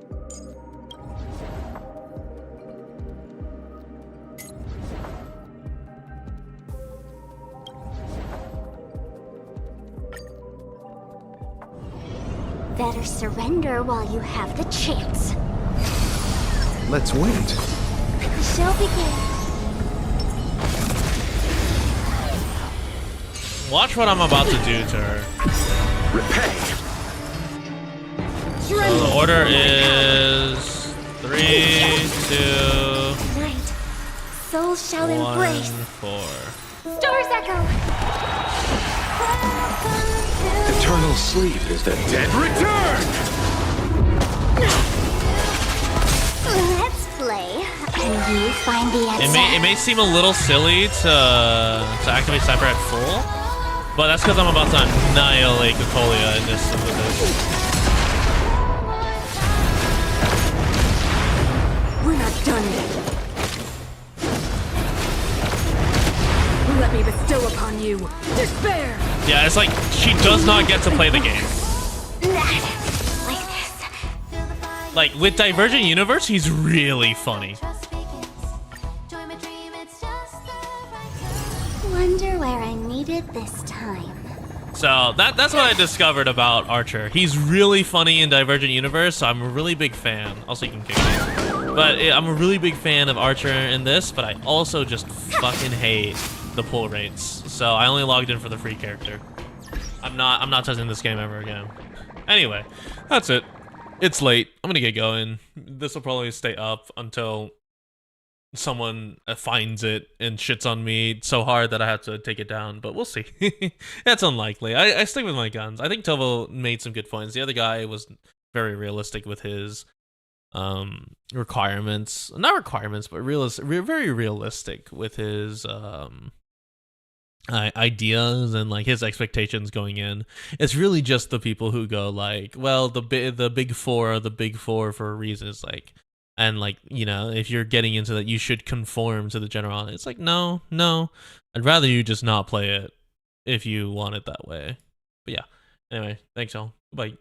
Better surrender while you have the chance. Let's wait. The show begins. Watch what I'm about to do to her. Repay. So the order is 3, 2, Night. Souls shall 1, embrace. 4. Stars echo. Eternal sleep is the dead return. Let's play. And you find the answer. It may seem a little silly to activate Cypher at full, but that's because I'm about to annihilate Cocolia in this. We're not done yet. Let me bestow upon you despair. Yeah, it's like she does not get to play the game. Like this. Like with Divergent Universe, he's really funny. Wonder where I need it this time. So that's what I discovered about Archer. He's really funny in Divergent Universe, so I'm a really big fan. Also, you can kick me. But I'm a really big fan of Archer in this, but I also just fucking hate the pull rates. So I only logged in for the free character. I'm not touching this game ever again. Anyway, that's it. It's late. I'm gonna get going. This will probably stay up until someone finds it and shits on me so hard that I have to take it down, but we'll see. That's unlikely. I stick with my guns. I think Tovo made some good points. The other guy was very realistic with his requirements. Not requirements, but very realistic with his ideas and like his expectations going in. It's really just the people who go like, well, the big four are the big four for a reason. It's like, and like, you know, if you're getting into that, you should conform to the general. It's like, no, I'd rather you just not play it if you want it that way. But yeah, anyway, thanks y'all. Bye.